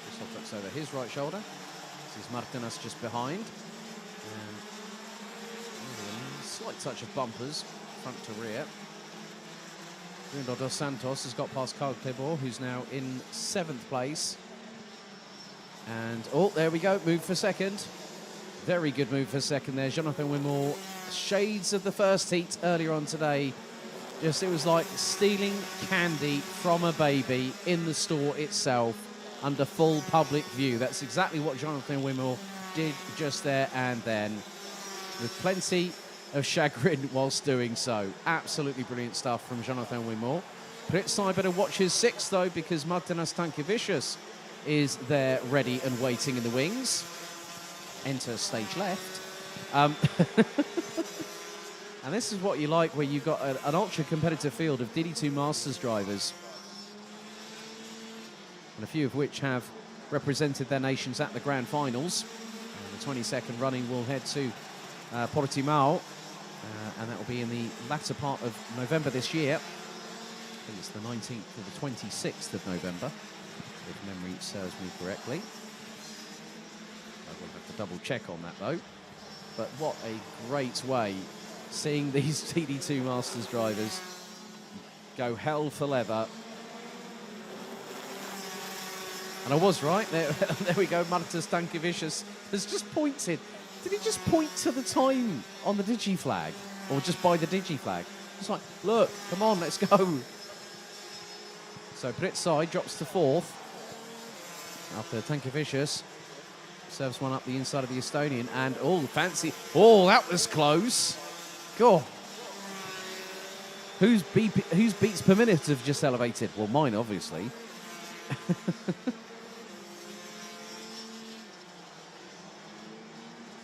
Christoph looks over his right shoulder. This is Martinez just behind. And a slight touch of bumpers, front to rear. Bruno dos Santos has got past Carl Clebor, who's now in 7th place. And, oh, there we go, move for second. Very good move for second there. Jonathan Wimore, shades of the first heat earlier on today. Just, it was like stealing candy from a baby in the store itself under full public view. That's exactly what Jonathan Wimore did just there and then, with plenty of chagrin whilst doing so. Absolutely brilliant stuff from Jonathan Wimore. Pritzai better watch his 6th, though, because Martina Stankiewicz is there ready and waiting in the wings. Enter stage left. And this is what you like, where you've got an ultra-competitive field of DD2 Masters drivers, and a few of which have represented their nations at the Grand Finals. And the 22nd running will head to Portimao, and that will be in the latter part of November this year. I think it's the 19th to the 26th of November, if memory serves me correctly. I will have to double check on that though. But what a great way, seeing these TD2 Masters drivers go hell for leather. And I was right, there we go, Marta Stankiewicz has just pointed. Did he just point to the time on the digi flag? Or just by the digi flag? It's like, look, come on, let's go. So Pritzai drops to 4th after Stankiewicz serves one up the inside of the Estonian, and oh, fancy, oh, that was close. God. Whose beats per minute have just elevated? Well, mine, obviously.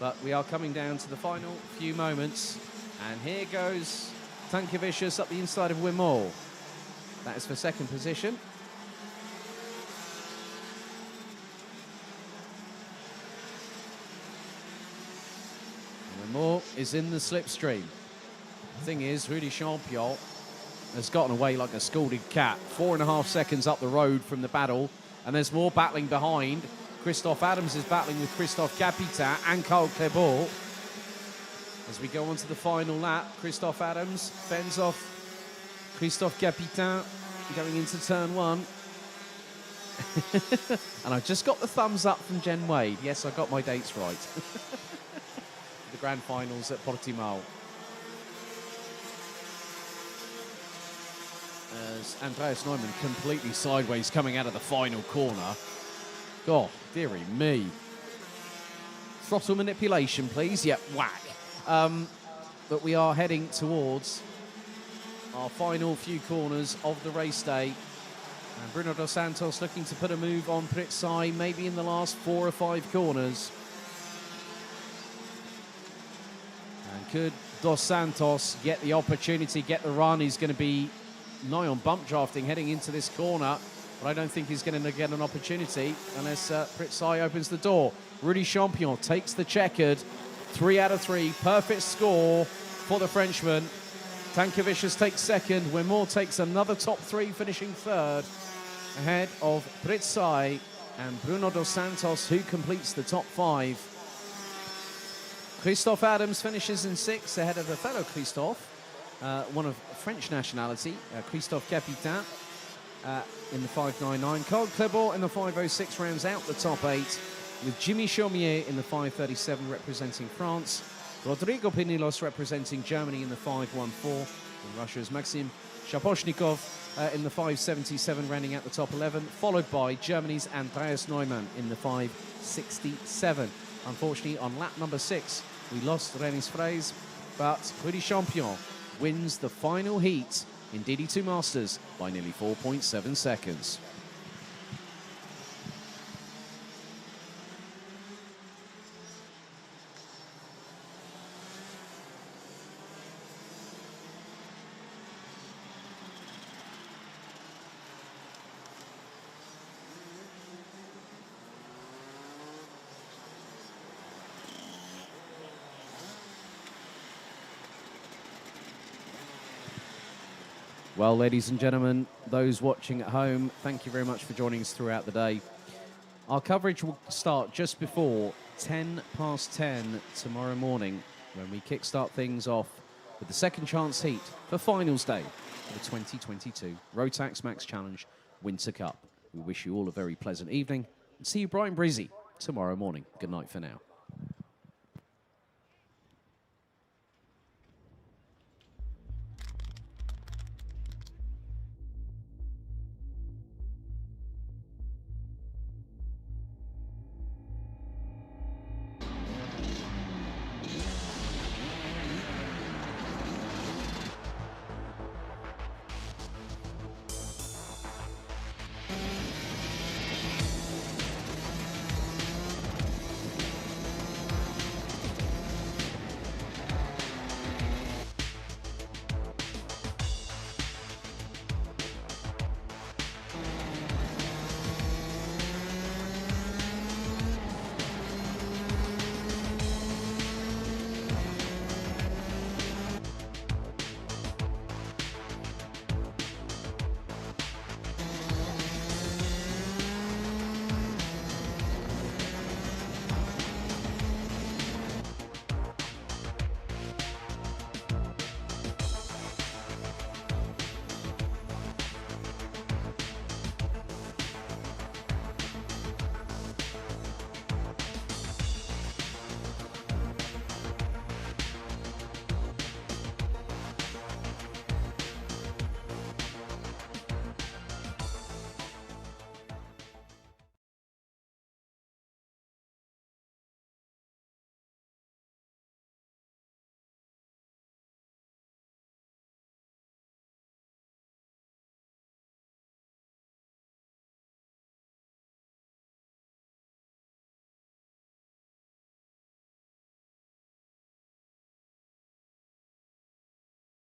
But we are coming down to the final few moments, and here goes Stankiewicz up the inside of Wimore. That is for 2nd position. Wimore is in the slipstream. The thing is, Rudy Champion has gotten away like a scalded cat. 4.5 seconds up the road from the battle, and there's more battling behind. Christoph Adams is battling with Christophe Capitan and Carl Clebor. As we go on to the final lap, Christoph Adams fends off Christophe Capitan going into turn 1. And I just got the thumbs up from Jen Wade. Yes, I got my dates right. The Grand Finals at Portimao. As Andreas Neumann completely sideways coming out of the final corner. God, dearie me. Throttle manipulation, please. Yep, whack. But we are heading towards our final few corners of the race day. And Bruno dos Santos looking to put a move on Pritzai, maybe in the last 4 or 5 corners. And could dos Santos get the opportunity, get the run? He's going to be nigh on bump drafting heading into this corner. But I don't think he's going to get an opportunity unless Pritzai opens the door. Rudy Champion takes the checkered. 3 out of 3. Perfect score for the Frenchman. Stankiewicz takes 2nd. Wimore takes another top 3, finishing 3rd. Ahead of Pritzai and Bruno dos Santos, who completes the top 5. Christoph Adams finishes in 6th, ahead of a fellow Christoph, one of French nationality, Christophe Capitan. In the 5.99. Carl Clebor in the 5.06 rounds out the top 8, with Jimmy Chaumier in the 5.37 representing France, Rodrigo Pinilos representing Germany in the 5.14, in Russia's Maxim Shaposhnikov in the 5.77, rounding out the top 11, followed by Germany's Andreas Neumann in the 5.67. Unfortunately, on lap number 6, we lost Renis Fraise, but Rudy Champion wins the final heat in DD2 Masters by nearly 4.7 seconds. Well, ladies and gentlemen, those watching at home, thank you very much for joining us throughout the day. Our coverage will start just before 10:10 tomorrow morning when we kickstart things off with the second chance heat for finals day for the 2022 Rotax Max Challenge Winter Cup. We wish you all a very pleasant evening and see you bright and breezy tomorrow morning. Good night for now.